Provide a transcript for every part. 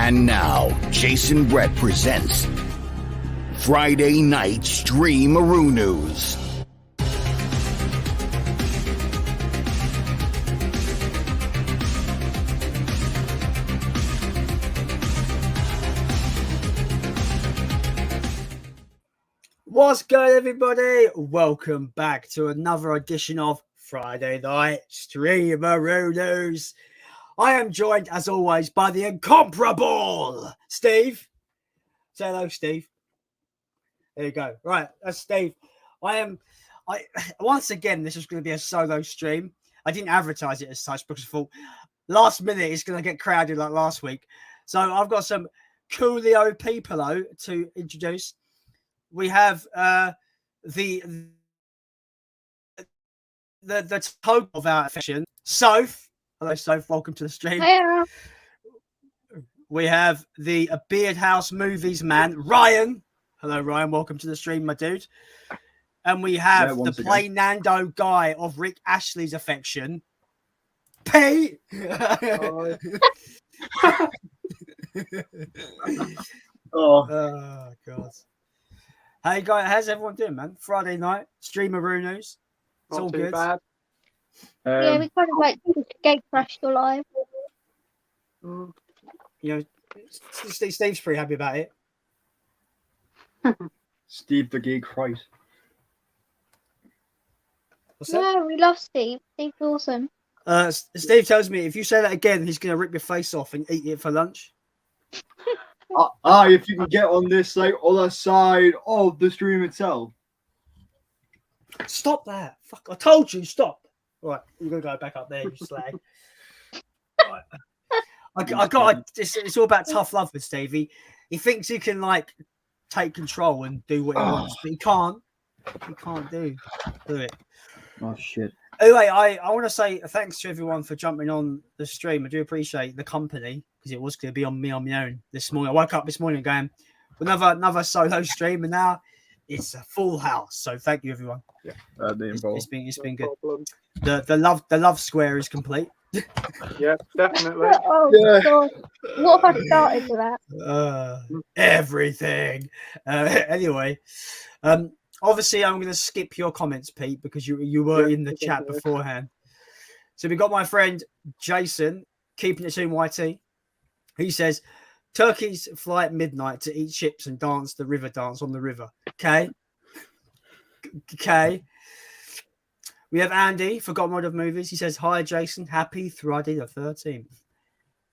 And now, Jason Brett presents Friday Night Streamaroonoos. What's good, everybody? Welcome back to another edition of Friday Night Streamaroonoos. I am joined, as always, by the incomparable Steve. Say hello, Steve. There you go. Right, that's Steve. Once again, this is going to be a solo stream. I didn't advertise it as such because I thought last minute it's going to get crowded like last week. So I've got some coolio people to introduce. We have the total of our affection, Soph. Hello, Soph. Welcome to the stream. Yeah. We have the Beard House Movies man, Ryan. Hello, Ryan. Welcome to the stream, my dude. And we have the Play Nando guy of Rick Ashley's affection, Pete. Oh, God. Hey, guys. How's everyone doing, man? Friday night, Streamaroonoos. It's all good. Bad. Yeah, we kind of like gate crashed alive. You know, Steve's pretty happy about it. Steve the Gay Christ. What's that? Yeah, we love Steve. Steve's awesome. Steve tells me if you say that again, he's going to rip your face off and eat it for lunch. If you can get on this other side of the stream itself. Stop that. Fuck, I told you, stop. Right, you're going to go back up there, you slag. Right. It's all about tough love with Stevie. He thinks he can, take control and do what he wants, but he can't. He can't do it. Oh, shit. Anyway, I want to say thanks to everyone for jumping on the stream. I do appreciate the company because it was going to be on my own this morning. I woke up this morning going, another solo stream, and now it's a full house. So thank you, everyone. Yeah, it's been good. The love square is complete. Yeah, definitely. Oh, Yeah. God. What have I started to that? Everything. Anyway, obviously, I'm going to skip your comments, Pete, because you were in the chat beforehand. So we got my friend Jason, keeping it to YT. He says, turkeys fly at midnight to eat chips and dance the river dance on the river. Okay. We have Andy, Forgotten World of Movies. He says, hi, Jason. Happy Friday the 13th.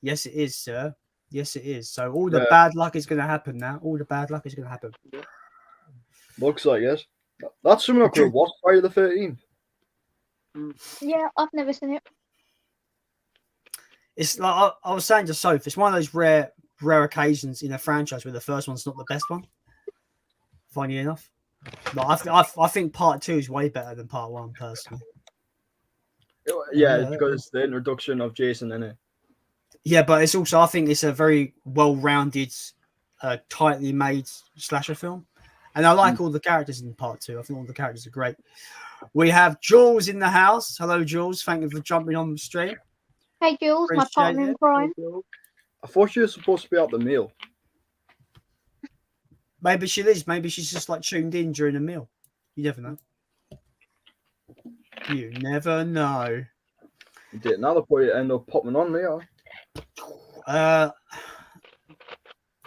Yes, it is, sir. Yes, it is. So all the bad luck is going to happen now. All the bad luck is going to happen. Looks like, yes. That's something I could watch Friday the 13th. Yeah, I've never seen it. It's like I was saying to Soph, it's one of those rare occasions in a franchise where the first one's not the best one. Funny enough. But I think part 2 is way better than part 1, personally. Yeah, because it's the introduction of Jason in it. Yeah, but it's also, I think it's a very well-rounded, tightly made slasher film. And I like all the characters in part 2. I think all the characters are great. We have Jules in the house. Hello, Jules. Thank you for jumping on the stream. Hey, Jules, my partner in crime. I thought she was supposed to be at the meal. Maybe she is. Maybe she's just tuned in during the meal. You never know. You never know. You did. Now they'll probably end up popping on there.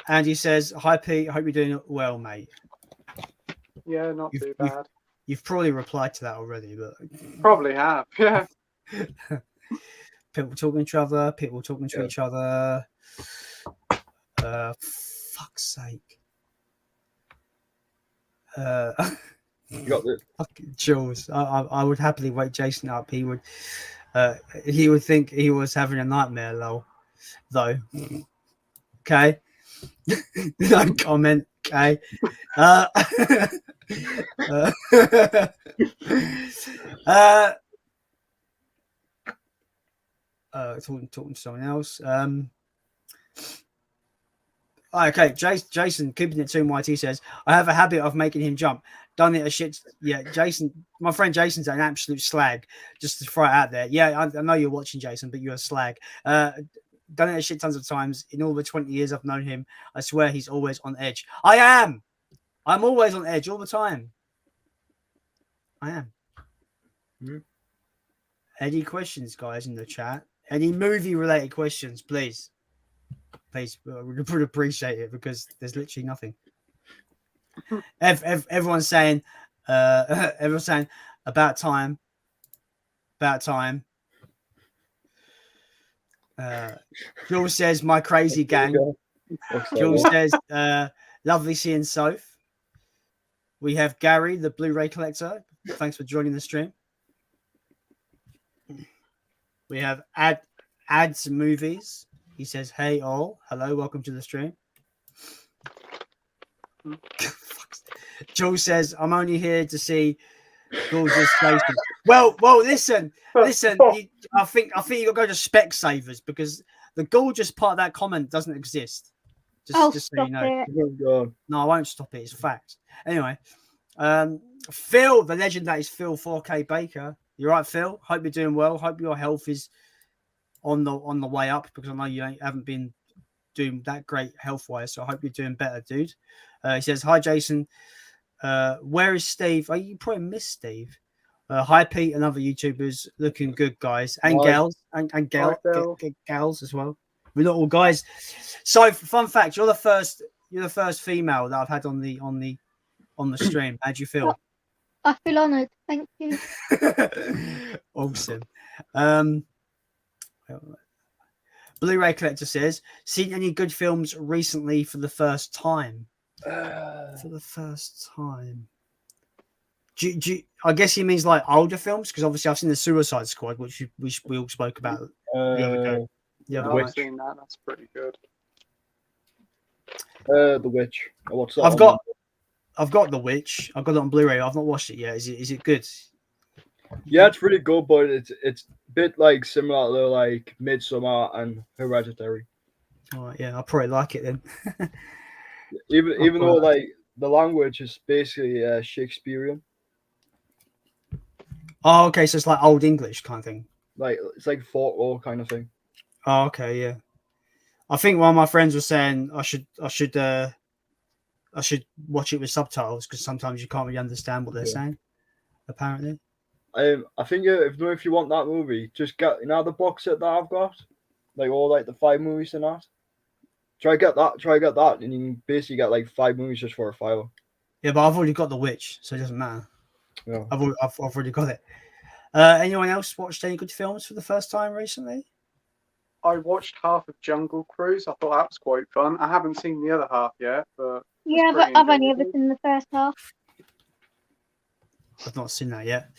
Andy says, hi, Pete. Hope you're doing well, mate. Yeah, not too bad. You've probably replied to that already, but probably have. Yeah. People talking to each other. People talking to each other. Fuck's sake. You got this. Jules, I would happily wake Jason up. He would think he was having a nightmare, though. Okay. No comment. Okay. Talking to someone else. Okay, Jason, keeping it to YT says, I have a habit of making him jump. Done it a shit. Yeah, Jason, my friend Jason's an absolute slag. Just to throw it out there. Yeah, I know you're watching, Jason, but you're a slag. done it a shit tons of times. In all the 20 years I've known him, I swear he's always on edge. I am. I'm always on edge all the time. I am. Any questions, guys, in the chat? Any movie-related questions, please? Please, we would appreciate it because there's literally nothing. Everyone's saying, about time. Jules says, my crazy gang. Jules says, lovely seeing Soph. We have Gary, the Blu-ray collector. Thanks for joining the stream. We have Ads Movies. He says, hey all. Hello, welcome to the stream. Jules says, I'm only here to see gorgeous faces. Well, listen. I think you got to go to Specsavers because the gorgeous part of that comment doesn't exist. Just so you know. Oh, No, I won't stop it. It's a fact. Anyway, Phil, the legend that is Phil 4K Baker. You're right, Phil. Hope you're doing well. Hope your health is on the way up because I know you haven't been doing that great health wise. So I hope you're doing better, dude. He says, hi, Jason. Where is Steve? Oh, you probably missed Steve. Hi, Pete and other YouTubers. Looking good, guys. And gals. And gals as well. We're not all guys. So, fun fact, you're the first female that I've had on the stream. How do you feel? I feel honoured. Thank you. Awesome. Blu-ray collector says, seen any good films recently for the first time? For the first time. I guess he means like older films because obviously I've seen the Suicide Squad, which we all spoke about the other day. I've seen that. That's pretty good. The Witch. What's that? I've got The Witch. I've got it on Blu-ray. I've not watched it yet. Is it good? Yeah, it's pretty good, but it's a bit like similar to like Midsommar and Hereditary. All right, yeah, I'll probably like it then. even though like the language is basically Shakespearean. Oh, okay, so it's like Old English kind of thing. Like it's like folklore kind of thing. Oh, okay, yeah. I think one of my friends was saying I should watch it with subtitles because sometimes you can't really understand what they're saying. Apparently. I think if you want that movie, just get the box set that I've got, like all like the 5 movies in that. Try get that, and you can basically get like 5 movies just for a $5. Yeah, but I've already got The Witch, so it doesn't matter. Yeah. I've already got it. Anyone else watched any good films for the first time recently? I watched half of Jungle Cruise. I thought that was quite fun. I haven't seen the other half yet, but Yeah, but I've only ever seen the first half. I've not seen that yet.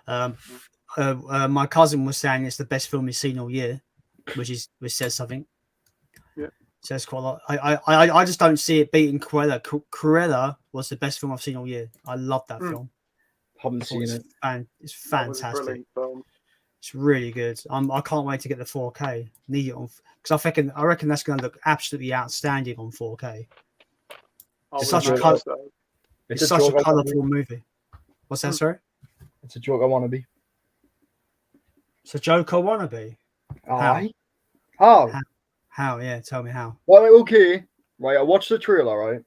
My cousin was saying it's the best film he's seen all year, which says something. Yeah, says quite a lot. I just don't see it beating Cruella. Cruella was the best film I've seen all year. I love that film. Haven't seen it. It's fantastic. Film. It's really good. I can't wait to get the 4K. Need it on because I reckon that's going to look absolutely outstanding on 4K. It's such a colourful movie. What's that, sorry? It's a joke I want to be. It's a Joker wannabe. How? How? Yeah, tell me how. Well, okay. Right, I watched the trailer, right?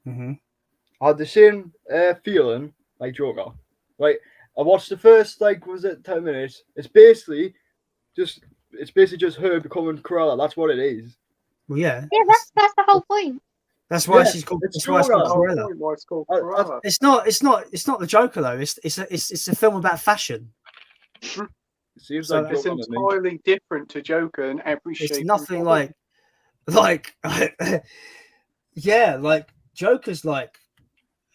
Mm-hmm. I had the same feeling like Joker. Right, I watched the first 10 minutes. It's basically just her becoming Cruella. That's what it is. Well, yeah. Yeah, that's the whole point. That's why she's called. That's why it's called Cruella. It's not the Joker though. It's a film about fashion. Seems like it's entirely different to Joker in every shape. It's nothing like yeah, like Joker's like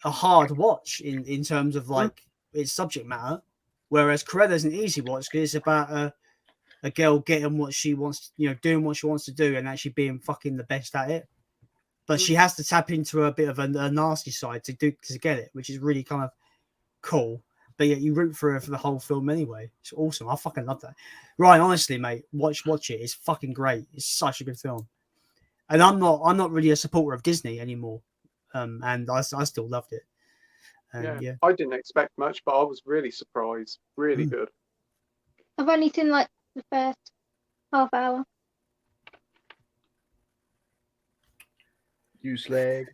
a hard watch in terms of like its subject matter, whereas Cruella's an easy watch because it's about a girl getting what she wants, doing what she wants to do and actually being fucking the best at it. But she has to tap into a bit of a nasty side to get it, which is really kind of cool. But yeah, you root for her for the whole film anyway. It's awesome. I fucking love that. Ryan, honestly, mate, watch it. It's fucking great. It's such a good film. And I'm not really a supporter of Disney anymore. And I still loved it. Yeah, I didn't expect much, but I was really surprised. Really good. I've only seen like the first half hour. You slag.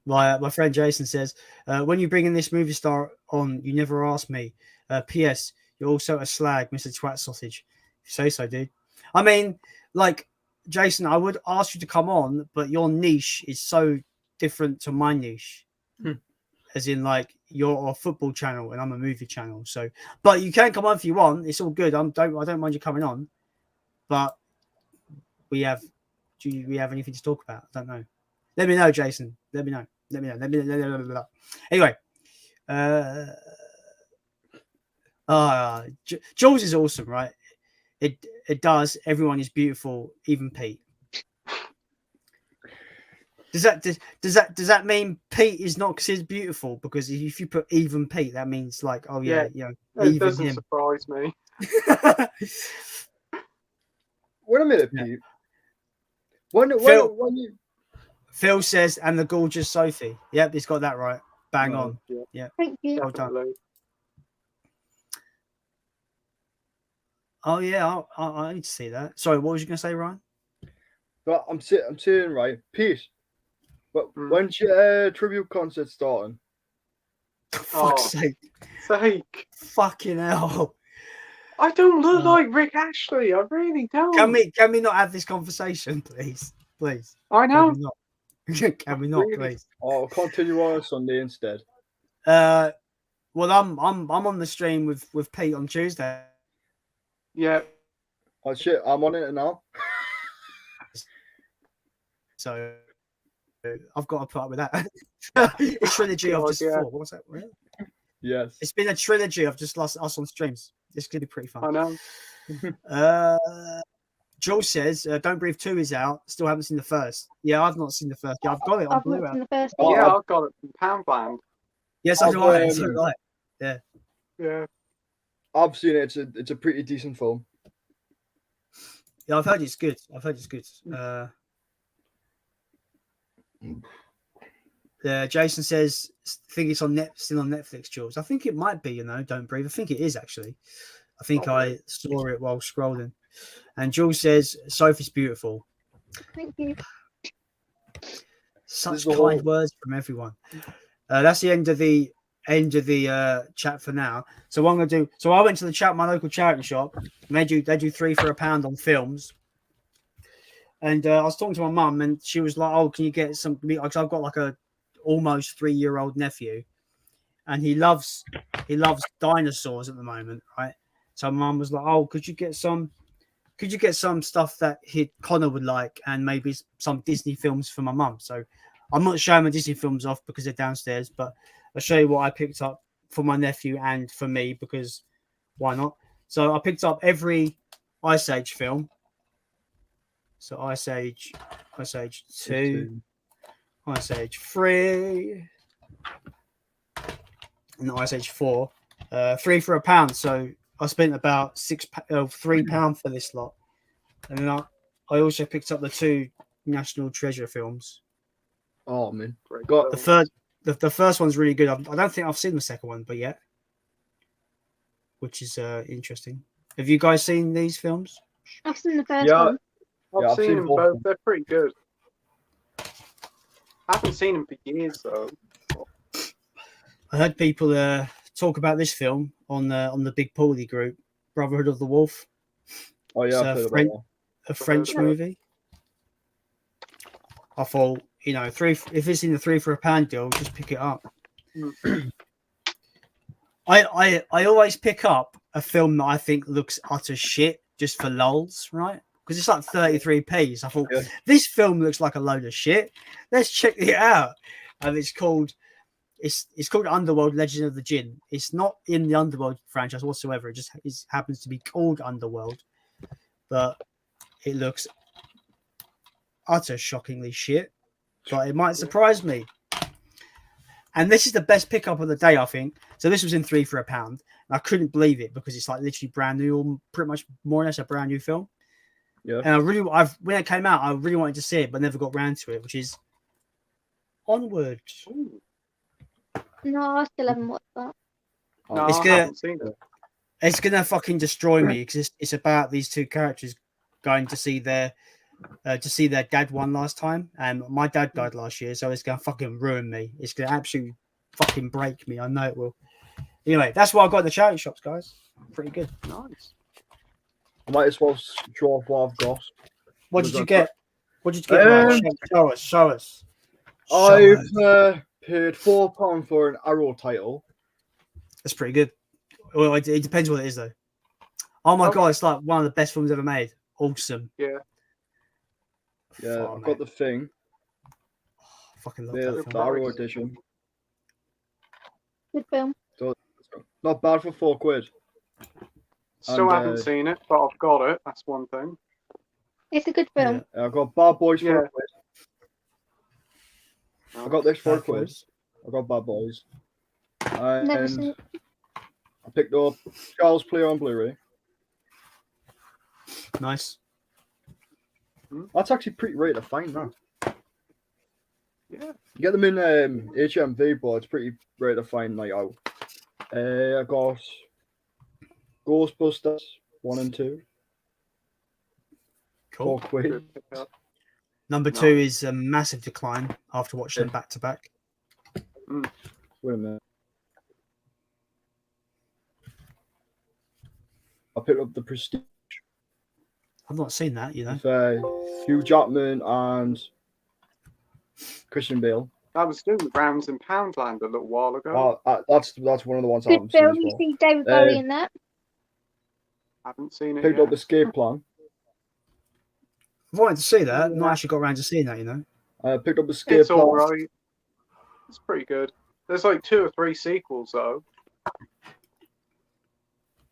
My friend Jason says, when you bring in this movie star on, you never ask me. P.S. You're also a slag, Mr. Twat Sausage. If you say so, dude. I mean, like, Jason, I would ask you to come on, but your niche is so different to my niche. As in, like, you're a football channel and I'm a movie channel. So, but you can come on if you want. It's all good. I don't mind you coming on. But do we have anything to talk about? I don't know. Let me know, Jason. Let me know. Anyway, Jules is awesome, right? It does. Everyone is beautiful, even Pete. Does that mean Pete is not considered beautiful? Because if you put even Pete, that means like, oh yeah, you know, It even doesn't him. surprise me. Wait a minute, Yeah. Pete. Phil says, and the gorgeous Sophie. Yep, he's got that right. Bang on. Yeah. Thank you. Well done. Definitely. Oh yeah, I need to see that. Sorry, what was you gonna say, Ryan? But I'm saying right, Pete. But when's your tribute concert starting? For fuck's sake. Fucking hell. I don't look like Rick Ashley. I really don't. Can we not have this conversation, please? Please. I know. Can we not, Really? please? I'll continue on a Sunday instead. Well, I'm on the stream with Pete on Tuesday. Yeah. Oh shit, I'm on it now. So I've got to put up with that. A trilogy of just four. What was that? Really? Yes. It's been a trilogy of just us on streams. It's gonna be pretty fun. I know. Joel says, Don't Breathe 2 is out. Still haven't seen the first. Yeah, I've not seen the first. Yeah, I've got it on I've not Blu-ray. seen the first Oh, one. Yeah, I've got it from Poundland. Yes, I do. Right. Yeah. Yeah. I've seen it. It's a pretty decent film. Yeah, I've heard it's good. Yeah, Jason says, I think it's still on Netflix, Jules. I think it might be, Don't Breathe. I think it is, actually. I think I saw it while scrolling. And Jules says, Sophie's beautiful. Thank you. Such kind words from everyone. That's the end of the chat for now. So what I'm gonna do? So I went to my local charity shop. And they do £3 for £1 on films. And I was talking to my mum, and she was like, "Oh, can you get some?" Because I've got like a almost 3-year-old nephew, and he loves dinosaurs at the moment, right? So my mum was like, "Oh, could you get some stuff that Connor would like, and maybe some Disney films for my mum?" So I'm not showing my Disney films off because they're downstairs, but I'll show you what I picked up for my nephew and for me, because why not? So I picked up every Ice Age film. So Ice Age 2, Ice Age 3, and Ice Age 4. 3 for £1. So I spent about £3 for this lot. And then I also picked up the 2 National Treasure films. Oh man, the first one's really good. I don't think I've seen the second one, but yeah, which is interesting. Have you guys seen these films? I've seen the first one. I've seen them both. They're pretty good. I haven't seen them for years though. I heard people talk about this film on the Big Paulie group, Brotherhood of the Wolf. Oh yeah, it's a French movie. I thought, if it's in the 3 for £1 deal, just pick it up. I always pick up a film that I think looks utter shit just for lulz, right? Because it's like 33p. So I thought, this film looks like a load of shit. Let's check it out. And it's called Underworld Legend of the Jinn. It's not in the Underworld franchise whatsoever. It just happens to be called Underworld. But it looks utter shockingly shit. But it might surprise me. And this is the best pickup of the day, I think. So this was in 3 for £1. And I couldn't believe it because it's like literally brand new, or pretty much more or less a brand new film. Yeah. And when it came out, I really wanted to see it, but never got round to it, which is Onward. No, I still haven't watched that. No, I haven't seen it. It's gonna fucking destroy me because it's about these 2 characters going to see their to see their dad won last time, and my dad died last year, so it's gonna fucking ruin me. It's gonna absolutely fucking break me. I know it will. Anyway, that's what I got at the charity shops, guys. Pretty good. Nice. I might as well show off what I've got. What did you get? What did you get? Right, show us. Show us. I've paid £4 for an Arrow title. That's pretty good. Well, it depends what it is, though. Oh my god, it's like one of the best films ever made. Awesome. Yeah. Yeah, Oh, I've got the thing. Fucking love The that film. Arrow edition. Good film. So, not bad for £4. Still And, haven't seen it, but I've got it. That's one thing. It's a good film. Yeah. I've got Bad Boys for Yeah. £1. I got this for Bad £1. Boys. I got Bad Boys. Never seen And it. I picked up Charles Play on Blu-ray. Nice. That's actually pretty rare to find now. Yeah. You get them in HMV, but it's pretty rare to find night out. I got Ghostbusters 1 and 2. Cool. £4. Good pickup. Number No. 2 is a massive decline after watching them back to back. Wait a minute. I picked up The Prestige I've not seen that, you know. with Hugh Jackman and Christian Bale. That was doing the rounds in Poundland a little while ago. That's one of the ones I Good haven't seen film. as You well. see David Bowie in that. Haven't seen it Picked yet. up Escape Plan. I've wanted to see that. Not actually got around to seeing that, you know. Picked up Escape It's Plan. all right. It's pretty good. There's like 2 or 3 sequels though.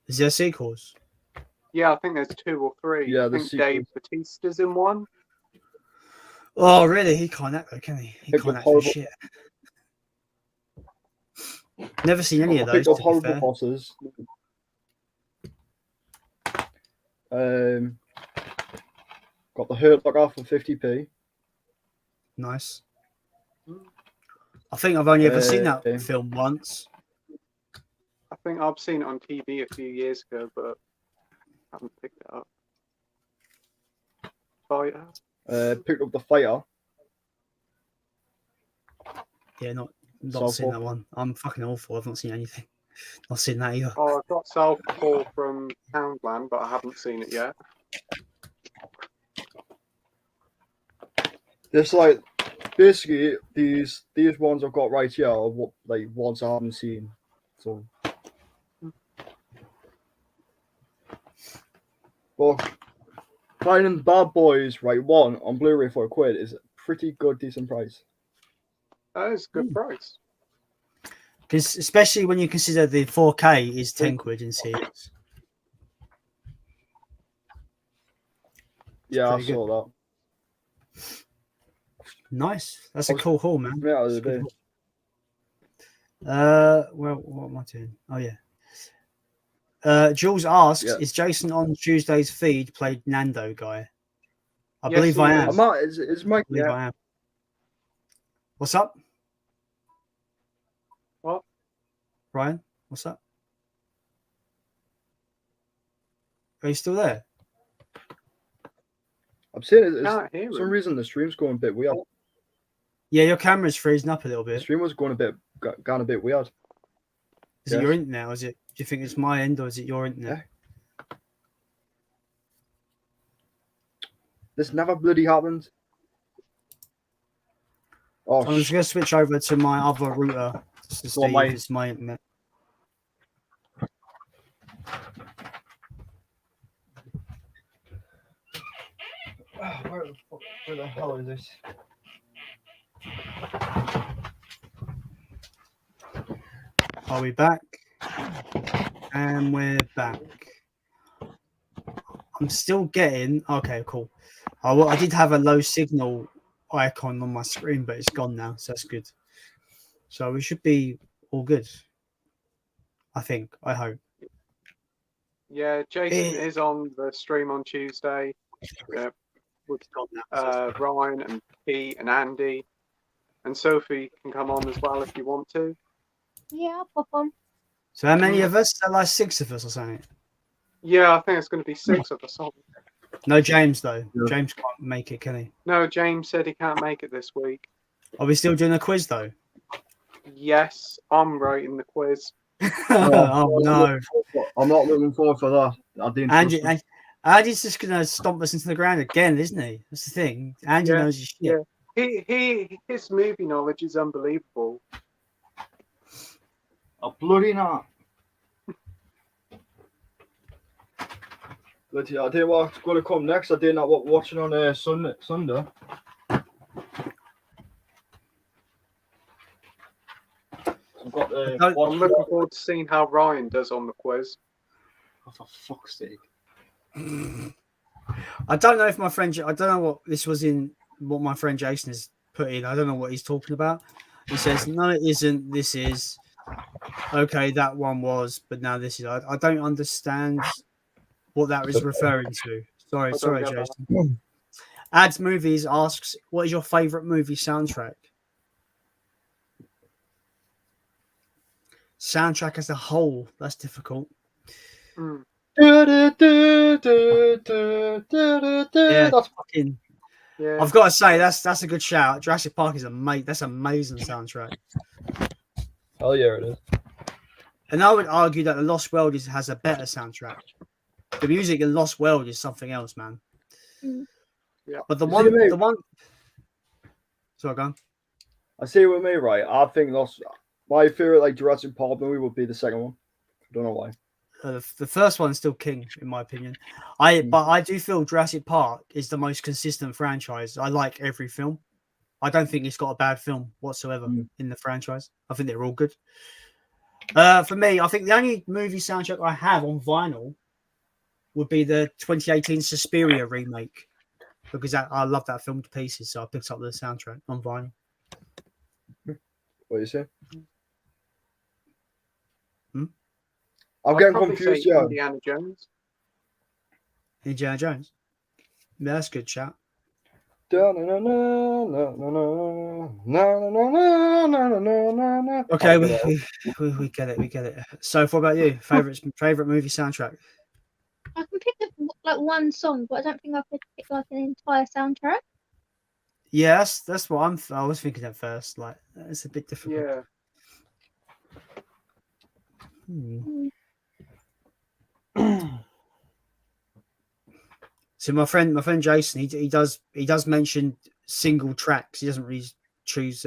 Is there sequels? Yeah, I think there's 2 or 3. Yeah, I the think Dave Bautista's in one. Oh, really? He can't act, though, can he? He Picked can't up act for horrible. shit. Never seen any of I those. picked up To be Horrible fair. Bosses. Got the Hurt Locker for 50p. Nice. I think I've only ever seen that Okay. film once. I think I've seen it on TV a few years ago, but I haven't picked it up. Fighter. Picked up The Fighter. Yeah, not Southpaw. seen that one. I'm fucking awful. I've not seen anything. Not seen that either. Oh, I've got Southpaw from Poundland, but I haven't seen it yet. It's like basically these ones I've got right here are what, like ones I haven't seen. So, but finding Bad Boys right 1 on Blu-ray for £1 is a pretty good, decent price. That is a good price. Because especially when you consider the 4K is 10 quid in series. Yeah, I pretty saw that. Nice. That's a cool haul, man. Yeah, That's a the good day. haul. Well, what am I doing? Oh yeah. Jules asks, Yeah. "Is Jason on Tuesday's feed played Nando guy?" I Yes, believe he I is. am. I'm not. Is Mike? I believe Yeah. I am. What's up, What? Ryan? What's up? Are you still there? I'm saying it. Can't hear For some him. reason the stream's going a bit weird. Yeah, your camera's freezing up a little The bit. stream was going a bit weird. Is it your internet now? Is it? Do you think it's my end or is it your internet? This never bloody happened. Oh, I'm just gonna switch over to my other router just to So see my- if it's my internet. where the hell is this? Are we back? And we're back. I'm still getting. Okay, cool. I did have a low signal icon on my screen, but it's gone now, so that's good. So we should be all good. I think. I hope. Yeah, Jason is on the stream on Tuesday. Yeah, with It's gone now. Ryan and Pete and Andy. And Sophie can come on as well if you want to. Yeah, I'll pop on. So how many of us? Is that like 6 of us or something? Yeah, I think it's going to be 6 of us on. No James though. Yeah. James can't make it, can he? No, James said he can't make it this week. Are we still doing a quiz though? Yes, I'm writing the quiz. Oh no. I'm not looking forward for that. I didn't. Andy's just gonna stomp us into the ground again, isn't he? That's the thing. Andy Yeah, knows his shit. Yeah. His movie knowledge is unbelievable. A bloody not. But yeah, I tell you what's going to come next. I did not watching on Sunday. I've got I'm looking forward to seeing how Ryan does on the quiz. Oh, for fuck's sake. I don't know if my friend. I don't know what this was in. What my friend Jason has put in. I don't know what he's talking about. He says, "No, it isn't. This is okay. That one was, but now this is." I don't understand what that was referring to. Sorry, Jason. Ads Movies asks, "What is your favorite movie soundtrack?" Soundtrack as a whole. That's difficult. Mm. Yeah, That's fucking. Yeah. I've got to say that's a good shout. Jurassic Park is amazing. That's amazing soundtrack. hell yeah, it is. And I would argue that The Lost World has a better soundtrack. The music in Lost World is something else, man. Mm. Yeah. But the You one. see me? Sorry, go on. I see with me, right? I think my favorite like Jurassic Park movie would be the second one. I don't know why. The first one's still king, in my opinion. But I do feel Jurassic Park is the most consistent franchise. I like every film. I don't think it's got a bad film whatsoever in the franchise. I think they're all good. For me, I think the only movie soundtrack I have on vinyl would be the 2018 Suspiria remake, because I love that film to pieces. So I picked up the soundtrack on vinyl. What do you say? Hmm? I'm I'd getting probably confused, say yeah. Indiana Jones. Indiana Jones. Yeah, that's a good shout. Okay, we get it. We get it. So, what about you? Favorite movie soundtrack? I can pick like one song, but I don't think I could pick like an entire soundtrack. Yeah, that's what I was thinking at first. Like, it's a bit difficult. Yeah. So my friend Jason, he does mention single tracks. He doesn't really choose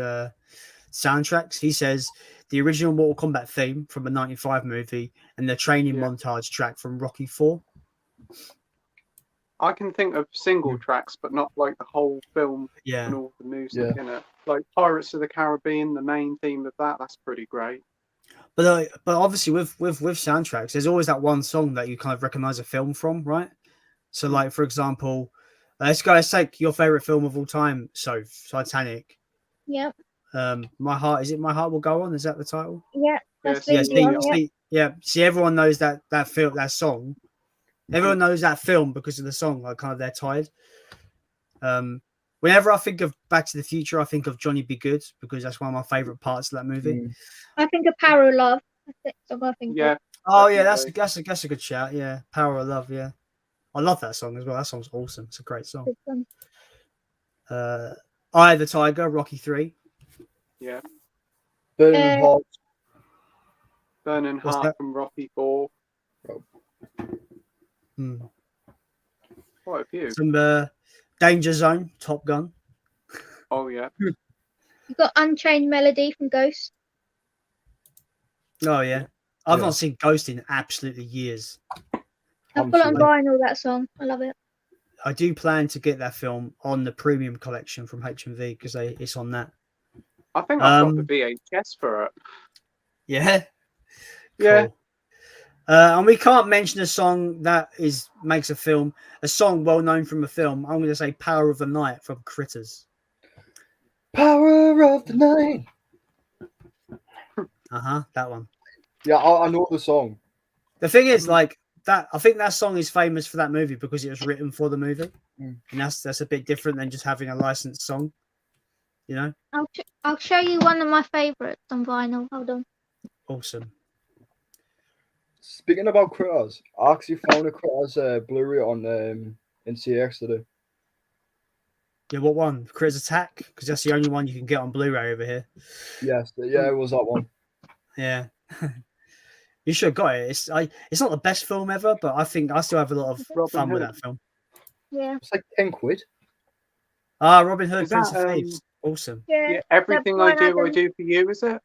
soundtracks. He says the original Mortal Kombat theme from a '95 movie and the training montage track from Rocky IV. I can think of single tracks, but not like the whole film and all the music in it. Like Pirates of the Caribbean, the main theme of that's pretty great. But obviously with soundtracks, there's always that one song that you kind of recognize a film from, right? So like for example, let's take your favorite film of all time. So Titanic. Yep. My Heart Will Go On. Is that the title? Yeah, that's See, everyone knows that film, that song. Everyone knows that film because of the song. Like kind of they're tied. Whenever I think of Back to the Future, I think of Johnny Be Good because that's one of my favorite parts of that movie. I think of Power of Love. That's what I think. Yeah. Oh yeah, that's a good shout. Yeah, Power of Love. Yeah, I love that song as well. That song's awesome. It's a great song. Eye of the Tiger, Rocky 3. Yeah. Burning Heart. Burning Heart from Rocky 4. Quite a few. Some Danger Zone, Top Gun. Oh yeah. You've got Unchained Melody from Ghost. Oh yeah, I've not seen Ghost in absolutely years. I've got it on vinyl, that song. I love it. I do plan to get that film on the premium collection from HMV because it's on that. I think I've got the VHS for it. Yeah. Yeah. Cool. And we can't mention a song that makes a film, a song well known from a film. I'm going to say Power of the Night from Critters. Power of the Night. That one. Yeah, I know the song. The thing is, like that, I think that song is famous for that movie because it was written for the movie, and that's a bit different than just having a licensed song. You know. I'll show you one of my favorites on vinyl. Hold on. Awesome. Speaking about Critters, I actually found a Critters Blu-ray on in CX today. Yeah, what one? Critters Attack? Because that's the only one you can get on Blu-ray over here. Yes, yeah, it was that one. Yeah. You should have got it. It's not the best film ever, but I think I still have a lot of Robin fun with Hood. that film. Yeah. It's like 10 quid. Robin Hood, Is Prince that, of Thieves. Awesome. Yeah. Yeah, everything I do for you, is it?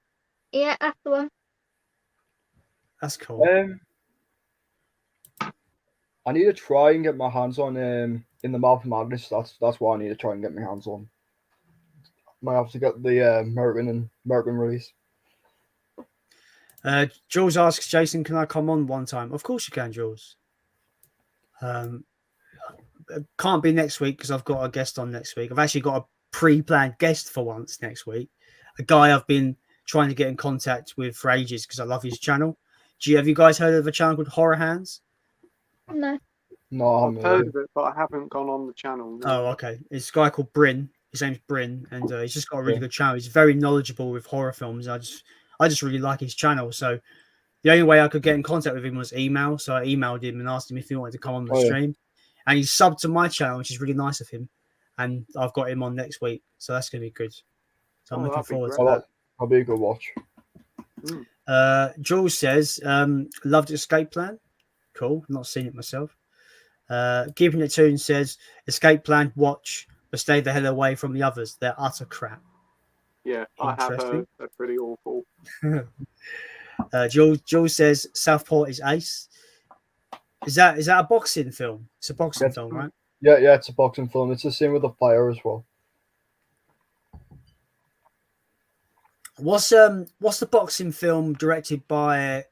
Yeah, that's the one. That's cool. I need to try and get my hands on In the Mouth of Madness. That's what I need to try and get my hands on. Might have to get the American release. Jules asks Jason, "Can I come on one time?" Of course you can, Jules. Can't be next week because I've got a guest on next week. I've actually got a pre-planned guest for once next week. A guy I've been trying to get in contact with for ages because I love his channel. Have you guys heard of a channel called Horror Hands? No. No, I I've haven't heard of it, but I haven't gone on the channel. No. Oh, okay. It's a guy called Bryn. His name's Bryn, and he's just got a really good channel. He's very knowledgeable with horror films. I just really like his channel. So the only way I could get in contact with him was email. So I emailed him and asked him if he wanted to come on the stream. And he's subbed to my channel, which is really nice of him. And I've got him on next week, so that's going to be good. So I'm looking forward to that. That'll be a good watch. Jules says, loved Escape Plan. Cool. Not seen it myself. Keeping It Tuned says, Escape Plan, watch, but stay the hell away from the others. They're utter crap. Yeah, I have heard. They're pretty awful. Jules says, Southport is ace. Is that a boxing film? It's a boxing film, right? Yeah, it's a boxing film. It's the same with The Fire as well. What's the boxing film directed by?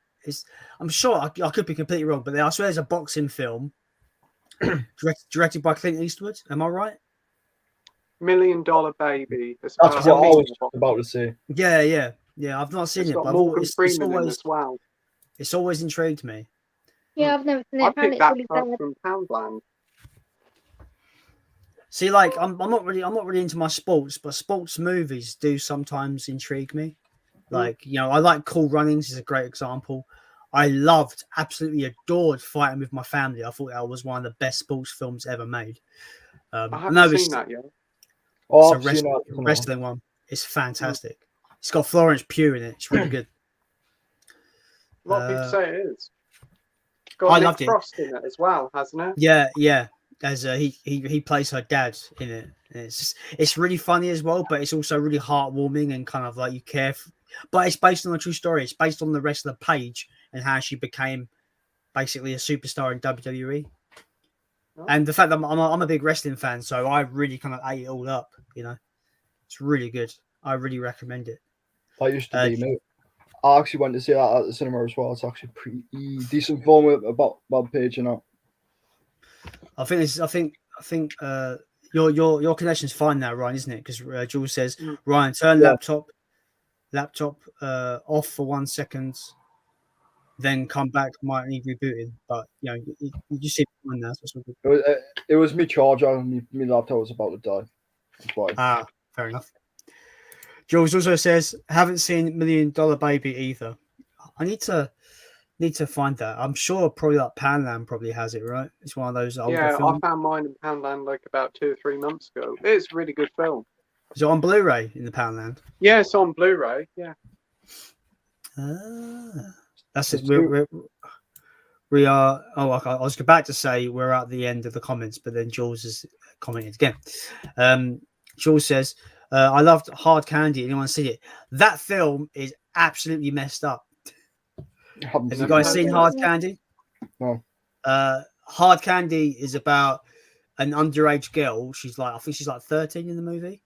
I'm sure I could be completely wrong, but I swear there's a boxing film directed by Clint Eastwood. Am I right? $1 Million Baby. That's what I was about to say. Yeah. I've not seen it, but it's always intrigued me. Yeah, I've never seen it. I picked that up from Poundland. See, like I'm not really into my sports, but sports movies do sometimes intrigue me. Like, I like Cool Runnings is a great example. I absolutely adored Fighting with My Family. I thought that was one of the best sports films ever made. I haven't seen that yet. It's a wrestling one. It's fantastic. It's got Florence Pugh in it. It's really good. A lot of people say it is. It's got Nick Frost in it as well, hasn't it? Yeah. As he plays her dad in it. And it's really funny as well, but it's also really heartwarming and kind of like you care. But it's based on a true story. It's based on the wrestler Paige and how she became basically a superstar in WWE. Oh. And the fact that I'm a big wrestling fan, so I really kind of ate it all up. It's really good. I really recommend it. That used to be me. I actually went to see that at the cinema as well. It's actually pretty decent film about Paige and that. I think your connection's fine now, Ryan, isn't it? Because Jules says, Ryan, turn laptop off for 1 second, then come back. Might need rebooting, but you just see it fine now. So it was me charger and my laptop was about to die. That's why. Fair enough. Jules also says, haven't seen $1 Million Baby either. I need to find that. I'm sure probably like Poundland probably has it, right? It's one of those older films. I found mine in Poundland like about 2 or 3 months ago. It's a really good film. Is it on Blu-ray in the Poundland? Yeah, it's on Blu-ray. Yeah. That's it. We are. Oh, I was about to say we're at the end of the comments, but then Jules has commented again. Jules says, "I loved Hard Candy. Anyone see it? That film is absolutely messed up. Have you guys seen Hard Candy? No. Hard Candy is about an underage girl. I think she's like 13 in the movie.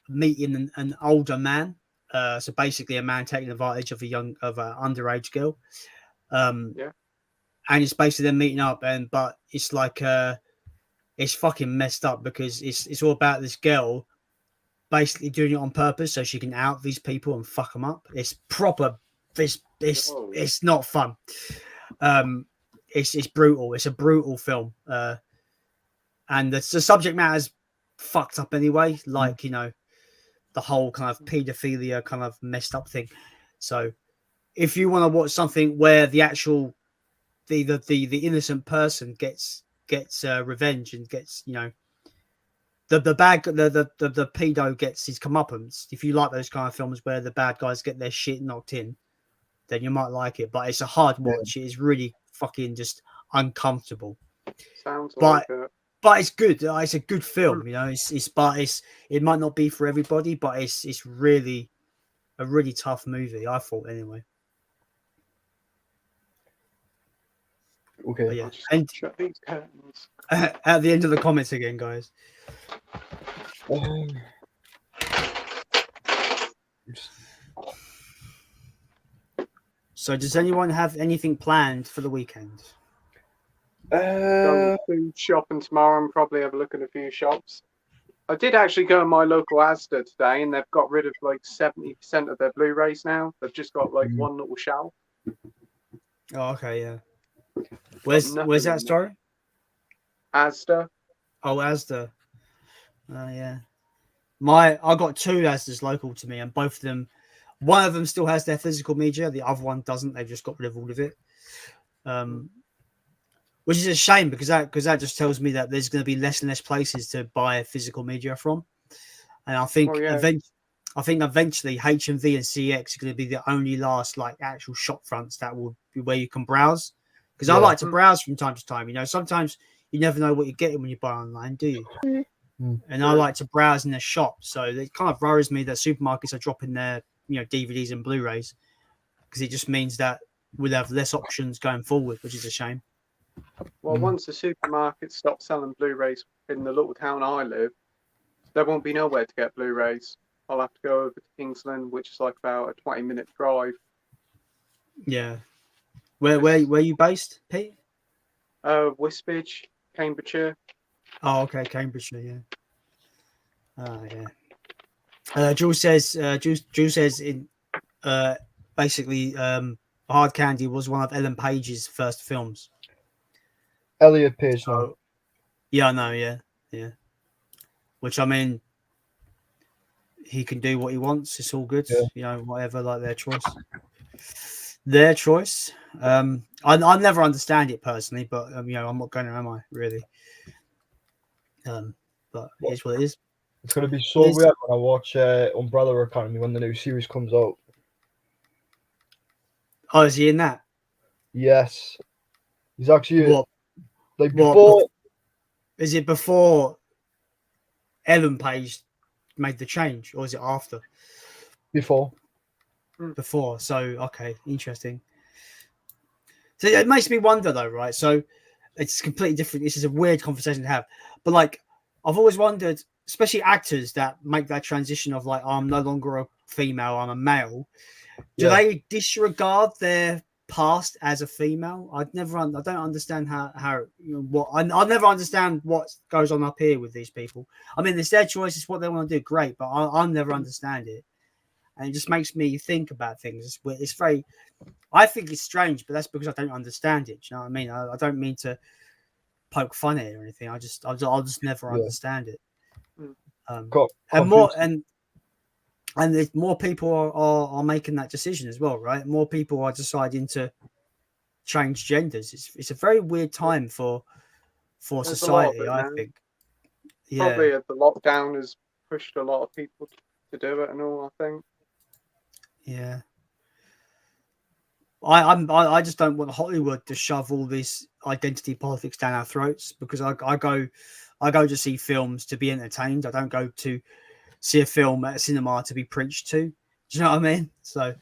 Meeting an older man. So basically, a man taking advantage of an underage girl. And it's basically them meeting up, but it's like it's fucking messed up because it's all about this girl basically doing it on purpose so she can out these people and fuck them up. It's proper. It's not fun. It's brutal. It's a brutal film. And the subject matter is fucked up anyway. Like, the whole kind of pedophilia kind of messed up thing. So if you want to watch something where the actual the innocent person gets gets revenge and gets, you know, the pedo gets his comeuppance. If you like those kind of films where the bad guys get their shit knocked in, then you might like it. But it's a hard watch. It is really fucking just uncomfortable. Sounds like it. But it's good. It's a good film, you know. It might not be for everybody, but it's really a really tough movie, I thought, anyway. Okay. But yeah, and Shut these curtains. at the end of the comments again, guys. So, does anyone have anything planned for the weekend? Go food shopping tomorrow and probably have a look at a few shops. I did actually go to my local Asda today, and they've got rid of like 70% of their Blu-rays now. They've just got like one little shelf. Oh, okay, yeah. Where's that store? Asda. Oh, Asda. Yeah. I got 2 Asdas local to me, and both of them, one of them still has their physical media, the other one doesn't. They've just got rid of all of it. Which is a shame because that just tells me that there's going to be less and less places to buy physical media from, and I think eventually HMV and CX are going to be the only last like actual shop fronts that will be where you can browse. Because I like to browse from time to time. You know, sometimes you never know what you're getting when you buy online, do you? And I like to browse in the shop, so it kind of worries me that supermarkets are dropping their, you know, DVDs and Blu-rays, because it just means that we'll have less options going forward, which is a shame. Well, once the supermarket stops selling Blu-rays in the little town I live, there won't be nowhere to get Blu-rays. I'll have to go over to Kingsland, which is like about a 20-minute drive. Yeah. Where you based, Pete? Wisbech, Cambridgeshire. Oh, okay, Cambridgeshire, yeah. Oh, yeah. Jules says in basically Hard Candy was one of Ellen Page's first films. Elliot Page. So, yeah, I know, yeah. Which, I mean, he can do what he wants. It's all good, you know, whatever, like their choice. I never understand it personally, but you know, I'm not going to, am I really? But it is what it is. It's going to be so weird when I watch Umbrella Academy when the new series comes out. Oh, is he in that? Yes, he's actually what? Like before. Is it before Ellen Page made the change, or is it after? Before. So okay, interesting. So it makes me wonder though, right? So it's completely different. This is a weird conversation to have, but like I've always wondered, especially actors that make that transition of like, I'm no longer a female, I'm a male. Do they disregard their past as a female? I don't understand how you know, what I never understand what goes on up here with these people. I mean, it's their choice, it's what they want to do, great, but I'll never understand it, and it just makes me think about things. It's very, I think it's strange, but that's because I don't understand it. Do you know what I mean? I don't mean to poke fun at it or anything. I'll just never understand it. And more people are making that decision as well, right? More people are deciding to change genders. It's a very weird time for society, I think. Yeah. Probably the lockdown has pushed a lot of people to do it and all, I think. Yeah. I just don't want Hollywood to shove all this identity politics down our throats, because I go to see films to be entertained. I don't go to see a film at a cinema to be preached to. Do you know what I mean? So,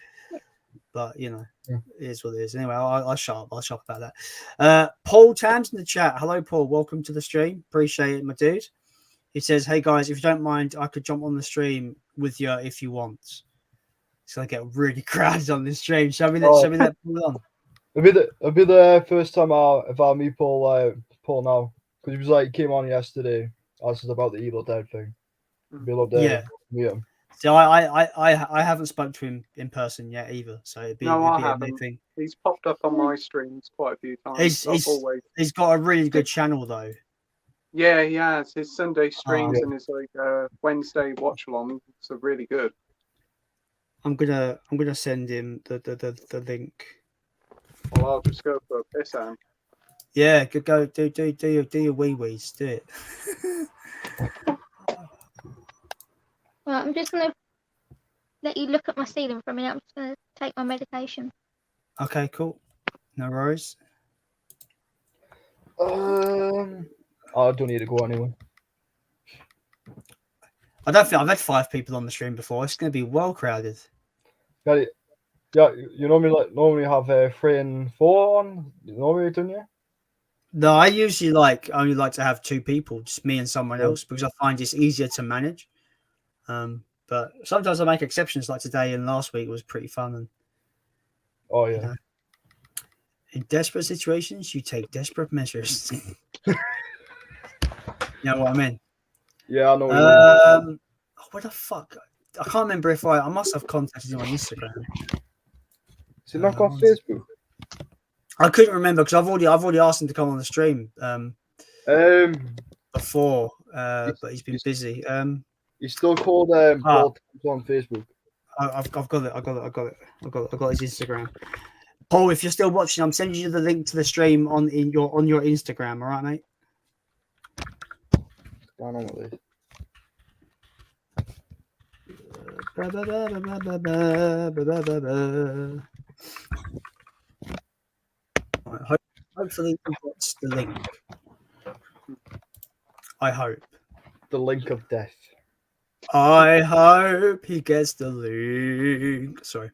but you know, it is what it is. Anyway, I'll shut up. I'll shut up about that. Paul Tams in the chat. Hello, Paul. Welcome to the stream. Appreciate it, my dude. He says, "Hey guys, if you don't mind, I could jump on the stream with you if you want." So I get really crowded on this stream. Shall we let Paul on? It'll be the first time I've meet Paul now, because he was like, he came on yesterday. Asked us about the Evil Dead thing. Yeah. So I haven't spoken to him in person yet either. So it'd be a new thing. He's popped up on my streams quite a few times. He's got a really good channel though. Yeah, he has. His Sunday streams and his Wednesday watch along. So really good. I'm gonna send him the link. Well, I'll just go for a piss out. Yeah, go do your wee wees. Do it. Well, I'm just gonna let you look at my ceiling for a minute. I'm just gonna take my medication. Okay, cool. No worries. I don't need to go anyway. I don't think I've had 5 people on the stream before. It's going to be well crowded. Got it. Yeah, you normally have 3 and 4 on. You normally don't you? No, I usually only like to have 2 people, just me and someone Yeah. else, because I find it's easier to manage. But sometimes I make exceptions, like today and last week was pretty fun. And Oh yeah. you know, in desperate situations, you take desperate measures. You know what I mean? Yeah, I know what you mean. What the fuck? I can't remember if I must have contacted him on Instagram. Is it not on Facebook? I couldn't remember because I've already asked him to come on the stream before, but he's been busy. He's still called Paul on Facebook. I've got it. I got his Instagram. Paul, if you're still watching, I'm sending you the link to the stream on your Instagram. All right, mate. What's going on with this? Hopefully he gets the link. I hope. The link of death. I hope he gets the link. Sorry,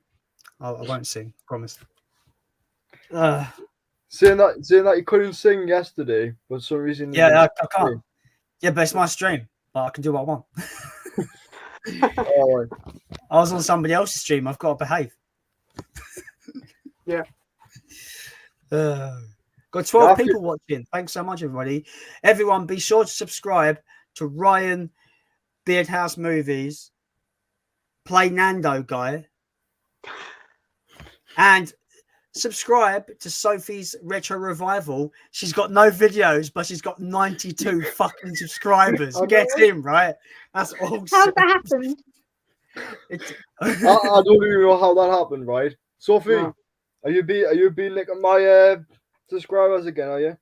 I won't sing. Promise. Saying that you couldn't sing yesterday, but for some reason. Yeah, I can't. Yeah, but it's my stream. But I can do what I want. Oh, right. I was on somebody else's stream. I've got to behave. Yeah. Got 12 people watching. Thanks so much, everybody. Everyone, be sure to subscribe to Ryan Beardhouse Movies, Play Nando Guy, and subscribe to Sophie's Retro Revival. She's got no videos, but she's got 92 fucking subscribers. Get him, right? That's awesome. How's that happened? I don't even know how that happened, right? Sophie, No. are you being like my subscribers again? Are you?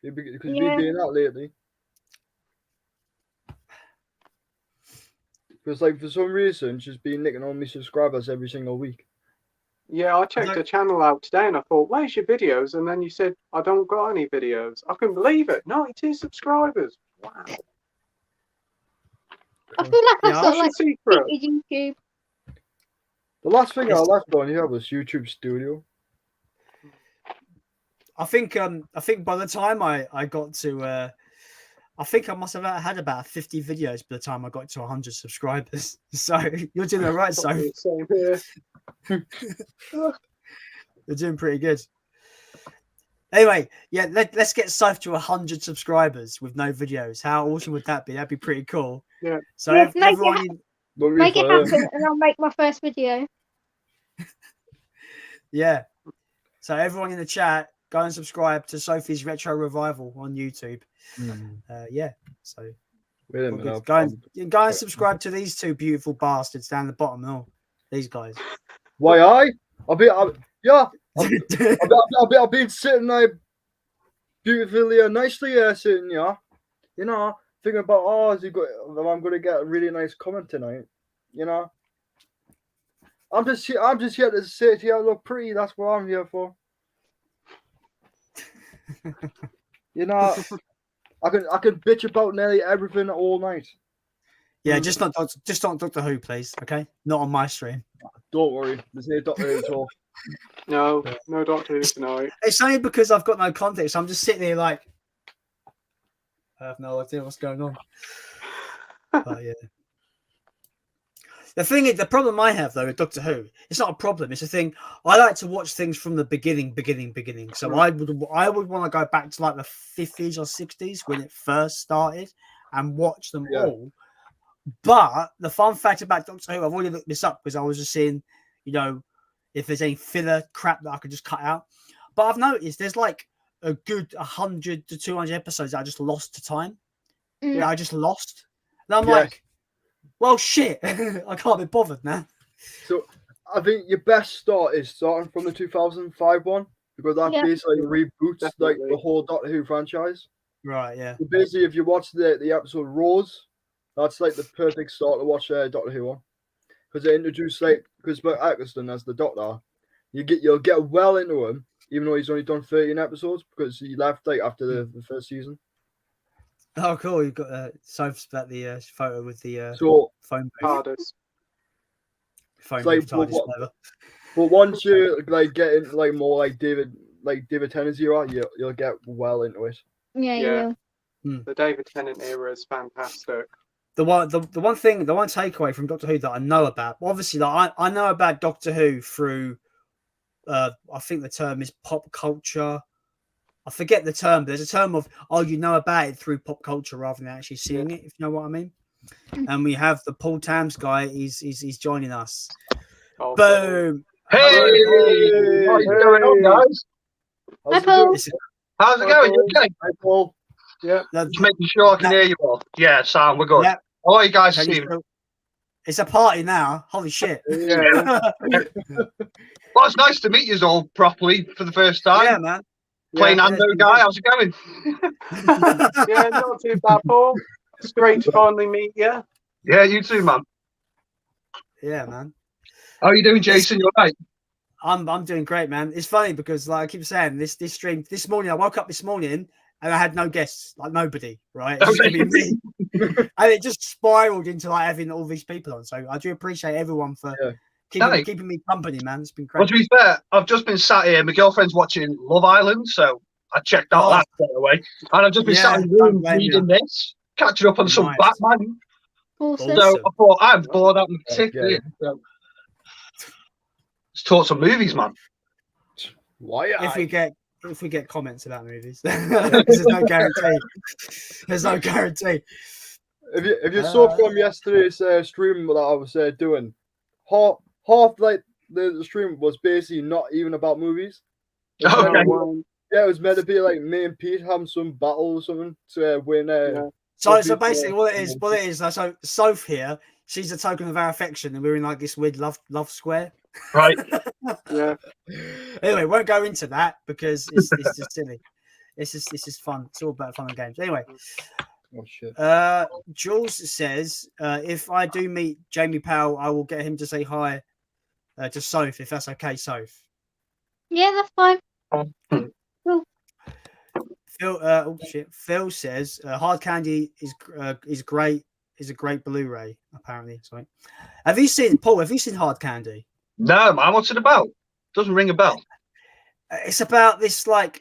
Because you've been doing that lately. Because like for some reason she's been nicking on me subscribers every single week. Yeah, I checked the channel out today and I thought, where's your videos? And then you said, I don't got any videos. I couldn't believe it. 92 subscribers. Wow. I feel like I've I sort of should like see through it. YouTube. The last thing I left on here was YouTube Studio. I think by the time I got to I think I must have had about 50 videos by the time I got to 100 subscribers. So you're doing all right, so Same here. you're doing pretty good. Anyway, yeah, let's get Soph to 100 subscribers with no videos. How awesome would that be? That'd be pretty cool. Yeah. So Yes, everyone, Make it happen and I'll make my first video. yeah. So everyone in the chat, go and subscribe to Sophie's Retro Revival on YouTube. Yeah. So Wait a minute. go and subscribe to these 2 beautiful bastards down the bottom. No, these guys. Why I've been sitting there beautifully nicely sitting here, you know, thinking about I'm gonna get a really nice comment tonight, you know. I'm just here to sit here and look pretty. That's what I'm here for. You know, I can bitch about nearly everything all night. Yeah, just not Doctor Who, please. Okay, not on my stream. Don't worry, there's no Doctor Who at all. No Doctor Who tonight. It's only because I've got no context. I'm just sitting here like I have no idea what's going on. But yeah. The thing is, the problem I have though with Doctor Who, it's not a problem. It's a thing. I like to watch things from the beginning. So I would want to go back to like the 50s or 60s when it first started and watch them all. But the fun fact about Doctor Who, I've already looked this up because I was just seeing, you know, if there's any filler crap that I could just cut out. But I've noticed there's like a good 100 to 200 episodes that I just lost to time. Yeah, I just lost. And I'm like, well, shit, I can't be bothered now. So I think your best start is starting from the 2005 one because that Yeah. basically reboots like Definitely. the whole Doctor Who franchise. Right, yeah. So basically, if you watch the episode Rose, that's like the perfect start to watch Doctor Who on, because they introduce like Chris Eccleston as the Doctor. You'll get well into him, even though he's only done 13 episodes because he left like after the first season. Oh, cool. You've got Soph's about the photo with the So phone booth. TARDIS. Phone it's like, booth TARDIS, whatever. but once you like get into like more like David Tennant's era, you'll get well into it. Yeah, you Yeah. will. The David Tennant era is fantastic. The one takeaway from Doctor Who that I know about, obviously, like I know about Doctor Who through, I think the term is pop culture. I forget the term, but there's a term of, you know about it through pop culture rather than actually seeing it, if you know what I mean. And we have the Paul Tams guy. He's joining us. Oh, Boom. Hey, Hello, what's going on, guys? Hi, Paul. How's it going? You okay? Hi, Paul. Yeah. Just making sure I can hear you all. Yeah, Sam, we're good. Yeah. How are you guys Can you doing? still- It's a party now. Holy shit. Yeah. Well, it's nice to meet you all properly for the first time. Yeah, man. Playing yeah, Ando it's guy, been how's it going? Yeah, not too bad, Paul. It's great to finally meet you. Yeah, you too, man. Yeah, man. How are you doing, Jason? You all right? I'm doing great, man. It's funny because, like I keep saying, this stream this morning, I woke up this morning and I had no guests, like nobody, right? It's just gonna be me. And it just spiraled into like having all these people on. So I do appreciate everyone for keeping me company, man. It's been great. Well, to be fair, I've just been sat here. My girlfriend's watching Love Island, so I checked out that straight away. And I've just been sat in the room reading this, catching up on some Nice. Batman. Awesome. So I thought, I'm bored out of my tick here. So let's talk some movies, man. Why? If we get comments about movies, there's no guarantee. There's no guarantee. If you saw from yesterday's stream that I was doing, half like the stream was basically not even about movies. Okay. Yeah, it was meant to be like me and Pete having some battle or something to win. So basically, what it is. So Soph here, she's a token of our affection, and we're in like this weird love square. Right. Yeah. Anyway, won't go into that because it's just silly. It's just fun. It's all about fun and games. Anyway, Oh shit. Jules says if I do meet Jamie Powell, I will get him to say hi to Soph, if that's okay, Soph. Yeah, that's fine. Phil says Hard Candy is great. Is a great Blu-ray. Apparently, sorry. Have you seen Paul? Have you seen Hard Candy? No, man. What's it about? Doesn't ring a bell. It's about this like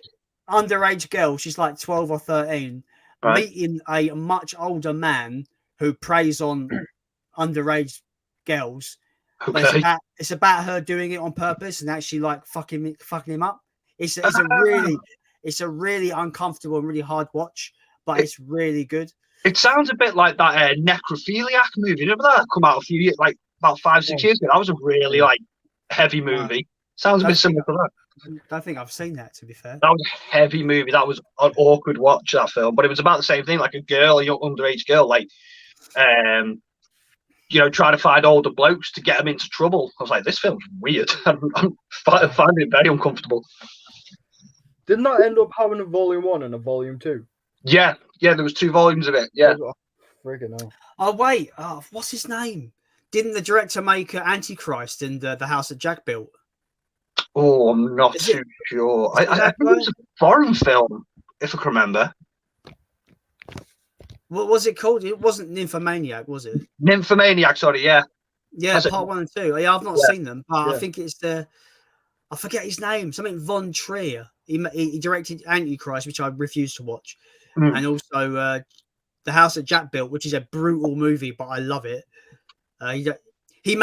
underage girl. She's like 12 or 13, Right. meeting a much older man who preys on underage girls. But Okay. it's about her doing it on purpose and actually like fucking him up. It's a really uncomfortable and really hard watch, but it's really good. It sounds a bit like that necrophiliac movie. Remember that come out a few years, like about 5-6 years ago? That was a really like heavy movie. Sounds a bit similar to that. I don't think I've seen that, to be fair. That was a heavy movie. That was an awkward watch, that film. But it was about the same thing, like a young underage girl, like trying to find older blokes to get them into trouble. I was like, this film's weird. I'm finding it very uncomfortable. Didn't that end up having a volume 1 and a volume 2? Yeah, there was 2 volumes of it. Yeah. Friggin' hell. Oh wait, what's his name? Didn't the director make Antichrist and the house that Jack built? Oh, I'm not too sure. I think it was a foreign film, if I can remember. What was it called? It wasn't Nymphomaniac, was it? Nymphomaniac, sorry, yeah. Yeah, part 1 and 2. Yeah, I've not seen them, but Yeah. I think it's I forget his name. Something Von Trier. He directed Antichrist, which I refused to watch, and also the house that Jack built, which is a brutal movie, but I love it. He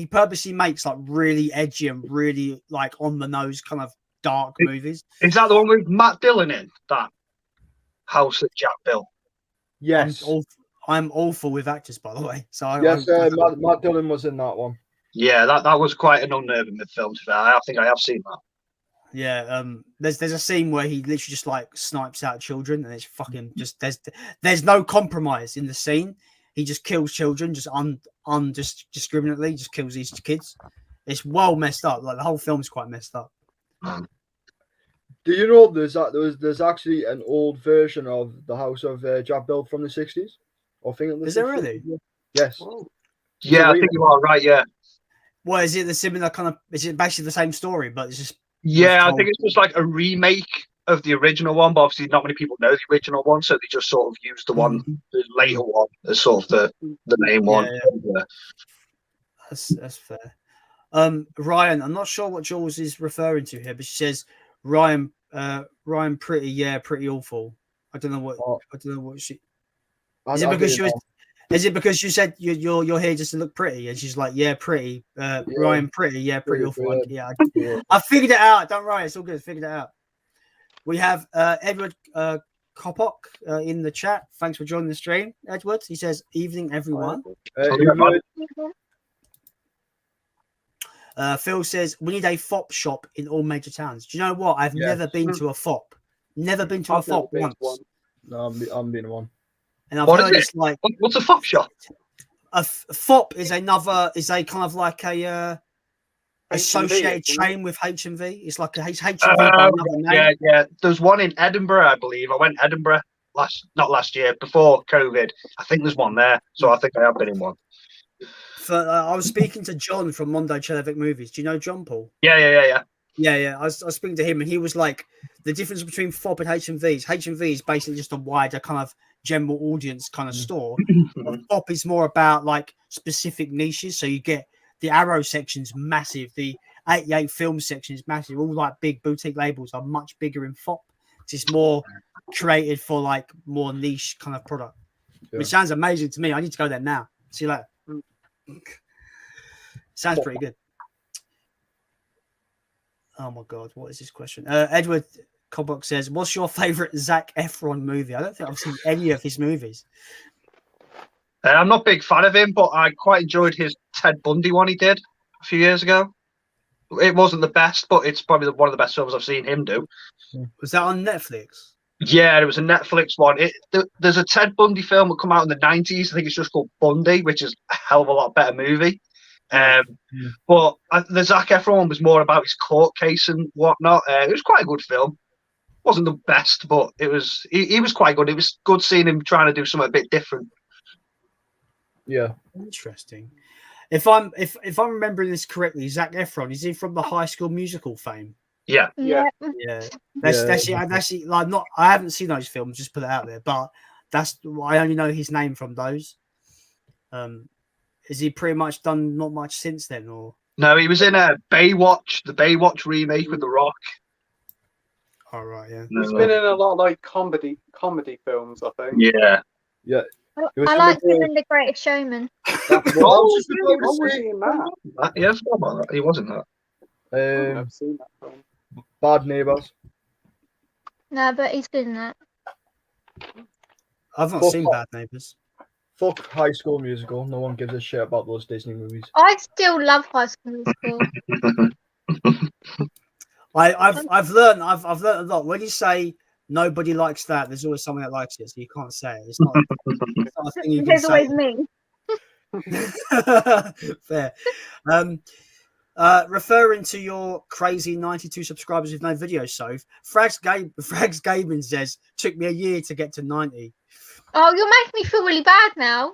purposely makes like really edgy and really like on the nose kind of dark movies. Is that the one with Matt Dillon in that house that Jack built? Yes. I'm awful with actors, by the way. So Matt Dillon was in that one. Yeah, that was quite an unnerving film. I think I have seen that. Yeah, there's a scene where he literally just like snipes out children, and it's fucking just there's no compromise in the scene. He just kills children, just discriminately, just kills these kids. It's well messed up. Like the whole film's quite messed up. Do you know there's actually an old version of the House of Jack built from the 60s? Or thing in the Is there 60s? really? Yes. Oh, Yeah, I think you are right. Yeah, Well, is it the similar kind of? Is it basically the same story, but it's just? yeah. I told- think it's just like a remake of the original one, but obviously not many people know the original one, so they just sort of use the one, the later one, as sort of the main one. Yeah. That's fair. Ryan, I'm not sure what Jules is referring to here, but she says Ryan pretty, pretty awful. I don't know what she. Is it because she was? Is it because you said you're here just to look pretty, and she's like, yeah, pretty. Ryan, pretty, pretty awful. Yeah, I figured it out. Don't worry, it's all good. Figured it out. We have Edward Kopok in the chat. Thanks for joining the stream, Edward. He says, "Evening, everyone." Phil says, "We need a FOP shop in all major towns." Do you know what? I've never been to a FOP. Never been to a FOP once. No, I'm being one. And I've What heard is it's like what's a FOP shop? a FOP is a kind of like a associated chain with HMV. It's like a HMV by another name. Yeah. There's one in Edinburgh, I believe. I went to Edinburgh not last year, before COVID. I think there's one there, so I think I have been in one. I was speaking to John from Mondo Chelevic Movies. Do you know John Paul? Yeah. Yeah. I was speaking to him, and he was like, the difference between FOP and HMV is basically just a wider kind of general audience kind of store. FOP is more about like specific niches. So you get the Arrow section's massive, the 88 film section is massive. All like big boutique labels are much bigger in FOP. It's more created for like more niche kind of product. Yeah. Which sounds amazing to me. I need to go there now. See you later. Sounds pretty good. Oh my god, what is this question? Edward Kobok says, "What's your favorite Zac Efron movie?" I don't think I've seen any of his movies. I'm not a big fan of him, but I quite enjoyed his Ted Bundy one he did a few years ago. It wasn't the best, but it's probably one of the best films I've seen him do. Was that on Netflix? Yeah, it was a Netflix one. There's a Ted Bundy film that come out in the 90s. I think it's just called Bundy, which is a hell of a lot better movie. But the Zac Efron one was more about his court case and whatnot. It was quite a good film. Wasn't the best, but it was. He was quite good. It was good seeing him trying to do something a bit different. Yeah, interesting. If I'm remembering this correctly, Zac Efron, is he from the High School Musical fame? Yeah. That's like not. I haven't seen those films. Just put it out there, but I only know his name from those. Has he pretty much done not much since then, or? No, he was in a Baywatch, the Baywatch remake with The Rock. All right, yeah. He's been in a lot of like comedy films, I think. Yeah. I like him in The Greatest Showman. Was he in that? Yeah, he wasn't that. I've never seen that film. Bad Neighbours. No, but he's good in that. I've not seen Bad Neighbours. Fuck High School Musical. No one gives a shit about those Disney movies. I still love High School Musical. I've learned a lot. When you say nobody likes that, there's always someone that likes it, so you can't say it. It's not a thing you can There's say. always me. Fair. Referring to your crazy 92 subscribers with no videos, so Frags Gaming says, took me a year to get to 90. Oh, you're making me feel really bad now.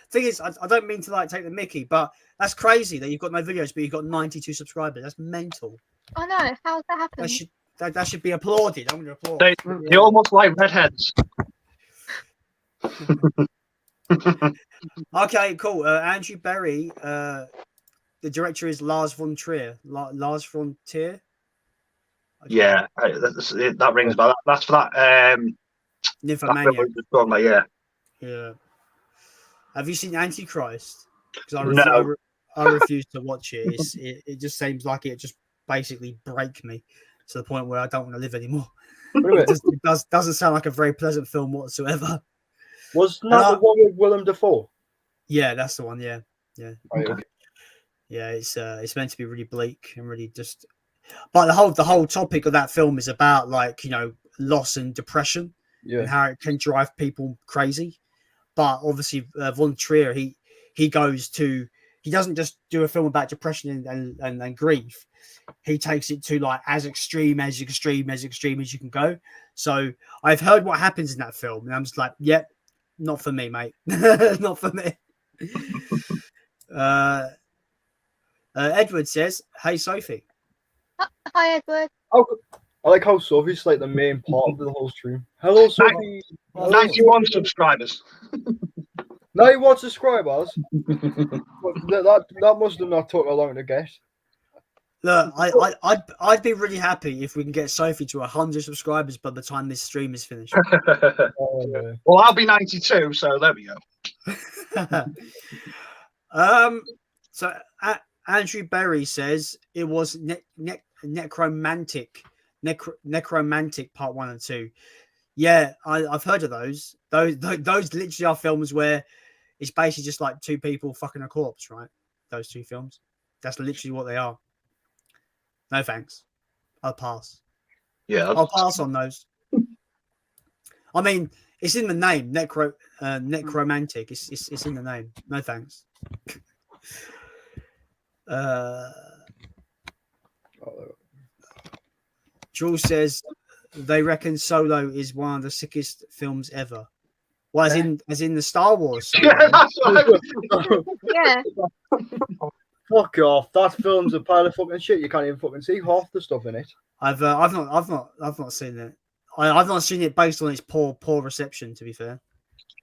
Thing is, I don't mean to like take the mickey, but that's crazy that you've got no videos, but you've got 92 subscribers. That's mental. I know. How's that happen? That should be applauded. I'm going to applaud. They almost like redheads. Okay, cool. Andrew Berry, the director is Lars von Trier. Lars von Trier. Yeah, that rings a bell. That's for that. Nymphomania. Yeah. Yeah. Have you seen Antichrist? Because No. I refuse to watch it. It just seems like it just basically break me to the point where I don't want to live anymore. It doesn't sound like a very pleasant film whatsoever. Was not the one with Willem Dafoe? Yeah, that's the one. Yeah. Okay. Yeah, it's meant to be really bleak and really just. But the whole topic of that film is about like loss and depression and how it can drive people crazy. But obviously, Von Trier he goes to he doesn't just do a film about depression and grief. He takes it to like as extreme as you can go. So I've heard what happens in that film, and I'm just like, yep, not for me, mate. Not for me. Edward says, "Hey, Sophie." Hi, Edward. Oh, I like how Sophie's like the main part of the whole stream. Hello, Sophie. 91 subscribers. 91 subscribers. that must have not took a long to get. Look, I'd be really happy if we can get Sophie to 100 subscribers by the time this stream is finished. Well, I'll be 92, so there we go. So Andrew Berry says it was necromantic part 1 and 2. Yeah, I've heard of those. Those literally are films where it's basically just like two people fucking a corpse, right? Those two films. That's literally what they are. No thanks. I'll pass. Yeah, I'll pass on those. I mean, it's in the name, necromantic. It's in the name. No thanks. Jules says they reckon Solo is one of the sickest films ever. Well, as in the Star Wars. yeah, that's what Yeah. Fuck off! That film's a pile of fucking shit. You can't even fucking see half the stuff in it. I've not seen it. I've not seen it based on its poor reception. To be fair,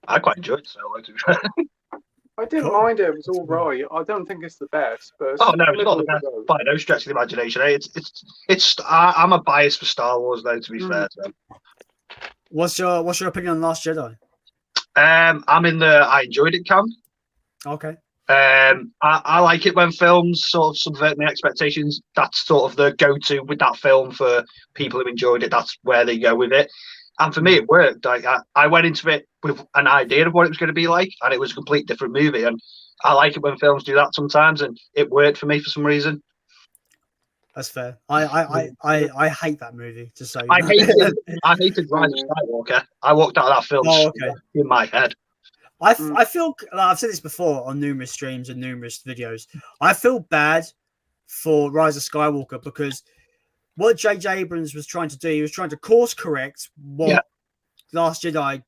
I quite enjoyed Solo. To be fair. I didn't mind it. It was all right. I don't think it's the best, but Oh no, it's not the best by no stretch of the imagination. I'm a bias for Star Wars though. To be fair, so. What's your opinion on Last Jedi? I'm in the I enjoyed it camp. Okay. I like it when films sort of subvert my expectations. That's sort of the go-to with that film for people who enjoyed it. That's where they go with it. And for me, it worked. Like I went into it with an idea of what it was going to be like, and it was a complete different movie. And I like it when films do that sometimes, and it worked for me for some reason. That's fair. I hate that movie. Just so you I know. hated Rise of Skywalker. I walked out of that film in my head. I feel I've said this before on numerous streams and numerous videos. I feel bad for Rise of Skywalker because what J.J. Abrams was trying to do, he was trying to course correct what Last Jedi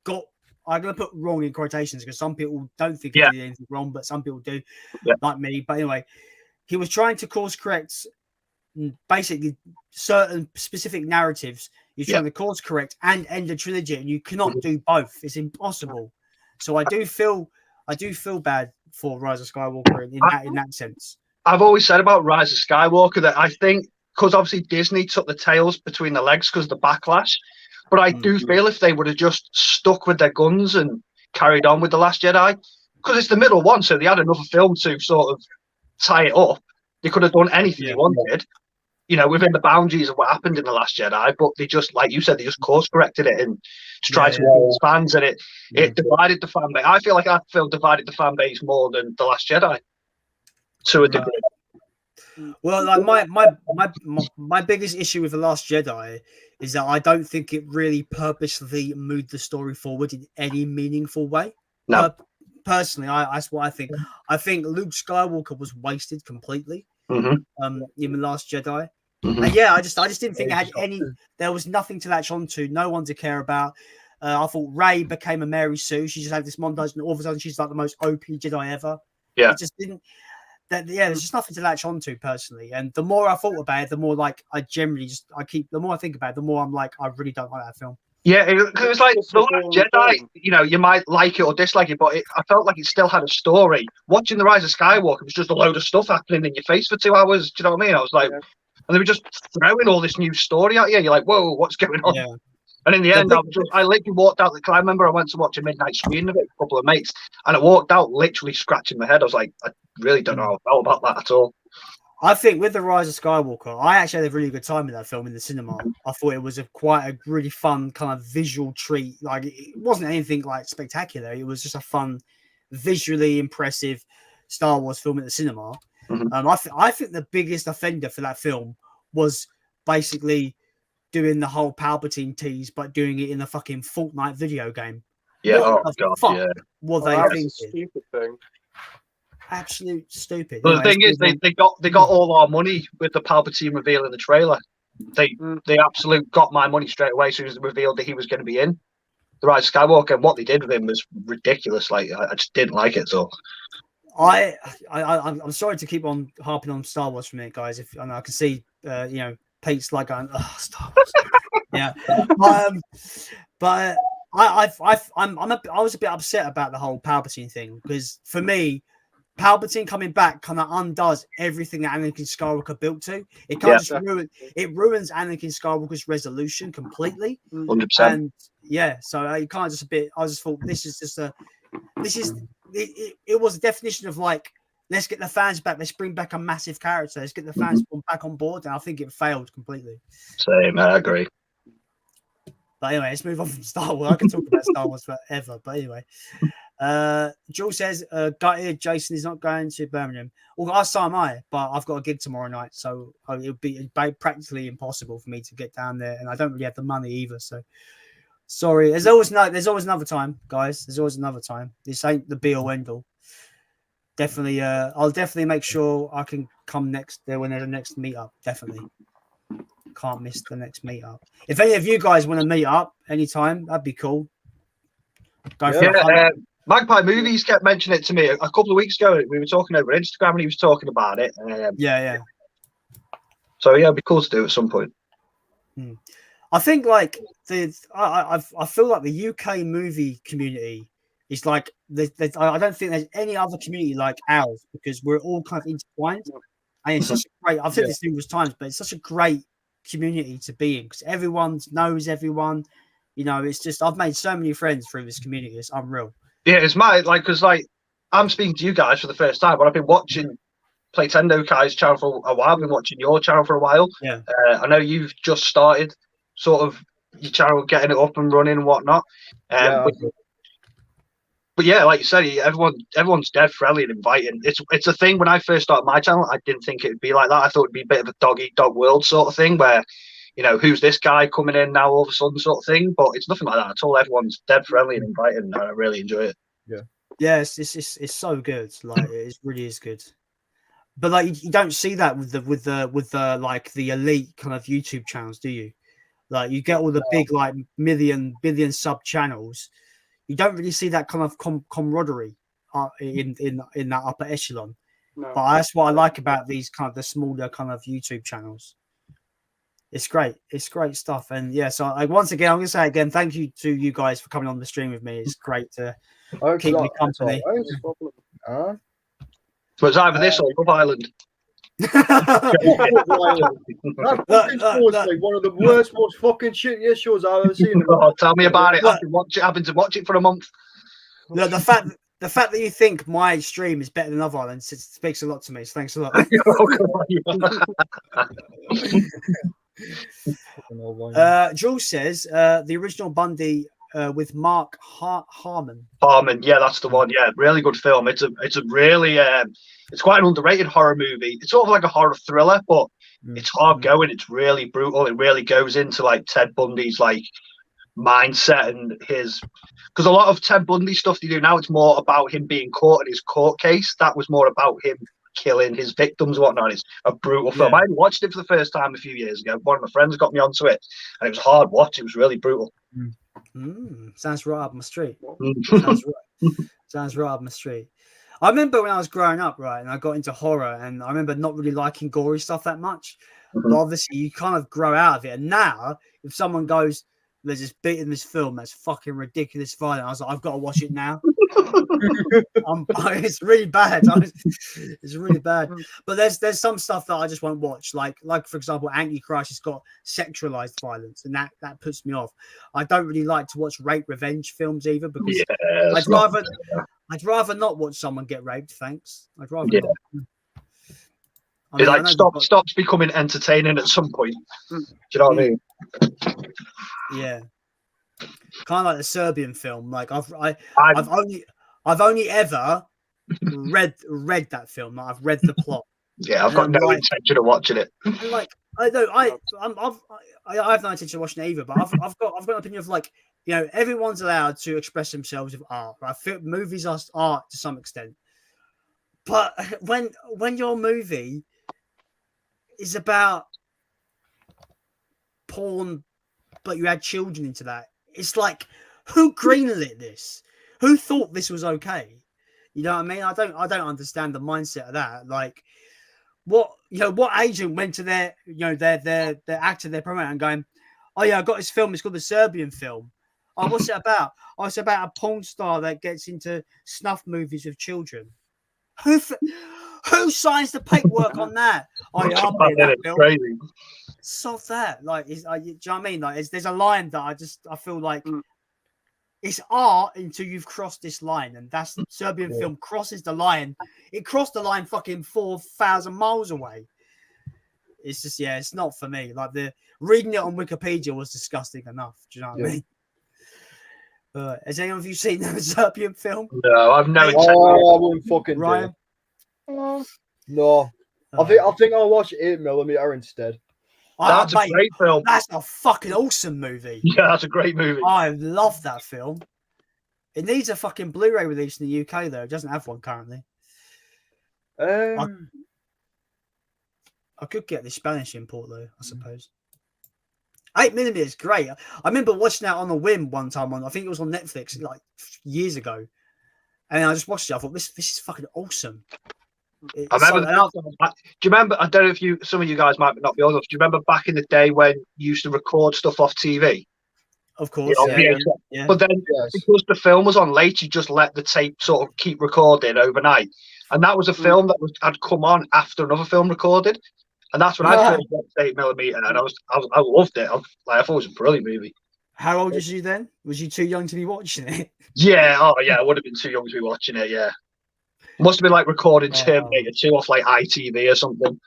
got. I'm going to put wrong in quotations because some people don't think he did anything wrong, but some people do, like me. But anyway, he was trying to course correct basically certain specific narratives. You're trying to course correct and end a trilogy, and you cannot do both. It's impossible. So I do feel bad for Rise of Skywalker in that sense. I've always said about Rise of Skywalker that I think because obviously Disney took the tails between the legs because of the backlash, but I do feel if they would have just stuck with their guns and carried on with The Last Jedi, because it's the middle one, so they had another film to sort of tie it up. They could have done anything they wanted, you know, within the boundaries of what happened in The Last Jedi, but they just, like you said, they just course corrected it and to try to please fans, and it divided the fan base. I feel like that film divided the fan base more than The Last Jedi to a degree. Well, like my biggest issue with The Last Jedi is that I don't think it really purposely moved the story forward in any meaningful way. No. Personally, that's what I think. I think Luke Skywalker was wasted completely. In The Last Jedi. And I just didn't think it had any. There was nothing to latch onto, no one to care about. I thought Rey became a Mary Sue. She just had this montage, and all of a sudden she's like the most OP Jedi ever. Yeah, it just didn't. There's just nothing to latch onto personally. And the more I thought about it, the more like I generally the more I think about it, the more I'm like I really don't like that film. Yeah, it was like The Last Jedi, you know, you might like it or dislike it, but I felt like it still had a story. Watching The Rise of Skywalker was just a load of stuff happening in your face for 2 hours. Do you know what I mean? I was like, and they were just throwing all this new story at you. You're like, whoa, what's going on? Yeah. And in the end, I literally walked out. Because I remember I went to watch a midnight screening of it with a couple of mates, and I walked out literally scratching my head. I was like, I really don't know how I felt about that at all. I think with The Rise of Skywalker, I actually had a really good time in that film in the cinema. I thought it was quite a really fun kind of visual treat. Like it wasn't anything like spectacular. It was just a fun, visually impressive Star Wars film at the cinema. I think the biggest offender for that film was basically doing the whole Palpatine tease, but doing it in the fucking Fortnite video game. Yeah, What the fuck were they thinking? Stupid thing. Absolute stupid. But the Anyway, thing is, they got all our money with the Palpatine reveal in the trailer. They absolute got my money straight away as soon as they revealed that he was going to be in The Rise of Skywalker. And what they did with him was ridiculous. Like, I just didn't like it. So I'm sorry to keep on harping on Star Wars for a minute, guys. If I can see, Pete's like going, "Oh, Star Wars." Yeah, but I was a bit upset about the whole Palpatine thing because for me, Palpatine coming back kind of undoes everything that Anakin Skywalker built to. It kind of ruins Anakin Skywalker's resolution completely. 100%. And yeah, so you kind of just a bit. I just thought this is it was a definition of like, let's get the fans back. Let's bring back a massive character. Let's get the fans back on board. And I think it failed completely. Same, I agree. But anyway, let's move on from Star Wars. I can talk about Star Wars forever. But anyway, Jules says, gutted, Jason is not going to Birmingham. Well, so am I, but I've got a gig tomorrow night. So it would be practically impossible for me to get down there. And I don't really have the money either. So sorry. There's always another time, guys. There's always another time. This ain't the be all end all. Definitely, I'll definitely make sure I can come next there when there's a next meetup. Definitely. Can't miss the next meetup. If any of you guys want to meet up anytime, that'd be cool. Magpie Movies kept mentioning it to me a couple of weeks ago. We were talking over Instagram and he was talking about it. Yeah. So yeah, it'd be cool to do at some point. I think like I feel like the UK movie community is like I don't think there's any other community like ours because we're all kind of intertwined. And it's such a great. I've said this numerous times, but it's such a great community to be in because everyone knows everyone. You know, it's just I've made so many friends through this community. It's unreal. Yeah, it's mad. Because I'm speaking to you guys for the first time, but I've been watching Playtendo Kai's channel for a while. I've been watching your channel for a while. Yeah, I know you've just started sort of your channel, getting it up and running and whatnot. But yeah, like you said, everyone's dead friendly and inviting. It's a thing. When I first started my channel, I didn't think it would be like that. I thought it'd be a bit of a dog eat dog world sort of thing where, who's this guy coming in now all of a sudden sort of thing. But it's nothing like that at all. Everyone's dead friendly and inviting, and I really enjoy it. Yeah, it's so good. Like it really is good. But like you don't see that with the like the elite kind of YouTube channels, do you? Like you get all the big like billion sub channels. You don't really see that kind of camaraderie in that upper echelon. No. But that's what I like about these kind of the smaller kind of YouTube channels. It's great. It's great stuff. And yeah, so once again, I'm going to say again, thank you to you guys for coming on the stream with me. It's great to keep me company. So it's either this or Love Island. That fucking show is like one of the worst, most fucking shittiest shows I've ever seen. Oh, tell me about it. I've been to watch it for a month. No, the fact that you think my stream is better than Love Island speaks a lot to me. So thanks a lot. Jules says the original Bundy with Mark Harmon. Harmon, yeah, that's the one. Yeah, really good film. It's a really it's quite an underrated horror movie. It's sort of like a horror thriller, but it's hard going. It's really brutal. It really goes into like Ted Bundy's like mindset and his, because a lot of Ted Bundy stuff they do now, it's more about him being caught in his court case. That was more about him killing his victims and whatnot. It's a brutal film. I watched it for the first time a few years ago. One of my friends got me onto it, and it was hard watch. It was really brutal. Sounds right up my street. Sounds right up my street. I remember when I was growing up, right, and I got into horror, and I remember not really liking gory stuff that much. But obviously, you kind of grow out of it. And now, if someone goes, "There's this bit in this film that's fucking ridiculous violent," I was like, "I've got to watch it now." It's really bad. It's really bad. But there's some stuff that I just won't watch. Like for example, Antichrist has got sexualized violence, and that puts me off. I don't really like to watch rape revenge films either because I'd rather not watch someone get raped. Thanks. I'd rather not. Stops becoming entertaining at some point. Do you know what I mean? Yeah. Kind of like the Serbian film. Like I've only ever read that film. Like, I've read the plot. Yeah, I've got no intention of watching it. Like I have no intention of watching it either. But I've got an opinion of like, everyone's allowed to express themselves with art. I feel movies are art to some extent. But when your movie is about porn, but you add children into that, it's like, who greenlit this? Who thought this was okay? You know what I mean? I don't understand the mindset of that. Like, what agent went to their actor, their promoter, and going, oh yeah, I got this film. It's called the Serbian film. Oh, what's it about? Oh, it's about a porn star that gets into snuff movies with children. Who signs the paperwork on that? Oh yeah, I'll pay that film. Crazy. Solve that. Like, do you know what I mean? Like, there's a line that I feel like it's art until you've crossed this line, and that's Serbian film crosses the line. It crossed the line fucking 4,000 miles away. It's just, it's not for me. Like, the reading it on Wikipedia was disgusting enough. Do you know what I mean? Has anyone of you seen the Serbian film? No, I've never. I wouldn't fucking Ryan? No. I think I'll watch 8mm instead. That's a great film. That's a fucking awesome movie. Yeah, that's a great movie. I love that film. It needs a fucking Blu-ray release in the UK though. It doesn't have one currently. I could get the Spanish import though, I suppose. 8mm is great. I remember watching that on a whim one time I think it was on Netflix like years ago. And I just watched it. I thought this is fucking awesome. I remember. Do you remember? I don't know if some of you guys might not be old enough. Do you remember back in the day when you used to record stuff off TV? Of course, yeah. But then because the film was on late, you just let the tape sort of keep recording overnight, and that was a film that had come on after another film recorded, and that's when I first watched 8mm, and I loved it. I thought it was a brilliant movie. How old was you then? Was you too young to be watching it? Yeah, I would have been too young to be watching it. Yeah. Must have been like recording Terminator 2 off like ITV or something.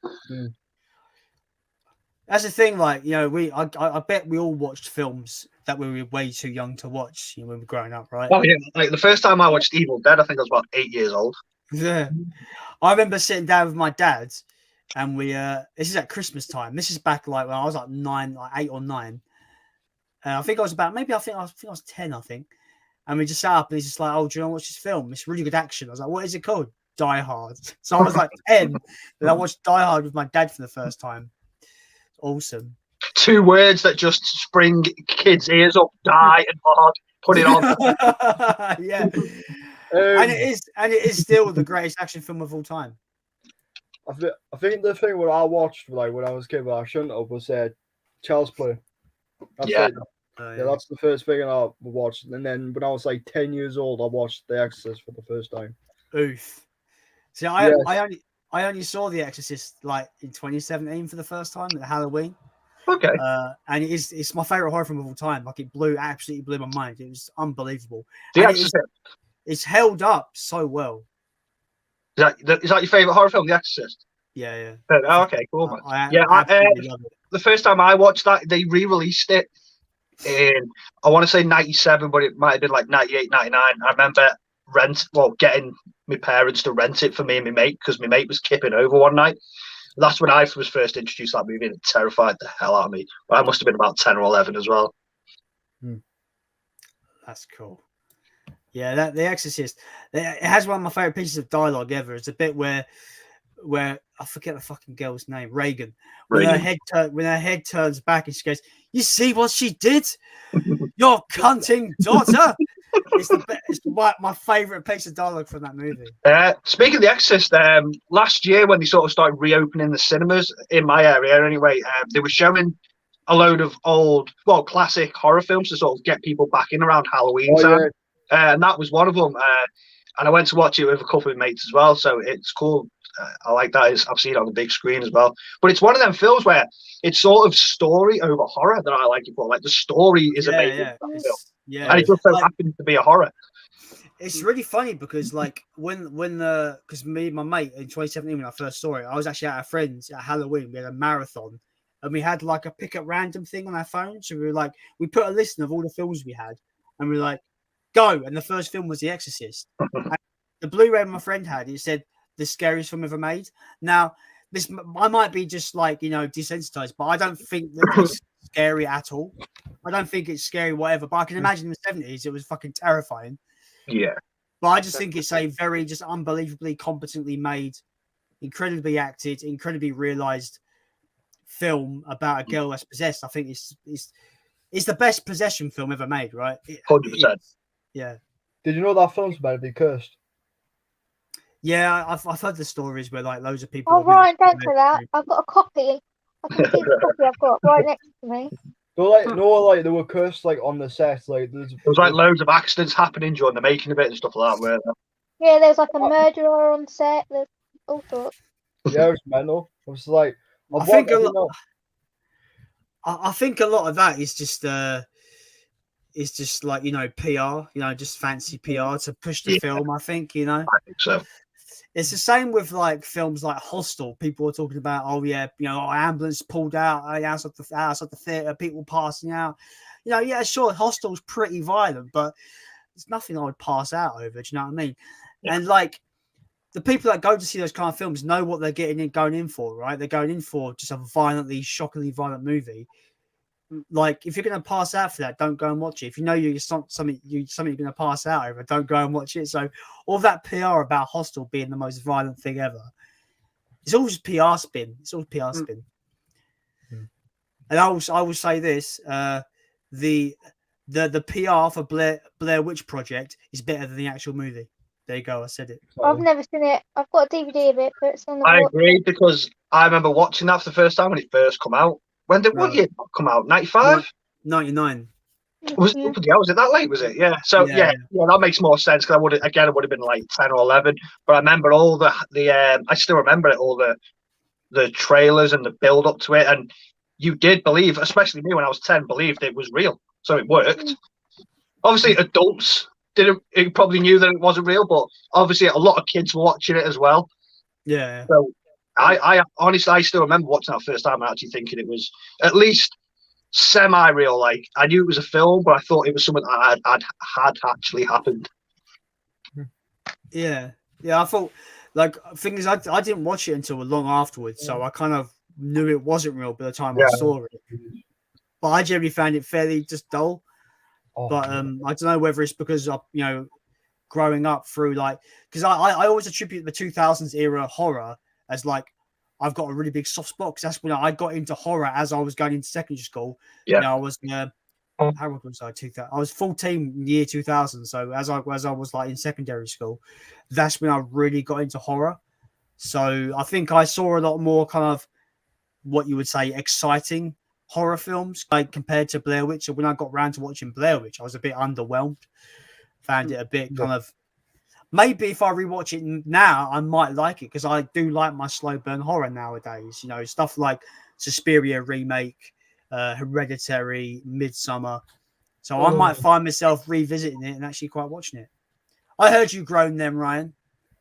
That's the thing, like, I bet we all watched films that we were way too young to watch when we were growing up, right? Oh yeah, like the first time I watched Evil Dead, I think I was about 8 years old. Yeah, I remember sitting down with my dad, and we this is at Christmas time. This is back like when I was like 8 or 9. I think I was about I was 10, I think. And we just sat up and he's just like, oh, do you want to watch this film? It's really good action. I was like, what is it called? Die Hard. So I was like 10, and I watched Die Hard with my dad for the first time. Awesome. 2 words that just spring kids' ears up: die and hard. Put it on. Yeah. And it is still the greatest action film of all time. I think the thing what I watched like when I was a kid, but I shouldn't have, was Child's Play. That's that's the first thing I watched, and then when I was like 10 years old, I watched The Exorcist for the first time. Oof. See, I only saw The Exorcist like in 2017 for the first time at Halloween. Okay. And it's my favorite horror film of all time. Like, it absolutely blew my mind. It was unbelievable. It's held up so well. Is that your favorite horror film, The Exorcist? Yeah. Oh, okay, cool, man. I love it. The first time I watched that, they re-released it in, I want to say 97, but it might have been like 98, 99. I remember getting my parents to rent it for me and my mate, because my mate was kipping over one night. That's when I was first introduced to that movie, and it terrified the hell out of me. But I must have been about 10 or 11 as well. That's cool. Yeah, The Exorcist. It has one of my favorite pieces of dialogue ever. It's a bit where I forget the fucking girl's name, Reagan. When her head turns back and she goes, "You see what she did? Your cunting daughter." It's my favorite piece of dialogue from that movie. Speaking of The Exorcist, last year when they sort of started reopening the cinemas in my area anyway, they were showing a load of old, classic horror films to sort of get people back in around Halloween time. And that was one of them. And I went to watch it with a couple of mates as well, so it's cool. I like that. I've seen it on the big screen as well. But it's one of them films where it's sort of story over horror that I like it for. Like, the story is amazing. Yeah, and it just so happens to be a horror. It's really funny because, like, because me and my mate in 2017 when I first saw it, I was actually at a friend's at Halloween. We had a marathon, and we had like a pick at random thing on our phone. So we put a list of all the films we had, and we were like, go. And the first film was The Exorcist. And the Blu-ray my friend had, it said the scariest film ever made. Now, I might be just like, desensitized, but I don't think that it's scary at all. I don't think it's scary, whatever. But I can imagine in the 70s, it was fucking terrifying. Yeah. But I just think it's a very just unbelievably competently made, incredibly acted, incredibly realized film about a girl that's possessed. I think it's the best possession film ever made, right? 100%. Yeah. Did you know that film's about to be cursed? Yeah, I've heard the stories where like loads of people. Oh, Ryan, don't say that. I've got a copy. I can see the copy I've got right next to me. They were cursed like on the set. Like There was like loads of accidents happening during the making of it and stuff like that, weren't there? Yeah, there's like a murderer on set. There's all sorts. Yeah, it was mental. I was like, I think a lot of that is just like, you know, PR, you know, just fancy PR to push the film. I think, you know. I think so. It's the same with like films like Hostel. People are talking about, oh yeah, you know, ambulance pulled out outside the theater, people passing out. You know, yeah, sure, Hostel's pretty violent, but it's nothing I would pass out over. Do you know what I mean? Yeah. And like the people that go to see those kind of films know what they're going in for, right? They're going in for just a shockingly violent movie. Like, if you're going to pass out for that, don't go and watch it. If you know something you're going to pass out over, don't go and watch it. So all that PR about Hostel being the most violent thing ever, it's all just PR spin. It's all PR spin. And I will say this: the PR for Blair Witch Project is better than the actual movie. There you go. I said it. I've never seen it. I've got a DVD of it, but it's on the. I agree, because I remember watching that for the first time when it first come out. When did what year did it come out? 95? 99. Was it that late? Was it? Yeah. So yeah, that makes more sense, because I would have been like 10 or 11. But I remember all the I still remember it, all the trailers and the build up to it, and you did believe, especially me when I was 10, believed it was real, so it worked. Obviously, adults probably knew that it wasn't real, but obviously a lot of kids were watching it as well. Yeah. So I honestly, I still remember watching that first time and actually thinking it was at least semi-real. Like, I knew it was a film, but I thought it was something that had actually happened. Yeah. I thought, like, thing is, I didn't watch it until long afterwards, so I kind of knew it wasn't real by the time I saw it. But I generally found it fairly just dull. But I don't know whether it's because of, you know, growing up through, like, because I always attribute the 2000s era horror as like, I've got a really big soft spot, because that's when I got into horror as I was going into secondary school. Yeah. You know, I was how old was I? 2000. I was 14 in the year 2000. So as I was like in secondary school, that's when I really got into horror. So I think I saw a lot more kind of what you would say exciting horror films, like compared to Blair Witch. So when I got around to watching Blair Witch, I was a bit underwhelmed. Found it a bit kind of. Maybe if I rewatch it now, I might like it, because I do like my slow burn horror nowadays. You know, stuff like Suspiria remake, Hereditary, Midsummer. So I might find myself revisiting it and actually quite watching it. I heard you groan then, Ryan.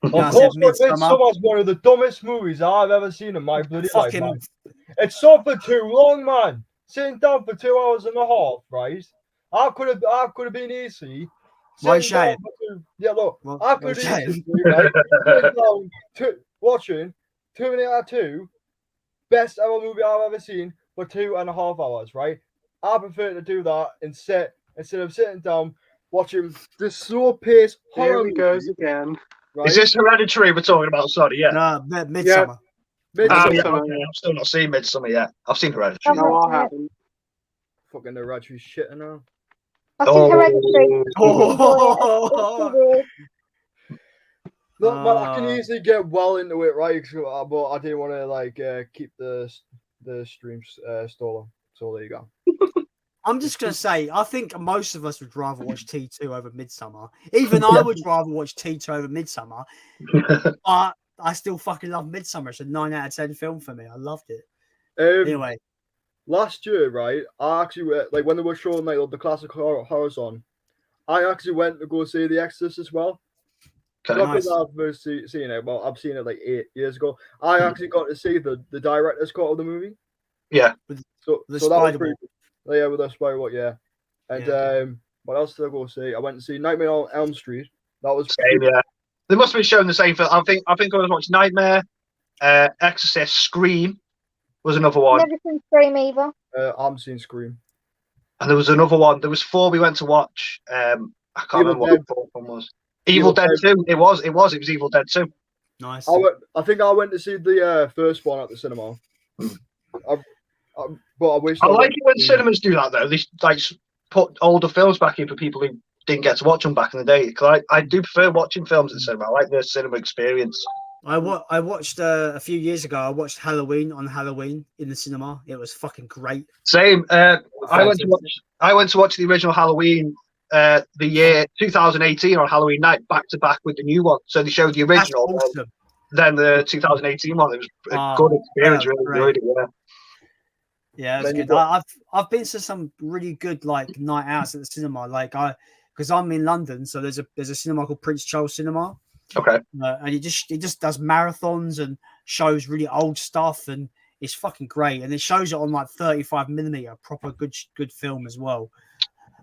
Of course, Midsummer's one of the dumbest movies I've ever seen in my bloody life. Man. It's so for too long, man. Sitting down for 2 hours and a half, right? I could have been easy. Why shame? Yeah, look, I could easily watching 2 minutes out of 2, best ever movie I've ever seen for 2.5 hours, right? I prefer to do that instead of sitting down watching this slow paced horror. Here he goes again. Right? Is this Hereditary we're talking about? Sorry, yeah. No, Midsummer. Midsummer. I've still not seen Midsummer yet. I've seen Hereditary. No, I haven't. Fucking Hereditary shit now. I've seen Hereditary. Look, man, I can easily get well into it, right? But I didn't want to like keep the stream stolen. So there you go. I'm just gonna say, I think most of us would rather watch T2 over Midsummer. Even I would rather watch T2 over Midsummer. But I still fucking love Midsummer. It's a 9 out of 10 film for me. I loved it. Anyway, last year, right? I actually like when they were showing like the classic horrors on. I actually went to go see The Exorcist as well. Not because I've seen it. Well, I've seen it like 8 years ago. I actually got to see the director's cut of the movie. Yeah. So that was pretty cool. Yeah, with the Spider-Man, yeah. And what else did I go see? I went to see Nightmare on Elm Street. That was same, yeah. They must have been showing the same film. I think I was watching Nightmare, Exorcist, Scream was another one. Never seen Scream either. I'm seeing Scream. And there was another one. There was 4 we went to watch. I can't remember what the 4th one was. Evil Dead 2. It was Evil Dead 2. Nice. I think I went to see the first one at the cinema. But I wish I like went it when to see- cinemas do that though. They like put older films back in for people who didn't get to watch them back in the day. Because I do prefer watching films at the cinema. I like the cinema experience. I watched a few years ago. I watched Halloween on Halloween in the cinema. It was fucking great. Same. I went to watch the original Halloween the year 2018 on Halloween night back to back with the new one. So they showed the That's original, awesome. then the 2018 one. It was a good experience. Really enjoyed it. Yeah. Yeah, it's Then you good. got- I've been to some really good like night outs at the cinema. Like because I'm in London, so there's a cinema called Prince Charles Cinema, Okay. and it just does marathons and shows really old stuff, and it's fucking great. And it shows it on like 35mm, proper good film as well.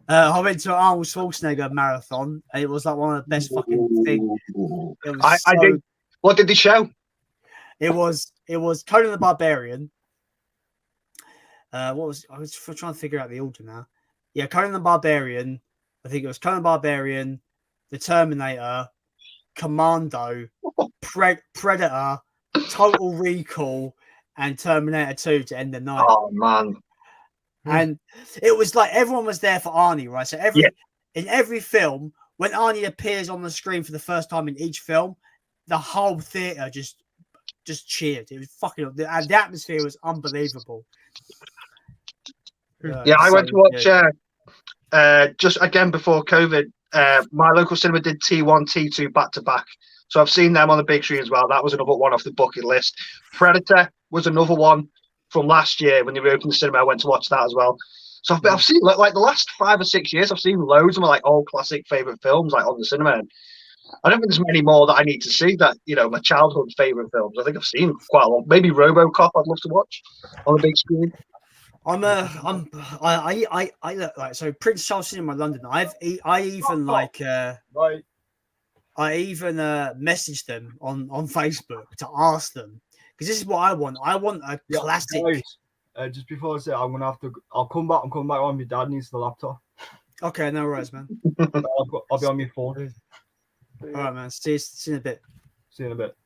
I went to an Arnold Schwarzenegger marathon, and it was like one of the best fucking things. It was I did. What did they show? It was Conan the Barbarian. I was trying to figure out the order now. Yeah, Conan the Barbarian. I think it was Conan the Barbarian, The Terminator, Commando, Predator, Total Recall, and Terminator 2 to end the night. Oh man. And it was like everyone was there for Arnie, right? So in every film, when Arnie appears on the screen for the first time in each film, the whole theater just cheered. It was fucking the atmosphere was unbelievable. Yeah, I went to watch just again before COVID. My local cinema did T1, T2 back to back. So I've seen them on the big screen as well. That was another one off the bucket list. Predator was another one from last year when they reopened the cinema. I went to watch that as well. So I've seen like the last 5 or 6 years, I've seen loads of my like old classic favorite films like on the cinema. And I don't think there's many more that I need to see that, you know, my childhood favorite films. I think I've seen quite a lot. Maybe RoboCop I'd love to watch on the big screen. I look like so Prince Charles Cinema London. I even messaged them on Facebook to ask them because this is what I want. I want a classic. Guys, just before I say, I'll come back on. My dad needs the laptop. Okay, no worries, man. I'll be on my phone. All right, man. See you in a bit. See you in a bit.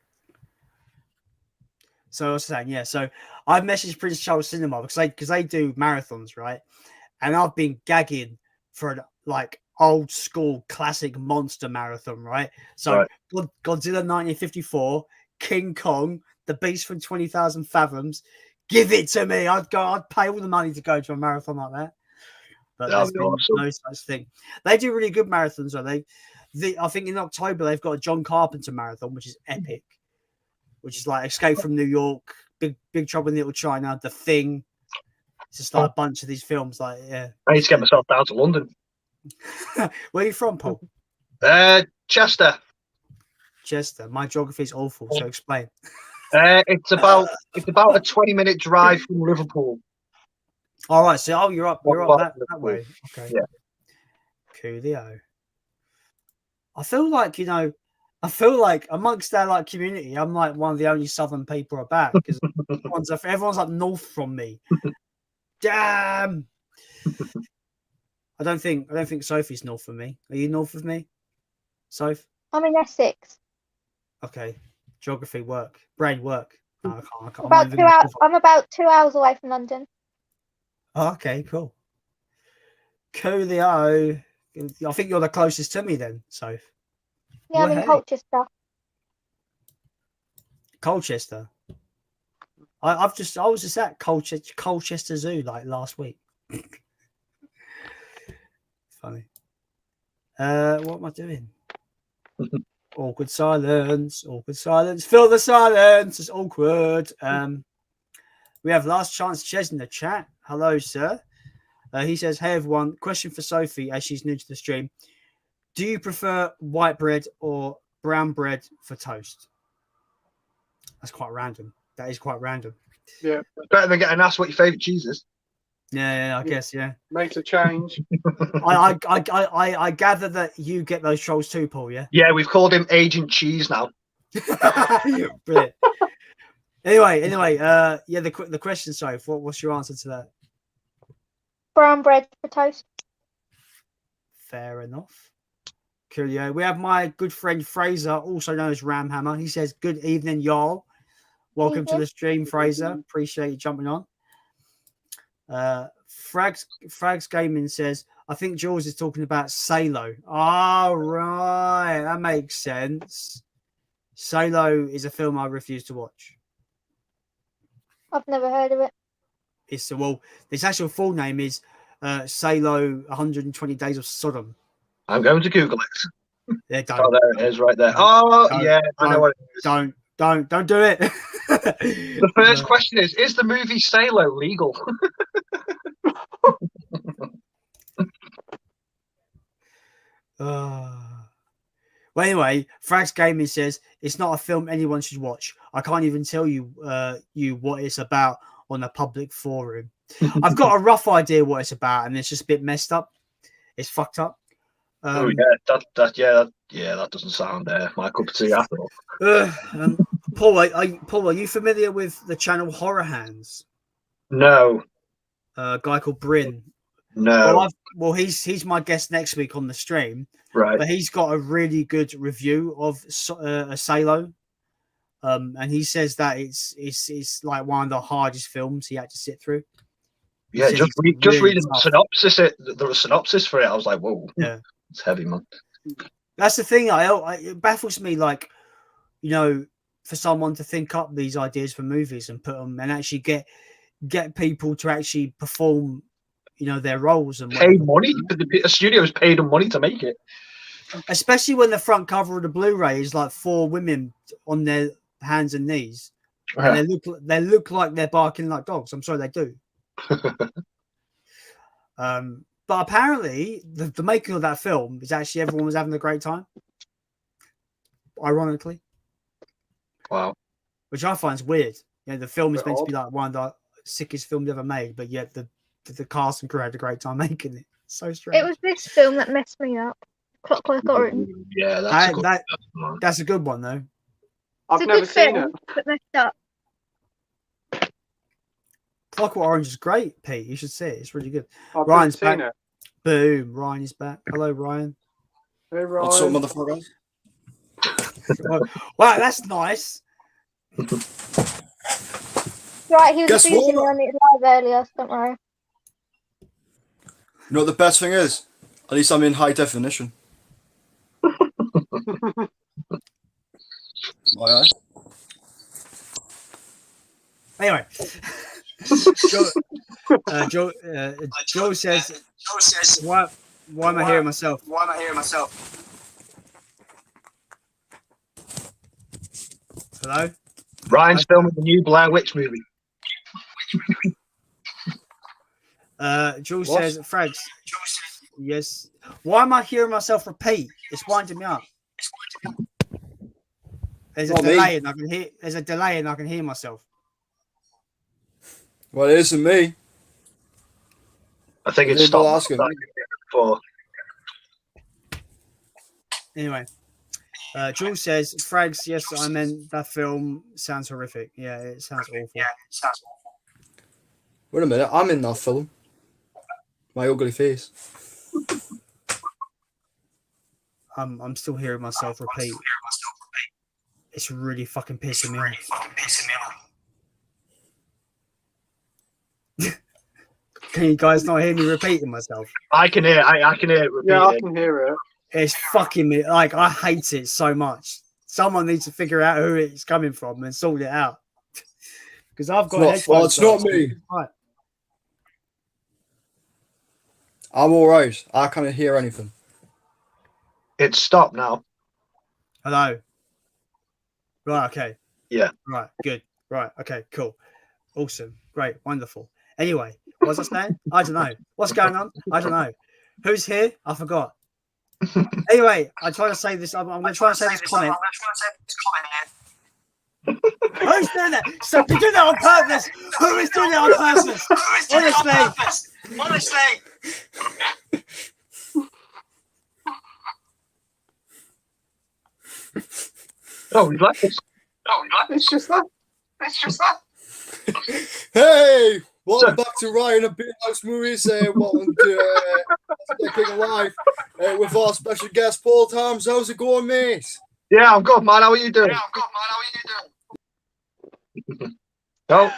So I was saying, yeah. So I've messaged Prince Charles Cinema because they do marathons, right? And I've been gagging for an like old school classic monster marathon, right? So Godzilla 1954, King Kong, The Beast from 20,000 Fathoms. Give it to me. I'd pay all the money to go to a marathon like that. But there's been no such thing. They do really good marathons, are they? I think in October they've got a John Carpenter marathon, which is epic. Which is like Escape from New York, Big Trouble in Little China, The Thing. It's just like a bunch of these films. Like, yeah. I need to get myself down to London. Where are you from, Paul? Chester. Chester. My geography is awful, so explain. It's about a 20-minute drive from Liverpool. All right, so you're up that way. Okay. Yeah. Coolio. I feel like amongst our like community, I'm like one of the only Southern people about because everyone's up north from me. Damn. I don't think Sophie's north of me. Are you north of me, Soph? I'm in Essex. Okay. Geography work. Brain work. No, I can't. I'm about 2 hours away from London. Oh, okay, cool. Coolio. I think you're the closest to me then, Soph. Yeah, I'm in Colchester. Colchester. I was just at Colchester Zoo like last week. Funny. What am I doing? Awkward silence. Fill the silence. It's awkward. We have last chance Ches in the chat. Hello, sir. He says, "Hey everyone. Question for Sophie as she's new to the stream. Do you prefer white bread or brown bread for toast?" That's quite random. That is quite random. Yeah. Better than getting asked what your favourite cheese is. Yeah, I guess, yeah. Makes a change. I gather that you get those trolls too, Paul, yeah? Yeah, we've called him Agent Cheese now. Brilliant. Anyway, yeah, the question, sorry, what's your answer to that? Brown bread for toast. Fair enough. Coolio. We have my good friend Fraser, also known as Ramhammer. He says, "Good evening, y'all. Welcome to the stream, Fraser. Appreciate you jumping on." Frags Gaming says, "I think Jules is talking about Salo." Oh, right, that makes sense. Salo is a film I refuse to watch. I've never heard of it. It's its actual full name is Salo 120 Days of Sodom. I'm going to Google it. Yeah, Oh, there it is, right there. Oh, yeah, I know what it is. Don't do it. The first question is the movie Salo legal? Well, anyway, Frags Gaming says it's not a film anyone should watch. I can't even tell you what it's about on a public forum. I've got a rough idea what it's about, and it's just a bit messed up. It's fucked up. Oh yeah, that doesn't sound my cup of tea at all. Paul, are you familiar with the channel Horror Hands? No. A guy called Bryn. No. Well, he's my guest next week on the stream. Right. But he's got a really good review of Salo. And he says that it's like one of the hardest films he had to sit through. Yeah, just reading the synopsis. There was a synopsis for it. I was like, whoa, yeah, it's heavy, man. That's the thing. It baffles me, like, you know, for someone to think up these ideas for movies and put them and actually get people to actually perform, you know, their roles and pay money. The studio has paid them money to make it. Especially when the front cover of the Blu-ray is like 4 women on their hands and knees, and they look like they're barking like dogs. I'm sorry, they do. But apparently, the making of that film is actually everyone was having a great time. Ironically, wow, which I find is weird. You know, the film is meant to be like one of the sickest films ever made, but yet the cast and crew had a great time making it. So strange. It was this film that messed me up. Clockwork Orange. Yeah, that's a good one though. I've never seen it. But messed up. Clockwork Orange is great, Pete. You should see it. It's really good. Ryan's back. It. Boom. Ryan is back. Hello, Ryan. Hey, Ryan. What's up, motherfuckers? Wow, that's nice. Right, he was Guess abusing me what? on it live earlier, so don't worry. You know what the best thing is? At least I'm in high definition. Aye. Anyway, Joe says, why am I hearing myself? Why am I hearing myself? Hello? Ryan's filming the new Blair Witch movie. Jules says, Frags, yes. Why am I hearing myself repeat? It's winding me up. There's a delay and I can hear. There's a delay and I can hear myself. Well, it isn't me. I think it's stopped. Anyway, Jules says, Frags, yes, I meant that film sounds horrific. Yeah, it sounds awful. Wait a minute, I'm in that film. My ugly face. I'm still hearing myself repeat. It's really fucking pissing me off. Can you guys not hear me repeating myself? I can hear. I can hear it repeating. Yeah, I can hear it. It's fucking me. Like, I hate it so much. Someone needs to figure out who it's coming from and sort it out. Because I've got it's not me. Right. I'm all right. I can't hear anything. It's stopped now. Hello. Right. Okay. Yeah. Right. Good. Right. Okay. Cool. Awesome. Great. Wonderful. Anyway, what was I saying? I don't know. What's going on? I don't know. Who's here? I forgot. Anyway, I'm trying to say this. I'm going to try and say this comment. Who's doing that? Stop! You're doing that on purpose. Who is doing that on purpose? Honestly. Oh, relax. It's just that. Hey, Welcome back to Ryan and Beer House Movies. Welcome to the King of Life with our special guest, Paul Tams. How's it going, mate? Yeah, I'm good, man. How are you doing? Oh.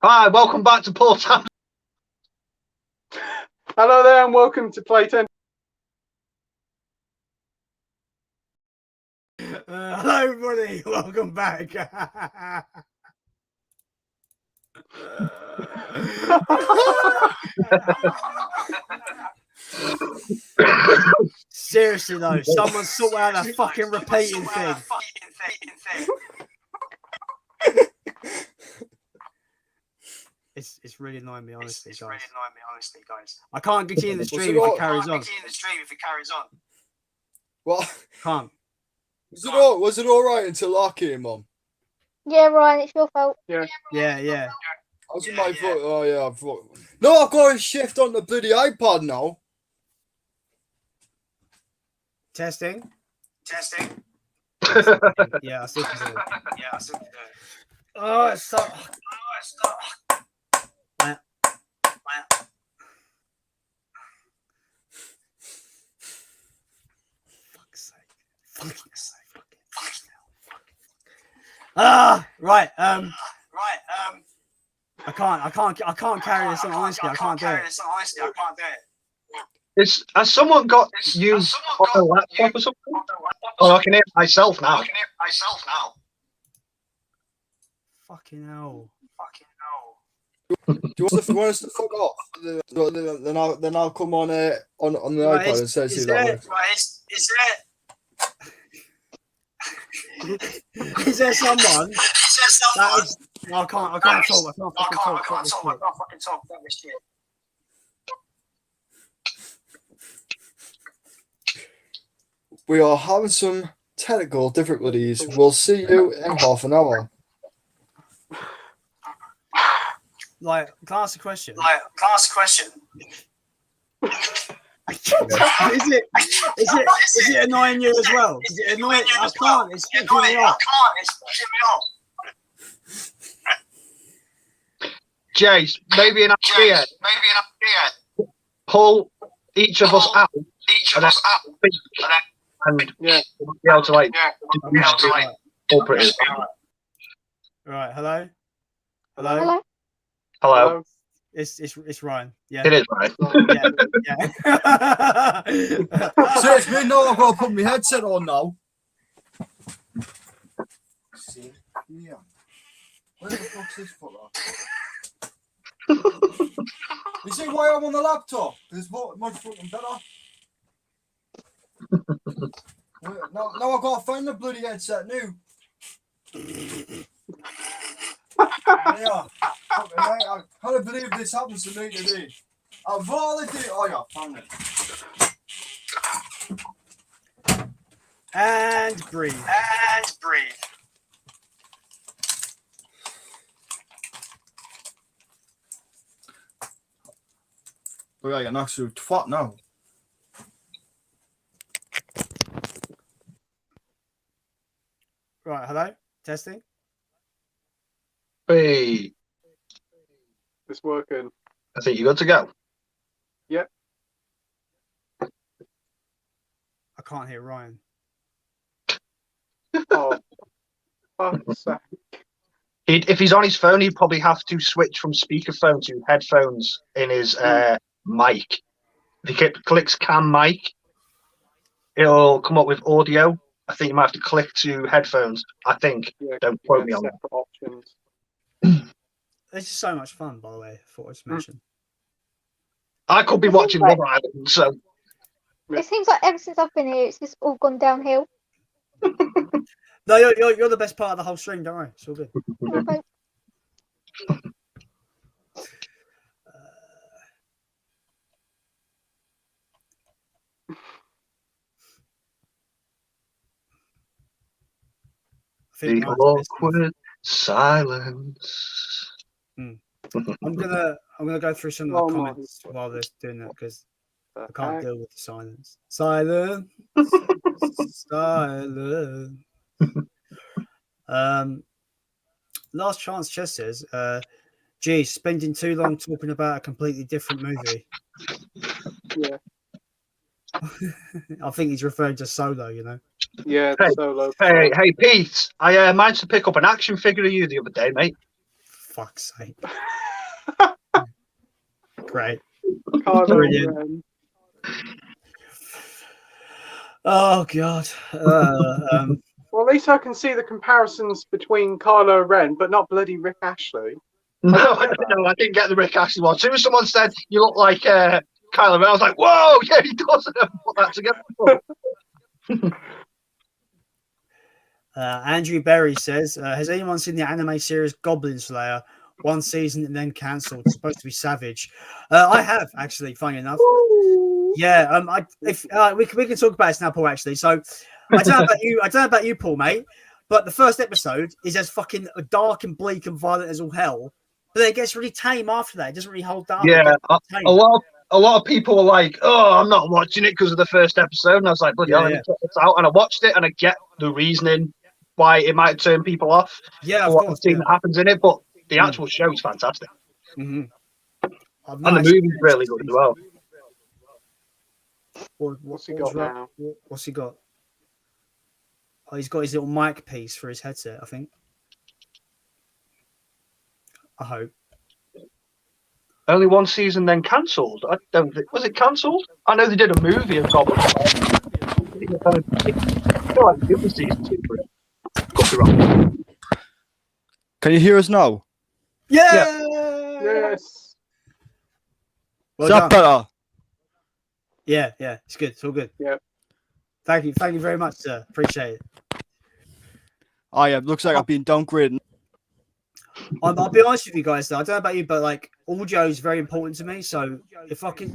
Hi, welcome back to Paul Town. Hello there, and welcome to Playtime. Hello, everybody. Welcome back. Seriously though, someone sort out that fucking repeating thing. It's really annoying me, honestly, guys. I can't continue the stream if it carries on. What? Can't. Was it all right until I came on? Yeah, Ryan, it's your fault. Yeah. I was in my foot. Oh yeah, no, I've got to shift on the bloody iPad now. Testing. Yeah, I still can do it. Oh, it's so. Fuck's sake. Right. I can't carry this on. Honestly, I can't do it. Has someone got you on a laptop or something? Oh, I can hear myself now. Fucking hell. Do you want us to fuck off? Then I'll come on the iPad and say that. Is there someone? That is, I can't talk. I can't fucking talk. We are having some technical difficulties. We'll see you in half an hour. Can I ask a question? Is it annoying you as well? Is it annoying? I can't. It's fucking me off. Jace, maybe an idea. Pull each of us out. And yeah, we'll be able to operate. Right. Hello. It's Ryan. Yeah. It is Ryan. Yeah. So it's me now. I've got to put my headset on now. See? Yeah. Where the fuck's this fucker? You see why I'm on the laptop? It's much fucking better. Now I've got to find the bloody headset new. Yeah. I can't believe this happens to me today. I've already did. Oh yeah, found it. And breathe. Oh yeah, you're an absolute twat now. Right, hello? Testing? Hey, It's working. I think you're good to go. Yep. I can't hear Ryan. Oh, fuck's sake. If he's on his phone, he'd probably have to switch from speakerphone to headphones in his mic. If he clicks cam mic, it'll come up with audio. I think you might have to click to headphones. I think. Yeah, Don't quote me on that. separate options. This is so much fun, by the way. I thought I'd just mention. I could be watching Love Island, so. It seems like ever since I've been here, it's just all gone downhill. No, you're the best part of the whole stream. Don't worry, it's all good. Okay. The awkward silence. I'm gonna go through some of the comments while they're doing that because I can't deal with the silence. Silence. Last Chance Chess says, gee, spending too long talking about a completely different movie. Yeah. I think he's referring to Solo, you know. Yeah, Hey, Solo. Hey, Pete. I managed to pick up an action figure of you the other day, mate. Fuck's sake. Great. Kylo Brilliant. Ren. Oh, God. Well, at least I can see the comparisons between Kylo Ren, but not bloody Rick Ashley. No, I didn't get the Rick Ashley one. As soon as someone said you look like Kylo Ren, I was like, whoa, yeah, he does. I never put that together. Andrew Berry says, has anyone seen the anime series Goblin Slayer? One season and then cancelled. It's supposed to be savage. I have, actually, funny enough. Yeah, we can talk about this now, Paul, actually. So I don't know about you, Paul, mate, but the first episode is as fucking dark and bleak and violent as all hell. But then it gets really tame after that. It doesn't really hold up. Yeah, a lot of people were like, "Oh, I'm not watching it because of the first episode," and I was like, "Bloody hell, let me check this out." And I watched it, and I get the reasoning why it might turn people off. Yeah, of what course, that happens in it, but the actual show is fantastic, mm-hmm. And the movie's really good as well. What's he got now? What's he got? Oh, he's got his little mic piece for his headset, I think. I hope. Only one season, then cancelled. I don't think was it cancelled. I know they did a movie of Goblin. I feel like the other season too for it. Could be wrong. Can you hear us now? Yeah. Yes. Well Is that done. better? Yeah, it's good. It's all good. Yeah. Thank you very much, sir. Appreciate it. Oh yeah, looks like I've been downgraded. I'll be honest with you guys, though. I don't know about you, but like audio is very important to me. So if I can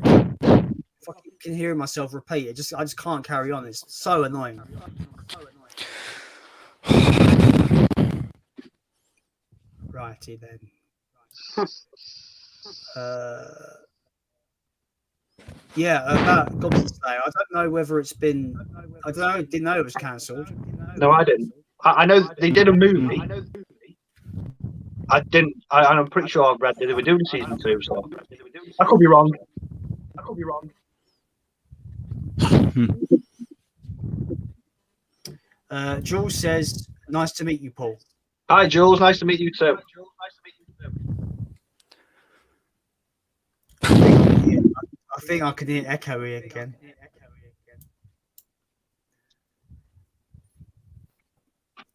hear myself repeat it, I just can't carry on. It's so annoying. Righty then. Yeah, about Goblin Slayer. I don't know whether it's been. I don't know. Didn't know it was cancelled. No, I didn't. I know they did a movie. I didn't. I'm pretty sure I've read that they were doing season 2. So I could be wrong. Jules says, "Nice to meet you, Paul." Hi, Jules. Nice to meet you too. I think I can hear echoing again.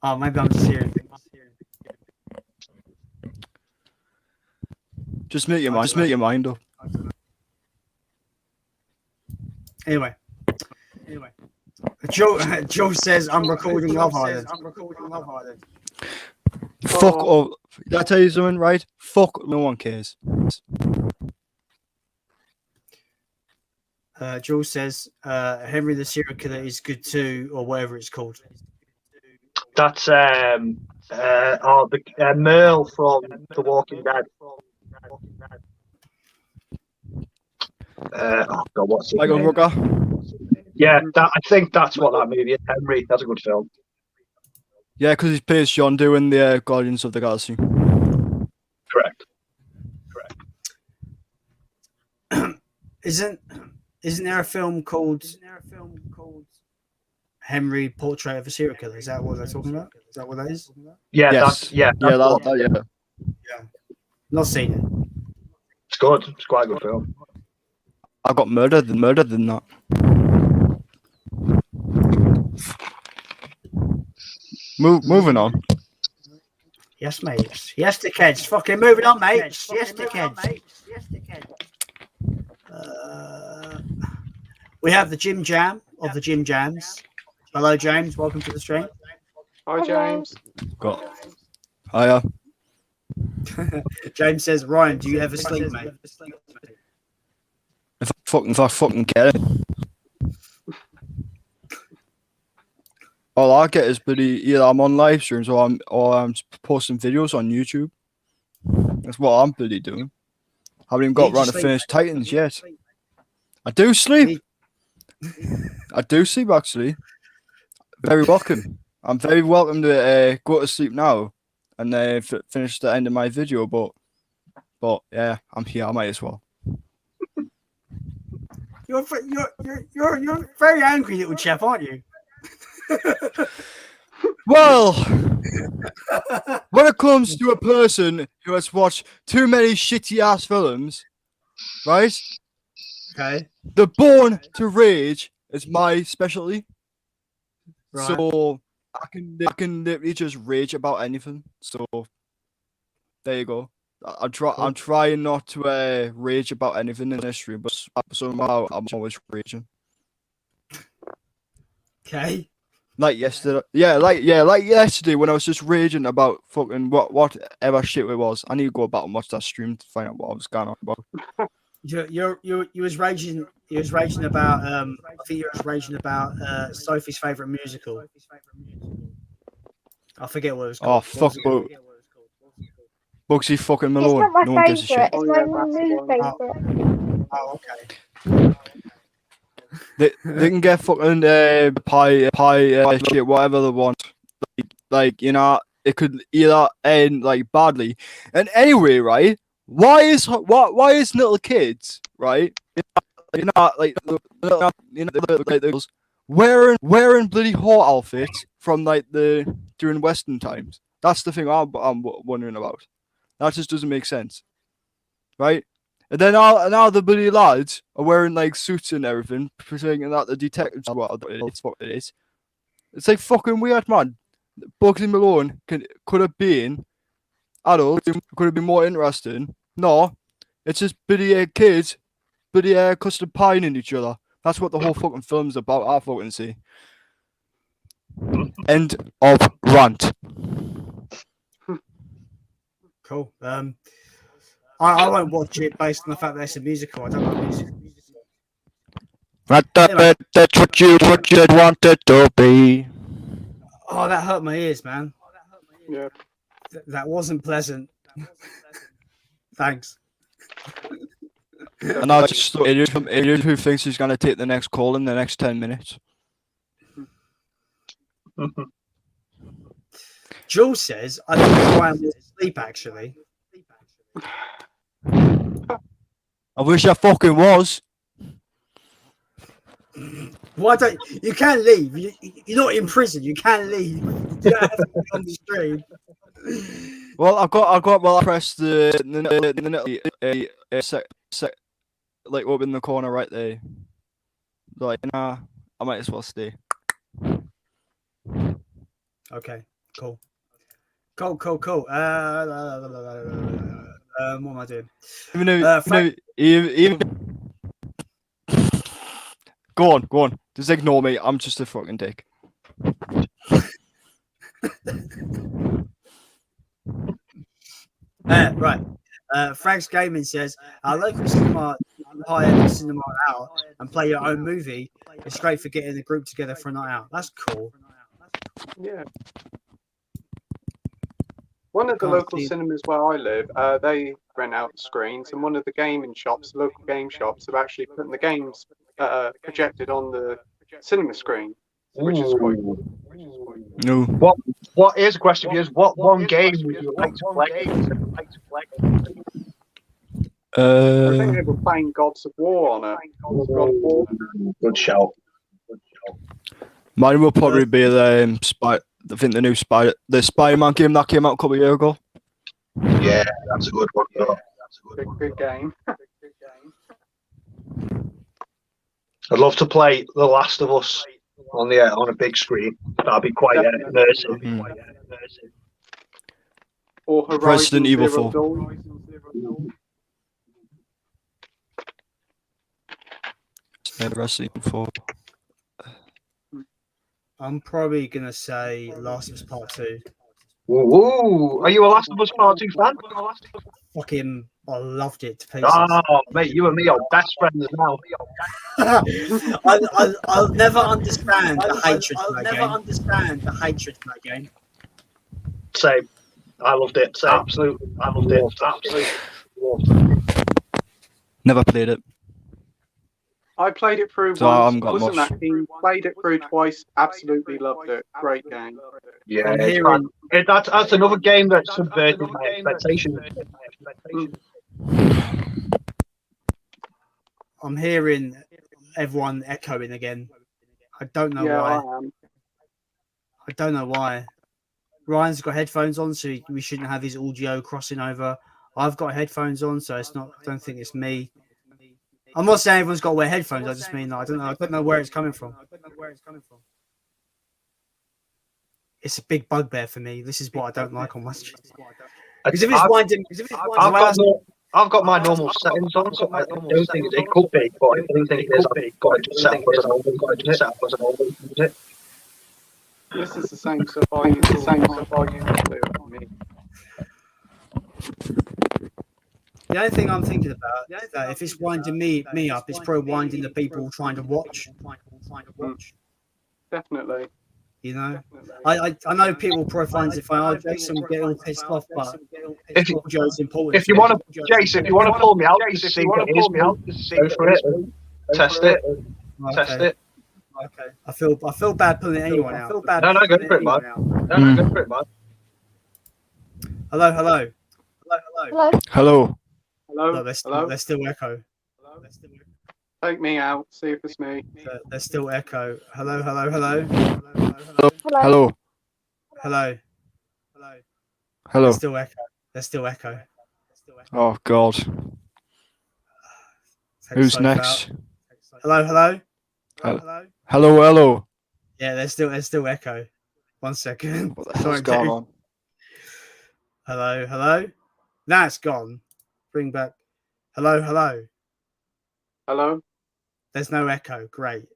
Oh, maybe I'm just hearing things. Just make your mind up. Anyway. Joe says, I'm recording Love Island. Fuck all. Did I tell you something, right? Fuck, no one cares. Jules says, Henry the Serial Killer is good too, or whatever it's called. That's Merle from The Walking Dead. Oh God, what's it? Michael Rooker. Yeah, I think that's what that movie is. Henry, that's a good film. Yeah, because he plays John Doe in the Guardians of the Galaxy. Correct. Isn't there a film called Henry Portrait of a Serial Killer? Is that what they're talking about? Is that what that is? Yeah, yes. Yeah. Not seen it. It's good. It's quite a good film. I got murdered in that. Moving on. Yes, mate. Yes, dickheads. Fucking moving on, mate. Yes, dickheads. We have the Jim Jam of the Jim Jams. Hello, James. Welcome to the stream. Hi, James. Got. Hiya. James says, Ryan, do you ever sleep, mate? If I fucking get it. All I get is either I'm on live streams or I'm posting videos on YouTube. That's what I'm bloody doing. I haven't even got around to finish Titans yet. I do sleep. I do sleep actually. Very welcome. I'm very welcome to go to sleep now and then finish the end of my video. But yeah, I'm here. I might as well. You're a very angry little chap, aren't you? Well, when it comes to a person who has watched too many shitty ass films, right? Okay. The Born to Rage is my specialty. Right. So I can literally just rage about anything. So there you go. I'm trying not to rage about anything in history, but somehow I'm always raging. Okay. Like yesterday, like yesterday when I was just raging about fucking whatever shit it was. I need to go back and watch that stream to find out what I was going on about. You was raging. You was raging about. I think you was raging about Sophie's favorite musical. I forget what it was called. Oh fuck, Bugsy fucking It's Malone. not my No one gives a favourite. shit. It's Oh, my yeah, that's the new one. favourite. Oh, okay. They can get fucking pie shit, whatever they want. Like, you know, it could either end like badly. And anyway, right? Why is little kids, right? You know, like girls wearing bloody whore outfits from like during Western times. That's the thing I'm wondering about. That just doesn't make sense, right? And then now the bloody lads are wearing like suits and everything, pretending that the detectives are what it is. It's like fucking weird, man. Bugsy Malone could have been adult, could have been more interesting. No, it's just bloody kids, bloody custard pieing in each other. That's what the whole fucking film's about. I fucking see. End of rant. Cool. I won't watch it based on the fact that it's a musical. I don't like music. That's what you wanted to be. Oh, that hurt my ears, man. Yeah. That wasn't pleasant. Thanks. And now just idiot who thinks he's gonna take the next call in the next 10 minutes. Jules says, I think Brian was asleep, actually. I wish I fucking was. Why don't you can't leave? You're not in prison. You can't leave. You don't have to be on the stream. Well, I pressed the like up in the corner right there. Like, nah, I might as well stay. Okay, cool. What am I doing? Even go on. Just ignore me. I'm just a fucking dick. Right. Frags Gaming says our local cinema hire the cinema out and play your own movie. It's great for getting the group together for a night out. That's cool. Yeah. One of the Can't local see- cinemas where I live, they rent out screens, and one of the gaming shops, local game shops, are actually putting the games projected on the cinema screen, which is quite cool. No. What is a question? Is what one game would you like to play? I think they were playing Gods of War on it. God of War. Good shout. Mine will probably be the I think the new Spider-Man game that came out a couple of years ago. Yeah, that's a good one. Good game. I'd love to play The Last of Us on a big screen. That'd be quite immersive. Or Horizon Resident Evil Zero 4. Dawn. Resident Evil 4. I'm probably gonna say Last of Us Part 2. Ooh, are you a Last of Us Part 2 fan? Fucking, I loved it to pieces. Oh, mate, you and me are best friends now. I'll never understand the hatred for that game. Same. I loved it. Same. Absolutely. I loved it. Absolutely. Never played it. I played it through So I once. haven't got Wasn't much. that keen? Played it through twice. Absolutely loved it. Great game. Yeah, I'm it's hearing- fun. That's another game that subverted my expectations. I'm hearing everyone echoing again. I don't know Yeah, why. I am. I don't know why. Ryan's got headphones on, so we shouldn't have his audio crossing over. I've got headphones on, so it's not. I don't think it's me. I'm not saying everyone's got to wear headphones. I just mean I don't know. I don't know where it's coming from. It's a big bugbear for me. This is what I don't like on my stream. Because if it's winding, I've got my normal settings on, so I don't think it could be, but I don't think it is. I've got it set up as an old music. This is the same stuff I used to do for me. the only thing I'm thinking about is that if it's winding me up, it's probably winding the people trying to watch. Definitely. You know, I know people probably find it fine. Oh, Jason will get all pissed off, but audio's important. If you want to, Jason, if you want to pull me out, just see what it is, go for it. Test it. Test it. Okay. I feel bad pulling anyone out. No, go for it, man. No, go for it, man. Hello. Hello. Hello. Look, there's still echo. Take me out. See if it's me. There's still echo. Hello. Hello. There's still echo. There's still echo. Oh God. Who's next? Hello. Hello. Yeah, there's still echo. 1 second. What the hell's going on? Hello. Now it's gone. Bring back. Hello. Hello. There's no echo. Great.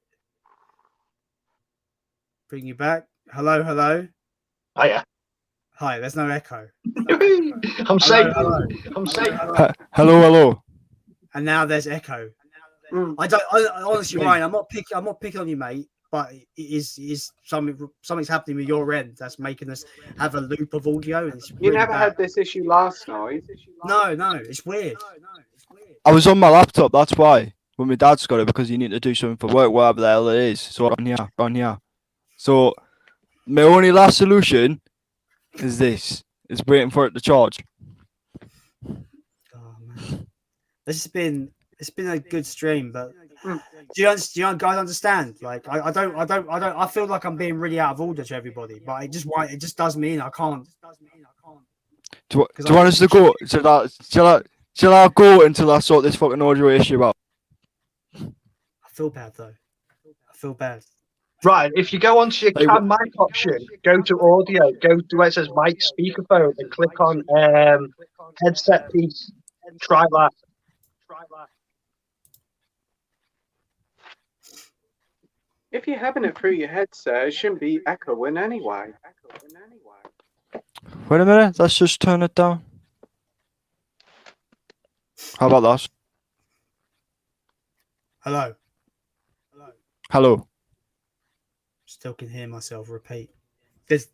Bring you back. Hello. Oh, yeah. Hi. There's no echo. I'm safe. Hello. I'm safe. Hello. And now there's echo. Mm. I honestly, Ryan, I'm not picking on you, mate. But it is something's happening with your end that's making us have a loop of audio. And it's You really never bad. had this issue last night. No, it's weird. I was on my laptop. That's why. When my dad's got it because you need to do something for work, whatever the hell it is. So on here. So my only last solution is this: is waiting for it to charge. Oh, man. It's been a good stream, but do you guys understand? Like I don't. I feel like I'm being really out of order to everybody, but it just does mean I can't. Do you want us to go? Shall I go until I sort this fucking audio issue out? I feel bad though. I feel bad. Right, if you go onto your cam mic option, go to audio, go to where it says mic speakerphone, and click on headset piece. Try that. If you're having it through your headset, it shouldn't be echoing anyway. Wait a minute. Let's just turn it down. How about that? Hello. Still can hear myself repeat. There's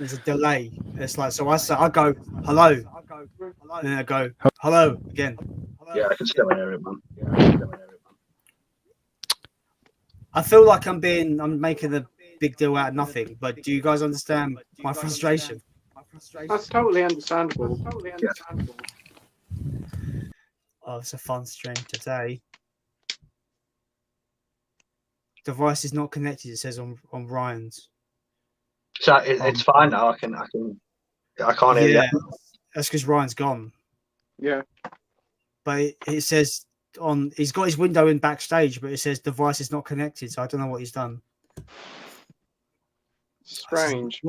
a delay. It's like so. I go hello, and then I go hello again. Yeah, I can still hear it, man. I feel like I'm making a big deal out of nothing. But do you guys understand my frustration? That's totally understandable. Oh, it's a fun stream today. Device is not connected. It says on Ryan's. So it's fine now. I can't hear you. That's because Ryan's gone. Yeah. But it says he's got his window in backstage, but it says device is not connected. So I don't know what he's done. Strange.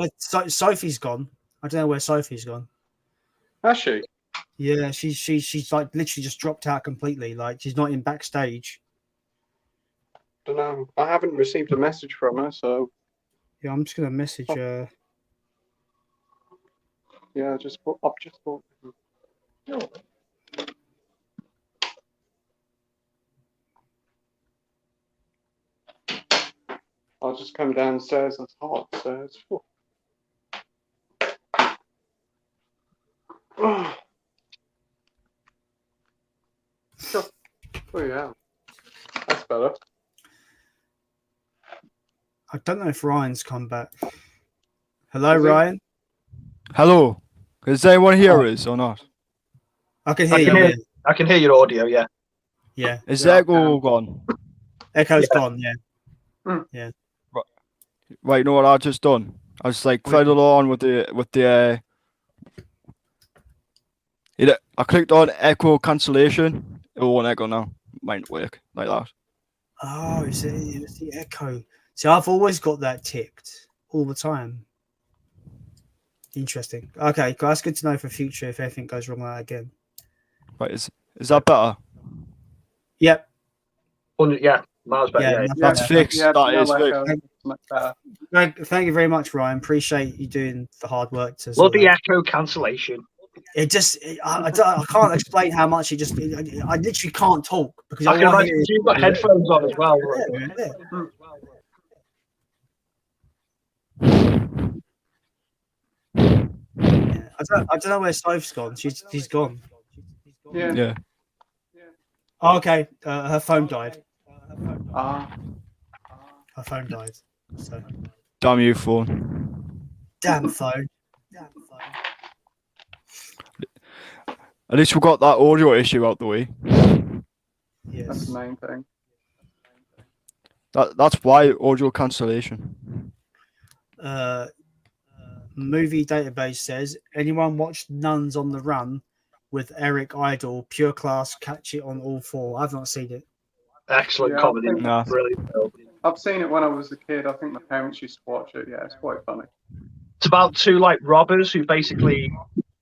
Sophie's gone. I don't know where Sophie's gone. Has she? Yeah, she's like literally just dropped out completely. Like she's not in backstage. Don't know. I haven't received a message from her, so Yeah, I'm just gonna message her. yeah, I've just bought. I'll just come downstairs. It's hot, so it's full. Oh yeah. better. I don't know if Ryan's come back. Hello, Is he? Ryan. Hello. Does anyone hear us or not? I can hear I you. can hear, Yeah. I can hear your audio, yeah. Yeah. Is Yeah, I Echo can. gone? Echo's Yeah. gone. Yeah. Right, you know what I just done? I just like What? fiddled on with the I clicked on echo cancellation. It won't echo now. Might work like that. Oh, it was the echo. See, I've always got that ticked all the time. Interesting. Okay, that's good to know for future if anything goes wrong like that again. Right, is that better? Yep. Yeah, miles better, Yeah, yeah. no, That's fixed. Yeah, That is no fixed. echo. Much better. Thank you very much, Ryan. Appreciate you doing the hard work to. Love sort the that. echo cancellation. It just, I can't explain how much it just. I literally can't talk because I can all I imagine hear is. you've got headphones on as well. Yeah. Yeah. I don't know where Soph's gone. She's gone. Yeah. Yeah. Oh, okay. Her phone died. Ah. Her phone died. So Damn you, phone. damn phone. At least we got that audio issue out the way. Yes. That's the main thing. That's why audio cancellation. Movie database says anyone watched Nuns on the Run with Eric Idle, pure class, catch it on all four. I've not seen it. Excellent Yeah, I comedy. think- Nah. Brilliant film. I've seen it when I was a kid. I think my parents used to watch it. Yeah, it's quite funny. It's about two like robbers who basically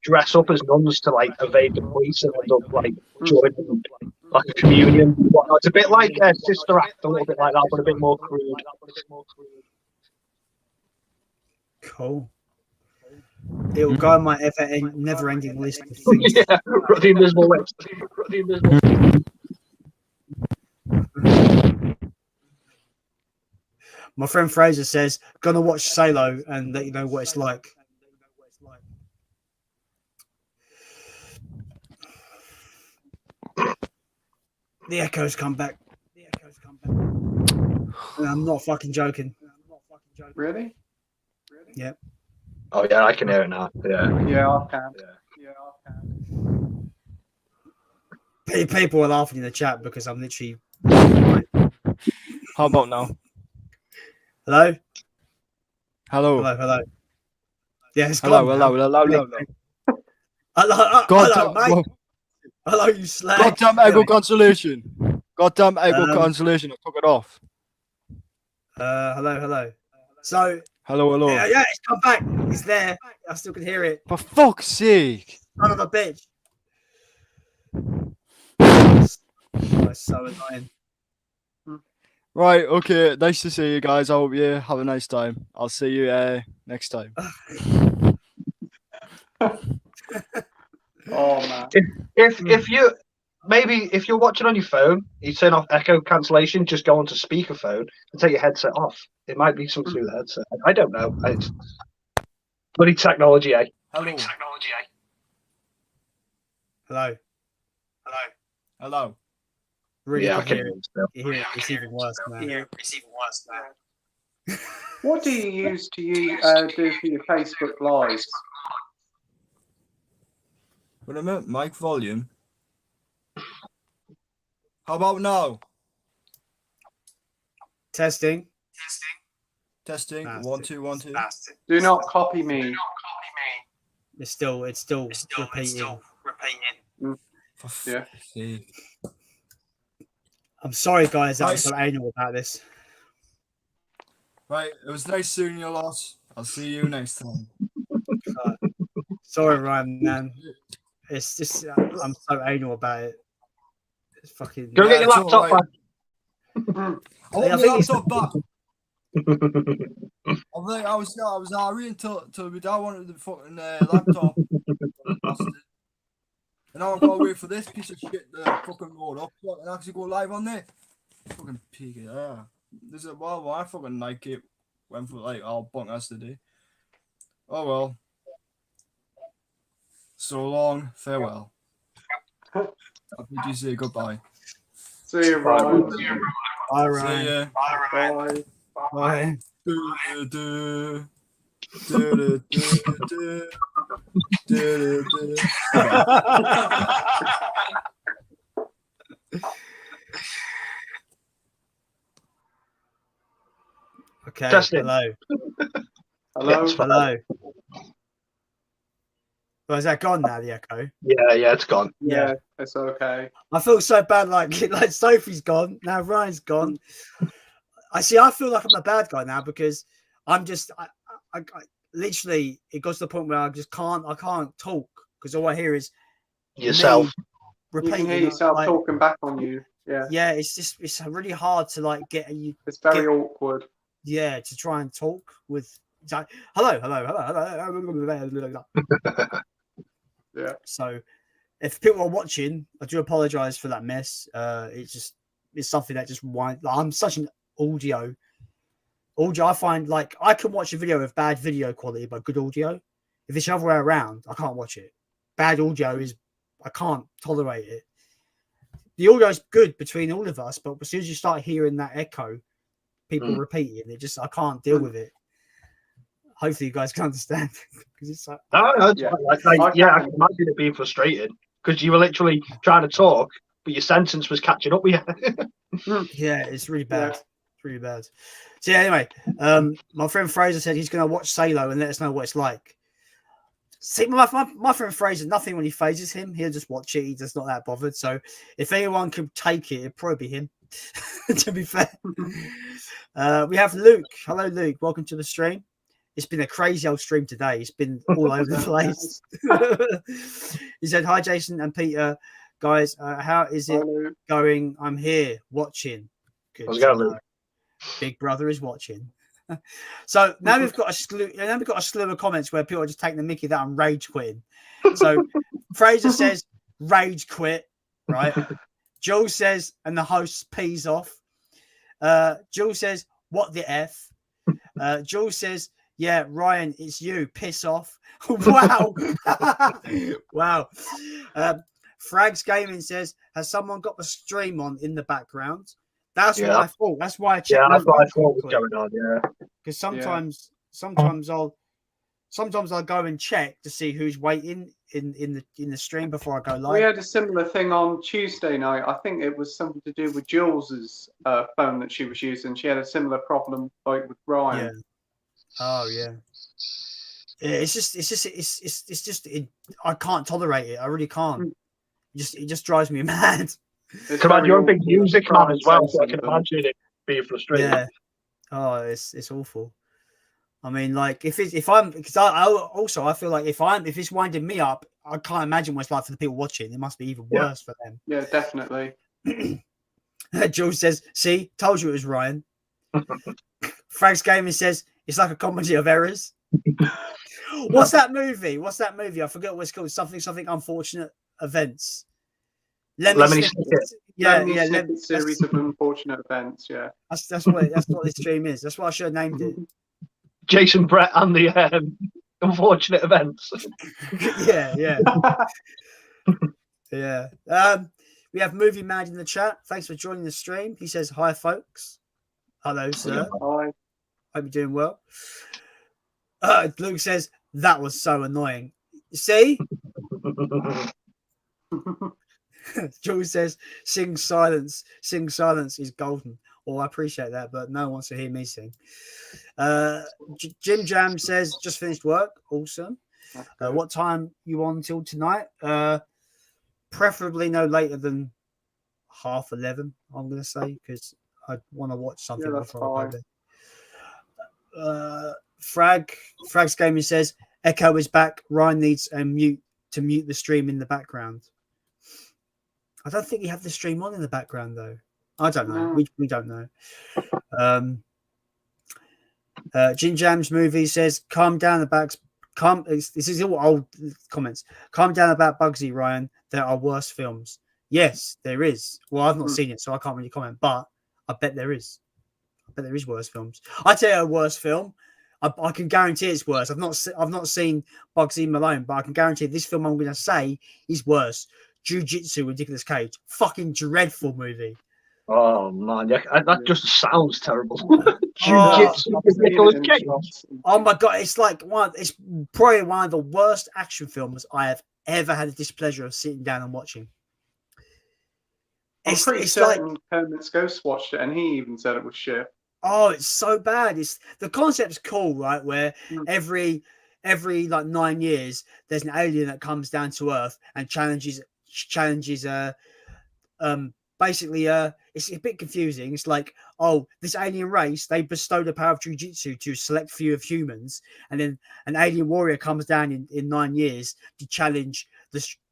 dress up as nuns to like evade the police and end up like joining like a communion. And whatnot. It's a bit like Sister Act, a little bit like that, but a bit more crude. Cool. It will go on my never-ending list of things. Yeah, the invisible list. The invisible. My friend Fraser says, "Gonna watch Salo and let you know what it's like." The echoes come back. And I'm not fucking joking. Really? Yep. Oh yeah, I can hear it now. Yeah. Yeah, I can. People are laughing in the chat because I'm literally. How about now? Hello. Hello. Hello. Yeah, it's Hello. gone. Hello. Hello, mate. Hello, you slag. Goddamn echo cancellation. Goddamn echo cancellation. I took it off. Hello. So. Hello. Yeah, it's come back. It's there. I still can hear it. For fuck's sake. Son of a bitch. That's so annoying. Right, okay. Nice to see you guys. I hope you have a nice time. I'll see you next time. Oh man. If you maybe if you're watching on your phone, you turn off echo cancellation, just go onto speakerphone and take your headset off. It might be something to do with the headset. I don't know. It's bloody technology, eh? Hello. Hello. Really Yeah, I can can hear hear it. it still. You hear it. It's even worse now. What do you use to do for your Facebook lives? Wait a minute. Mic volume. How about now? Testing. Testing. Bastard. 1 2 1 2. Do not copy me. It's still repeating. For Yeah. fuck's sake. I'm sorry, guys, that I'm Nice. so anal about this. Right, it was nice seeing you lot. I'll see you next time. Sorry, Ryan, man. It's just I'm so anal about it. It's fucking. Go get your it's laptop alright. back. I want I my think it's- laptop back. I was angry until my dad wanted the fucking laptop. Bastard. And now I've got to wait for this piece of shit to fucking load up so I can actually go live on there. Fucking pig, yeah. This is I fucking like it. Went for like all bunk ass today. Oh well. So long, farewell. I'll say goodbye. See you, Ryan. Bye, See Ryan. ya. Bye. Bye. Do, do, do, do, do. Okay. Testing. Hello. Hello. Yes, Hello. Oh, is that gone now, the echo? Yeah, it's gone. Yeah, it's okay. I feel so bad, like Sophie's gone, now Ryan's gone. I feel like I'm a bad guy now because I'm just, I literally, it got to the point where I can't talk because all I hear is Yourself. me You repeating. can hear yourself like, talking back on you. Yeah, yeah, it's really hard to like get you. it's very awkward. Yeah, to try and talk with. It's like, hello. Yeah. So, if people are watching, I do apologize for that mess. It's something that just I'm such an audio. I find like I can watch a video with bad video quality but good audio. If it's the other way around, I can't watch it. Bad audio is I can't tolerate it. The audio is good between all of us, but as soon as you start hearing that echo, people repeating it, I can't deal with it. Hopefully, you guys can understand because it's like No, Yeah. I can imagine it being frustrating because you were literally trying to talk, but your sentence was catching up with you. yeah, it's really bad. Yeah. It's really bad. So yeah, anyway, my friend Fraser said he's going to watch Salo and let us know what it's like. See, my friend Fraser, nothing when he phases him. He'll just watch it. He's just not that bothered. So if anyone could take it, it'd probably be him. To be fair, we have Luke. Hello, Luke. Welcome to the stream. It's been a crazy old stream today. It's been all over the place. He said, "Hi, Jason and Peter, guys. How is it going? I'm here watching. Good. How's it going, Luke? Big brother is watching." So now we've got a slew. Now we've got a slew of comments where people are just taking the mickey that I'm rage quitting. So Fraser says rage quit, right? Jules says, and the host pees off. Jules says, what the F? Jules says, yeah, Ryan, it's you. Piss off. Wow. Wow. Frags Gaming says, has someone got the stream on in the background? That's what I thought. That's why I checked. Yeah, that's what I thought was going on. Yeah, because sometimes I'll go and check to see who's waiting in the stream before I go live. We had a similar thing on Tuesday night. I think it was something to do with Jules's phone that she was using. She had a similar problem like with Ryan. Yeah. Oh yeah. Yeah, I can't tolerate it. I really can't. It just drives me mad. Come on, you're a big music man as well, so I can imagine it being frustrating. Yeah. Oh, it's awful. I mean, like if I feel like if it's winding me up, I can't imagine what it's like for the people watching. It must be even worse for them. Yeah, definitely. George says, "See, told you it was Ryan." Frank's Gaming says it's like a comedy of errors. What's that movie? I forget what it's called. Something unfortunate events. Lemony Snicket. Lemony series of unfortunate events. Yeah, that's what this stream is. That's what I should have named it. Jason Brett and the unfortunate events. Yeah. We have Movie Mad in the chat. Thanks for joining the stream. He says, hi, folks. Hello, sir. Hi. Hope you're doing well. Luke says, that was so annoying. See? Jules says, sing silence is golden. Oh, I appreciate that, but no one wants to hear me sing. Jim Jam says, just finished work. Awesome. What time you on till tonight? Preferably no later than 11:30, I'm going to say, because I want to watch something before I go there. Frags Gaming says, Echo is back. Ryan needs a mute to mute the stream in the background. I don't think you have the stream on in the background, though. I don't know. No. We don't know. Jin Jam's movie says, calm down about this is all old comments. Calm down about Bugsy, Ryan. There are worse films. Yes, there is. Well, I've not seen it, so I can't really comment, but I bet there is. I bet there is worse films. I tell you a worse film. I can guarantee it's worse. I've not seen Bugsy Malone, but I can guarantee this film I'm going to say is worse. Jiu-Jitsu with Nicolas Cage. Fucking dreadful movie. Oh man, yeah, that just sounds terrible. Oh. Jiu-jitsu with Nicolas Cage. Oh my god, it's like it's probably one of the worst action films I have ever had the displeasure of sitting down and watching. I'm pretty certain Kermit's Ghost watched it, and he even said it was shit. Oh, it's so bad. It's the concept's cool, right? Where every like 9 years there's an alien that comes down to Earth and challenges basically it's a bit confusing. It's like, oh, this alien race, they bestow the power of jiu-jitsu to select few of humans, and then an alien warrior comes down in 9 years to challenge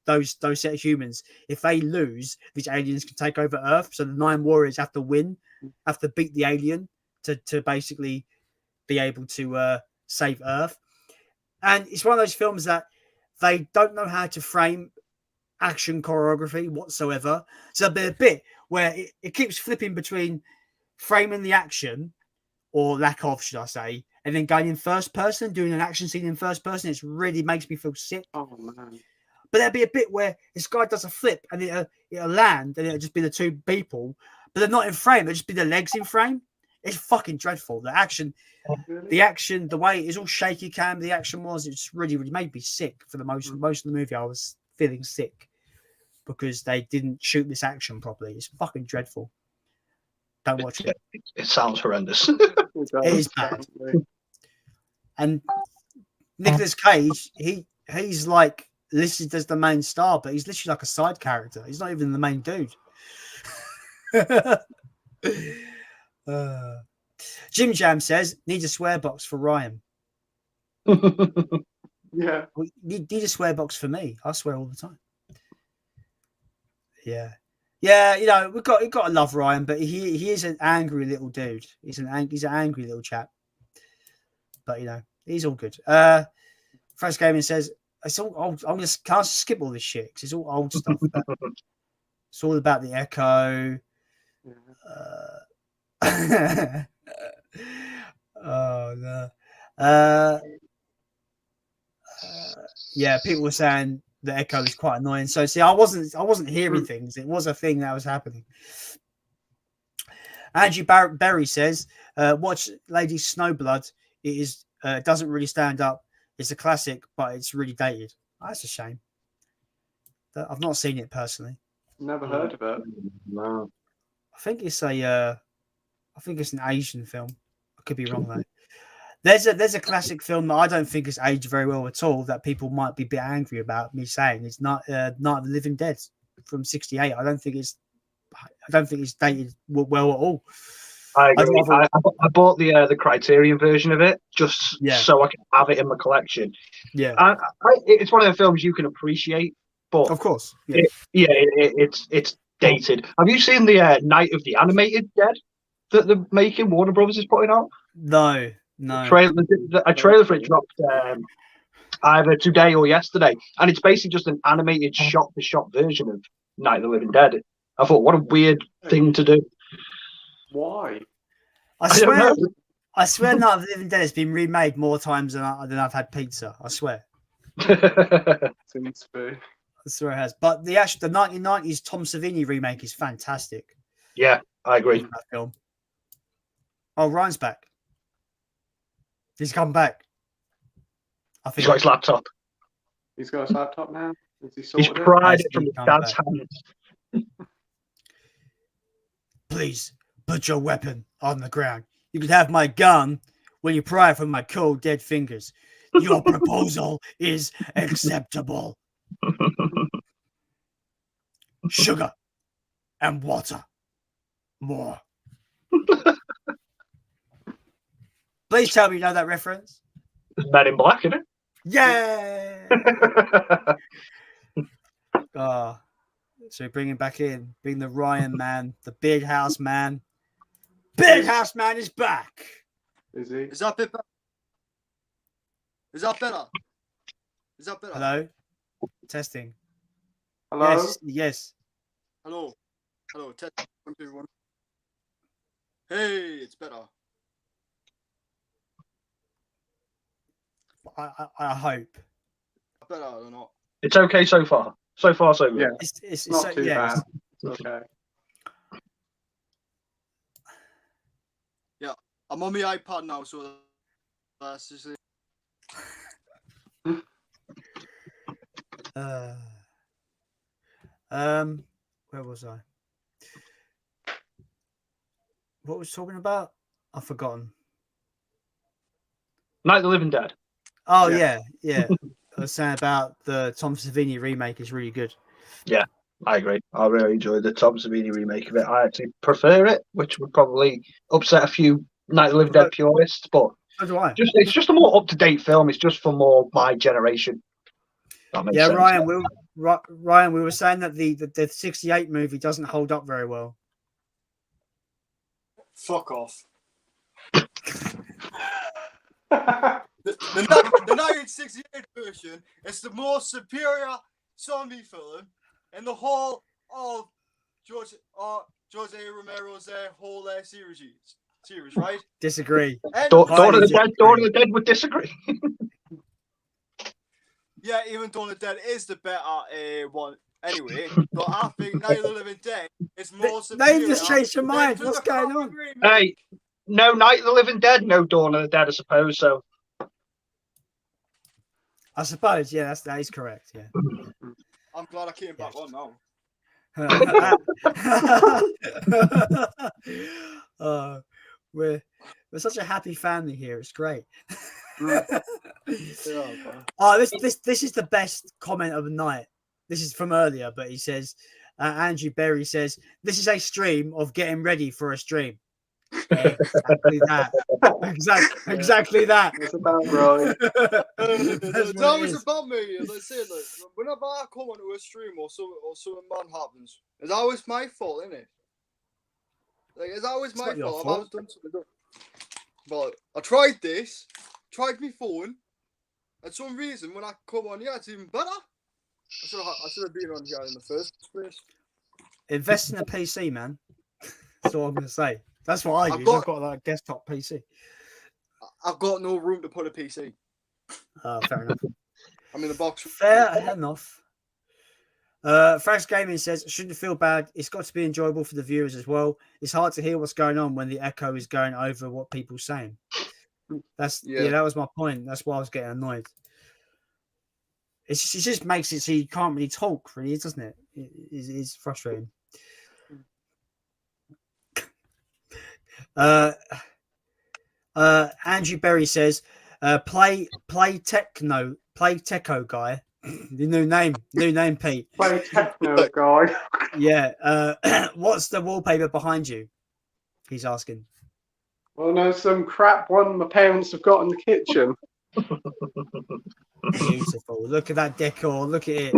those set of humans. If they lose, these aliens can take over Earth. So the 9 warriors have to win, have to beat the alien to basically be able to save Earth. And it's one of those films that they don't know how to frame action choreography whatsoever. So there'll be a bit where it keeps flipping between framing the action, or lack of, should I say, and then going in first person, doing an action scene in first person. It really makes me feel sick. Oh man. But there'll be a bit where this guy does a flip and it'll land, and it'll just be the 2 people, but they're not in frame. It'll just be the legs in frame. It's fucking dreadful. The action, the way it's all shaky cam, the action was, it's really made me sick for the most of the movie. I was feeling sick because they didn't shoot this action properly. It's fucking dreadful. Don't watch it. It sounds horrendous. It is bad. And Nicolas Cage, he's like listed as the main star, but he's literally like a side character. He's not even the main dude. Jim Jam says, need a swear box for Ryan. Yeah. Well, need a swear box for me. I swear all the time. Yeah. You know, we've got to love Ryan, but he is an angry little dude. He's an angry little chap. But you know, he's all good. Fresh Gaming says, it's all old. Can't skip all this shit because it's all old stuff. It's all about the Echo. Oh no. Yeah, people were saying the Echo is quite annoying. So see, I wasn't hearing things. It was a thing that was happening. Andrew Berry says, watch Lady Snowblood. It is doesn't really stand up. It's a classic, but it's really dated. That's a shame. I've not seen it personally. Never heard of it. No. I think it's an Asian film. I could be wrong though. There's a classic film that I don't think has aged very well at all, that people might be a bit angry about me saying. It's not Night of the Living Dead from '68. I don't think it's dated well at all. I agree. I bought the Criterion version of it just so I can have it in my collection. Yeah, it's one of the films you can appreciate, but of course, it's dated. Have you seen the Night of the Animated Dead that the making Warner Brothers is putting out? No. A trailer for it dropped either today or yesterday, and it's basically just an animated shot-for-shot version of Night of the Living Dead. I thought, what a weird thing to do. Why? I swear Night of the Living Dead has been remade more times than I've had pizza. I swear. Seems to be. I swear it has. But the 1990s Tom Savini remake is fantastic. Yeah, I agree. That film. Oh, Ryan's back. He's come back. I think he's got his laptop. He's got his laptop now. He's pried it from his dad's hands. Please put your weapon on the ground. You can have my gun when you pry from my cold, dead fingers. Your proposal is acceptable. Sugar and water. More. Please tell me you know that reference. It's Men in Black, isn't it? Yeah. So bring him back in. Bring the Ryan man, the Big House man. Big House man is back. Is he? Is that better? Is that better? Is that better? Hello? Testing. Hello? Yes. Hello. Test 1, 2, 1. Hey, it's better. I hope. Better or not? It's okay so far. So far, so good. Yeah. It's Not too bad. It's okay. I'm on my iPad now, so that's just it. Where was I? What was I talking about? I've forgotten. Night of the Living Dead. Oh Yeah. yeah. I was saying about the Tom Savini remake is really good. Yeah, I agree. I really enjoyed the Tom Savini remake of it. I actually prefer it, which would probably upset a few Night of the Living Dead purists, but So do I. it's just a more up-to-date film. It's just for more my generation. That makes Yeah, sense. Ryan, we were saying that the 68 movie doesn't hold up very well. Fuck off. The 1968 version is the most superior zombie film in the whole of George A. Romero's whole series, right? Disagree. Dawn of the Dead would disagree. Yeah, even Dawn of the Dead is the better one. Anyway, but I think Night of the Living Dead is more superior. They just changed your mind. What's going on? Hey, no Night of the Living Dead, no Dawn of the Dead, I suppose. So I suppose, yeah, that is correct. Yeah. I'm glad I came back on now. We're such a happy family here. It's great. Yeah, this is the best comment of the night. This is from earlier, but he says, Andrew Berry says, this is a stream of getting ready for a stream. Exactly that. Exactly that. It's about right. It's always about me, as I said. Like, whenever I come onto a stream or something bad happens, it's always my fault, isn't it? Like, it's always my fault. I've always done something. But I tried my phone, and some reason when I come on here, it's even better. I should have been on here in the first place. Invest in a PC, man. That's all I'm going to say. That's what I use. I've got like a desktop PC. I've got no room to put a PC. Fair enough. I'm in the box. Fair enough. Frax Gaming says, shouldn't feel bad. It's got to be enjoyable for the viewers as well. It's hard to hear what's going on when the echo is going over what people are saying. That was my point. That's why I was getting annoyed. It just makes it so you can't really talk, really, doesn't it? It's frustrating. Andrew Berry says, play Techo guy. The new name, Pete. Play techno guy. Yeah. What's the wallpaper behind you? He's asking. Well, no, some crap one my parents have got in the kitchen. Beautiful. Look at that decor. Look at it.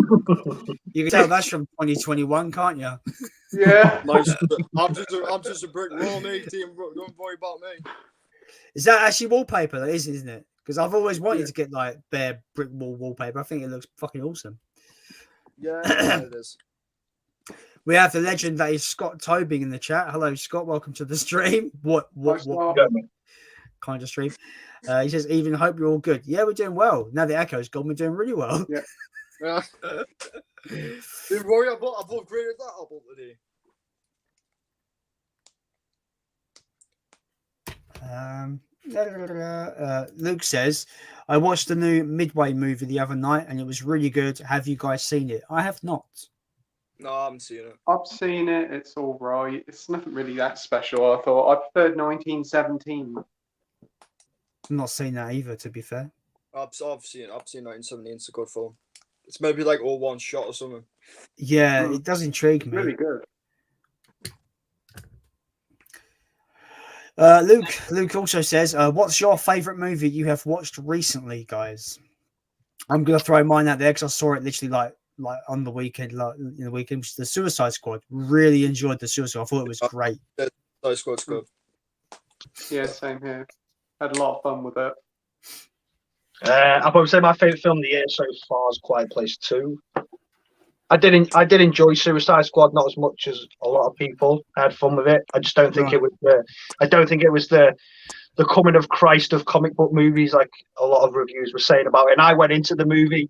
You can tell that's from 2021, can't you? Yeah. Nice. I'm just a brick wall, mate. Don't worry about me. Is that actually wallpaper? That is, isn't it? Because I've always wanted to get like bare brick wall wallpaper. I think it looks fucking awesome. Yeah, it is. We have the legend that is Scott Tobing in the chat. Hello, Scott. Welcome to the stream. What kind of stream? He says, even hope you're all good. Yeah, we're doing well. Now the echo's gone, we're doing really well. Yeah. Don't worry, I've upgraded that album today. Luke says, I watched the new Midway movie the other night and it was really good. Have you guys seen it? I have not. No, I haven't seen it. I've seen it. It's all right. It's nothing really that special. I thought I preferred 1917. I've not seen that either, to be fair. I've seen 1917. It's a good film. It's maybe like all one shot or something. Yeah, it does intrigue me. Really good. Luke also says, what's your favorite movie you have watched recently, guys? I'm gonna throw mine out there because I saw it literally like on the weekend, which is the Suicide Squad. Really enjoyed the Suicide. I thought it was great. Suicide Squad's good. Yeah, same here. Had a lot of fun with it. I'd probably say my favourite film of the year so far is Quiet Place 2. I did enjoy Suicide Squad, not as much as a lot of people. I had fun with it. I just don't think it was the coming of Christ of comic book movies like a lot of reviews were saying about it. And I went into the movie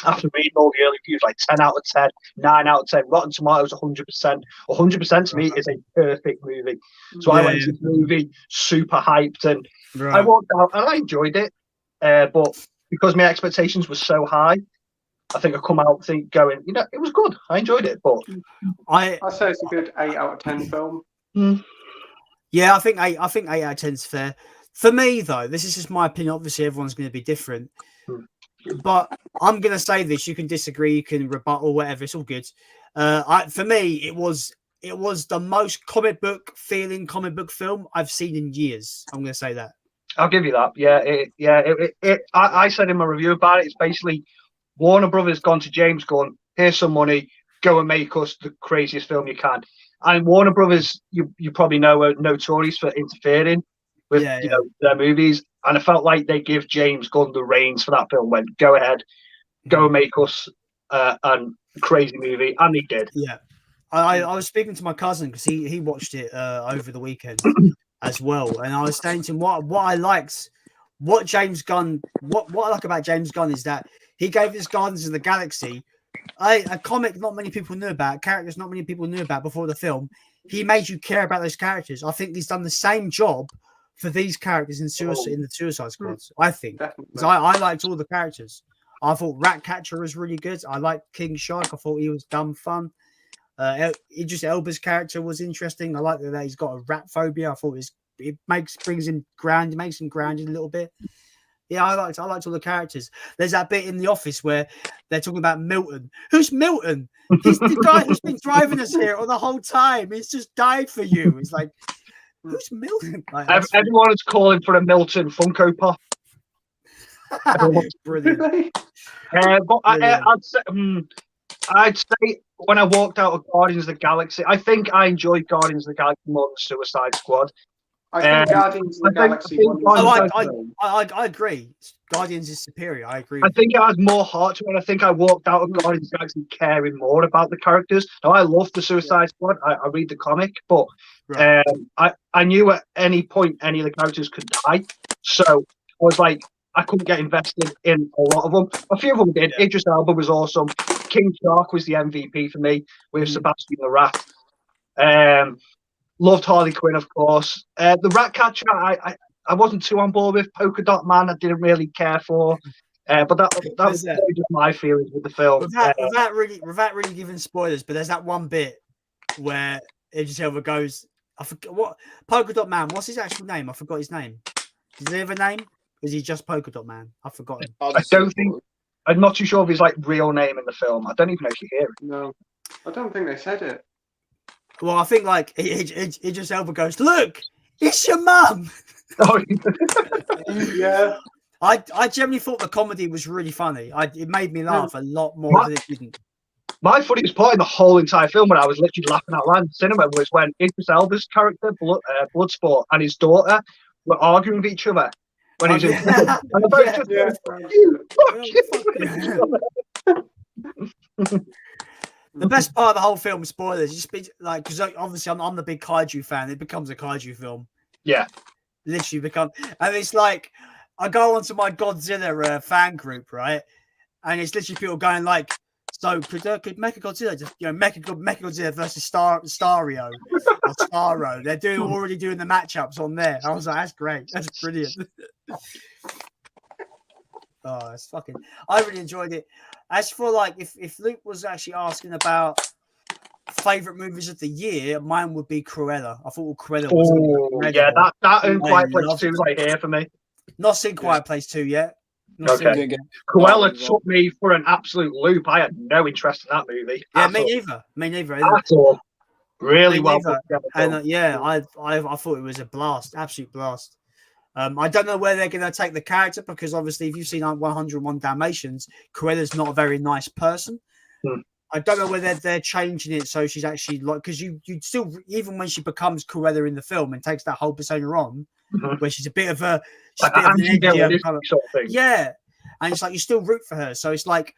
after reading all the early reviews, like 10 out of 10, 9 out of 10, Rotten Tomatoes 100%. 100% to me is a perfect movie. So I went to the movie super hyped, and I walked out and I enjoyed it. But because my expectations were so high, I think I come out going, it was good. I enjoyed it, but I say it's a good 8 out of 10 film. Yeah, I think 8 out of 10 is fair. For me, though, this is just my opinion. Obviously, everyone's going to be different. But I'm going to say this. You can disagree, you can rebut or whatever. It's all good. For me, it was the most comic book film I've seen in years. I'm going to say that. I'll give you that. Yeah, I said in my review about it, it's basically Warner Brothers gone to James Gunn, here's some money, go and make us the craziest film you can. And Warner Brothers, you probably know, are notorious for interfering with their movies. And I felt like they give James Gunn the reins for that film. Went, go ahead, go and make us a crazy movie, and they did. Yeah, I was speaking to my cousin because he watched it over the weekend as well, and I was saying to him what I liked, what James Gunn, what I like about James Gunn is that he gave us Guardians of the Galaxy, a comic not many people knew about, characters not many people knew about before the film. He made you care about those characters. I think he's done the same job for these characters in the Suicide Squad. I think. I liked all the characters. I thought Ratcatcher was really good. I liked King Shark. I thought he was dumb fun. Elba's character was interesting. I like that he's got a rat phobia. I thought it makes him grounded a little bit. Yeah, I liked all the characters. There's that bit in The Office where they're talking about Milton. Who's Milton? He's the guy who's been driving us here all the whole time. He's just died for you. It's like, who's Milton? Like, everyone is calling for a Milton Funko Pop. Brilliant. But I'd say when I walked out of Guardians of the Galaxy, I think I enjoyed Guardians of the Galaxy more than Suicide Squad. I think Guardians of the Galaxy. I agree. Guardians is superior. I agree. I think it has more heart to it. I think I walked out of Guardians of the Galaxy caring more about the characters. Now, I love the Suicide Squad. I read the comic, but I knew at any point any of the characters could die. So I was like, I couldn't get invested in a lot of them. A few of them did. Yeah. Idris Elba was awesome. King Shark was the MVP for me with Sebastian the Rat. Loved Harley Quinn, of course. The Ratcatcher, I wasn't too on board with. Polka Dot Man, I didn't really care for. But that was just my feelings with the film. Without really giving spoilers, but there's that one bit where Idris Elba goes, I forget what Polka Dot Man. What's his actual name? I forgot his name. Does he have a name? Is he just Polka Dot Man? I've forgotten. I'm not too sure of his real name in the film. I don't even know if you hear it. No, I don't think they said it. Well, I think Idris Elba goes, look, it's your mum. Oh, yeah. I generally thought the comedy was really funny. It made me laugh a lot more than it didn't. My funniest part in the whole entire film, when I was literally laughing out loud in the cinema, was when Idris Elba's character, Bloodsport, and his daughter were arguing with each other. When he's in prison. The best part of the whole film, spoilers, just be like, because obviously I'm the big kaiju fan. It becomes a kaiju film. Yeah, literally and it's like I go onto my Godzilla fan group, right? And it's literally people going like, so could Mechagodzilla just Mechagodzilla versus Stario or Starro? They're already doing the matchups on there. I was like, that's great, that's brilliant. Oh, it's fucking. I really enjoyed it. As for like, if Luke was actually asking about favorite movies of the year, mine would be Cruella. I thought Cruella was. That and Quiet Place 2 right here for me. Not seen Quiet Place 2 yet. Okay. Cruella took me for an absolute loop. I had no interest in that movie. Yeah, me neither. At all. Really well. And I thought it was a blast, absolute blast. I don't know where they're going to take the character because obviously, if you've seen 101 Dalmatians, Cruella's not a very nice person. I don't know whether they're changing it so she's actually like, because you still, even when she becomes Cruella in the film and takes that whole persona on, where she's a bit of a, yeah, and it's like you still root for her. So it's like,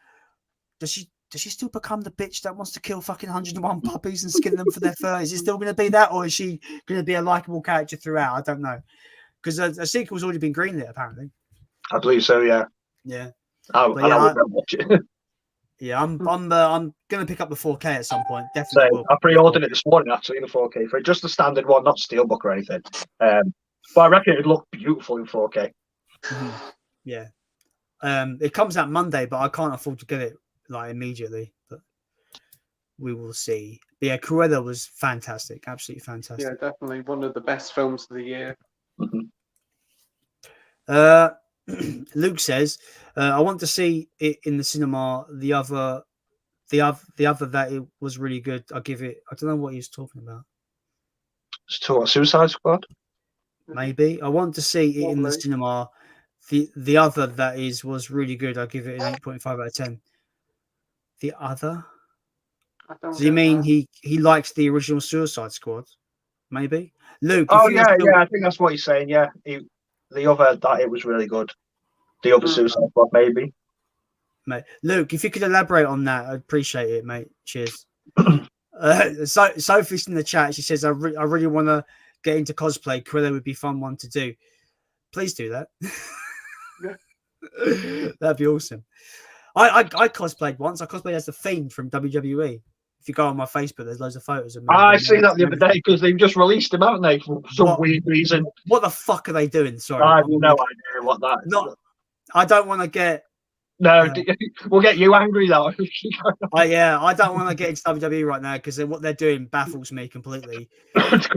does she still become the bitch that wants to kill fucking 101 puppies and skin them for their fur? Is it still going to be that, or is she going to be a likable character throughout? I don't know. Because a sequel's already been greenlit, apparently. I believe so, yeah. Yeah. I would watch it. Yeah, I'm gonna pick up the 4K at some point. So Definitely will. I pre-ordered it this morning actually in the 4K for it, just the standard one, not Steelbook or anything. But I reckon it'd look beautiful in 4K. Yeah. It comes out Monday, but I can't afford to get it like immediately. But we will see. But yeah, Cruella was fantastic, absolutely fantastic. Yeah, definitely one of the best films of the year. Luke says, "I want to see it in the cinema. The other that it was really good. I give it. I don't know what he's talking about. It's to Suicide Squad. Maybe I want to see it in the Probably. cinema. The other that was really good. I give it an 8.5 out of 10. The other. I don't Does he get mean that. he likes the original Suicide Squad? Maybe. Luke. Oh if you yeah, were still- I think that's what he's saying. Yeah, the other that it was really good. The other Suicide Squad, maybe. Mate. Luke, if you could elaborate on that, I'd appreciate it, mate. Cheers. Sophie's in the chat. She says, I really want to get into cosplay. Cruella would be a fun one to do. Please do that. That'd be awesome. I cosplayed once. I cosplayed as the Fiend from WWE. If you go on my Facebook, there's loads of photos of me. I seen that the other day because they've just released him, haven't they, for some weird reason. What the fuck are they doing? Sorry. I have no idea what that is. I don't want to get... No, we'll get you angry though. Yeah, I don't want to get into WWE right now because what they're doing baffles me completely. But,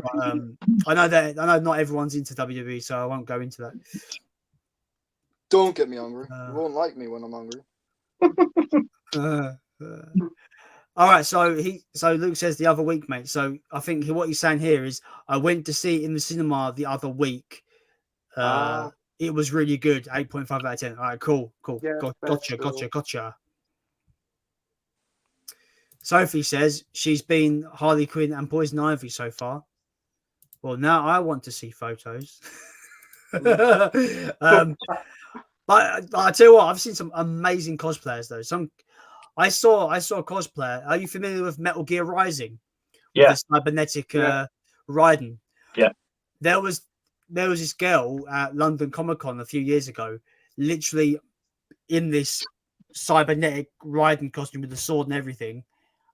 I know not everyone's into WWE, so I won't go into that. Don't get me hungry. You won't like me when I'm hungry. All right, so Luke says the other week, mate. So I think what he's saying here is I went to see it in the cinema the other week. It was really good. 8.5 out of 10. All right, cool. Yeah, Gotcha. Sophie says she's been Harley Quinn and Poison Ivy so far. Well, now I want to see photos. But I tell you what, I've seen some amazing cosplayers though. I saw a cosplayer. Are you familiar with Metal Gear Rising? Yeah. With the cybernetic Raiden. Yeah. There was this girl at London Comic Con a few years ago, literally in this cybernetic Raiden costume with the sword and everything,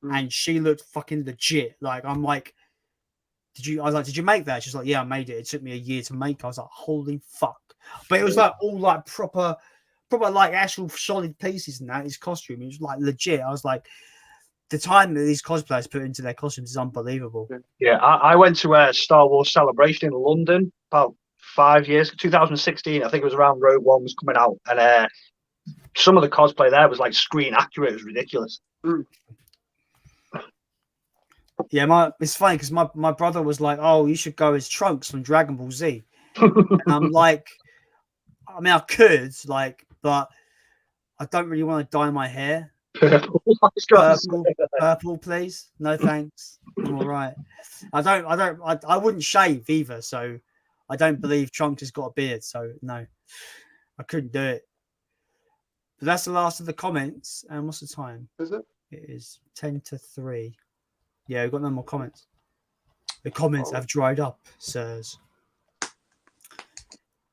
and she looked fucking legit. Like I'm like, did you make that? She's like, yeah, I made it. It took me a year to make. I was like, holy fuck! But it was like all like proper like actual solid pieces in that. His costume, it was like legit. I was like, the time that these cosplayers put into their costumes is unbelievable. Yeah, I went to a Star Wars celebration in London about 5 years, 2016. I think it was around Rogue One was coming out, and some of the cosplay there was like screen accurate. It was ridiculous. Yeah, it's funny because my brother was like, "Oh, you should go as Trunks from Dragon Ball Z," and I'm like, I mean, I could but I don't really want to dye my hair. Purple, please. No thanks. I'm all right. I wouldn't shave either, so I don't believe Trunks has got a beard. So no, I couldn't do it. But that's the last of the comments. And what's the time? Is it? It is 10:03. Yeah, we've got no more comments. The comments have dried up, sirs.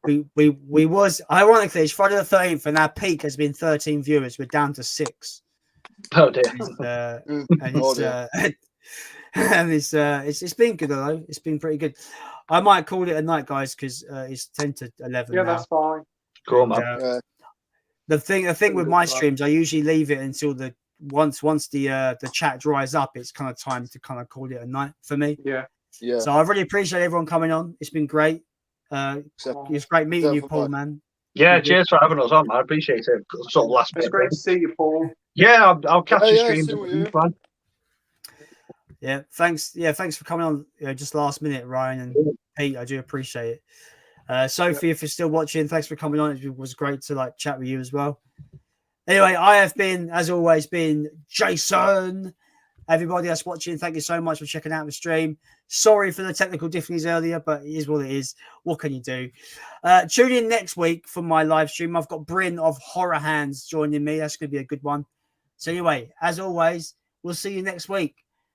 We was ironically it's Friday the 13th, and our peak has been 13 viewers. We're down to 6. Oh dear. It's been good though. It's been pretty good. I might call it a night, guys, because it's 10 to 11. Yeah, now. that's fine. Cool, man. The thing with my streams, I usually leave it until once the chat dries up. It's kind of time to kind of call it a night for me. Yeah. So I really appreciate everyone coming on. It's been great. It's great meeting you, Paul, man. Yeah, cheers for having us on, man. I appreciate it. Sort of last It's bit. great to see you, Paul. Yeah, I'll catch your see stream. you. Yeah, thanks. Yeah, thanks for coming on just last minute, Ryan and Pete. I do appreciate it. Sophie, if you're still watching, thanks for coming on. It was great to chat with you as well. Anyway, I have been, as always, Jason. Everybody that's watching, thank you so much for checking out the stream. Sorry for the technical difficulties earlier, but it is what it is. What can you do? Tune in next week for my live stream. I've got Bryn of Horror Hands joining me. That's going to be a good one. So anyway, as always, we'll see you next week.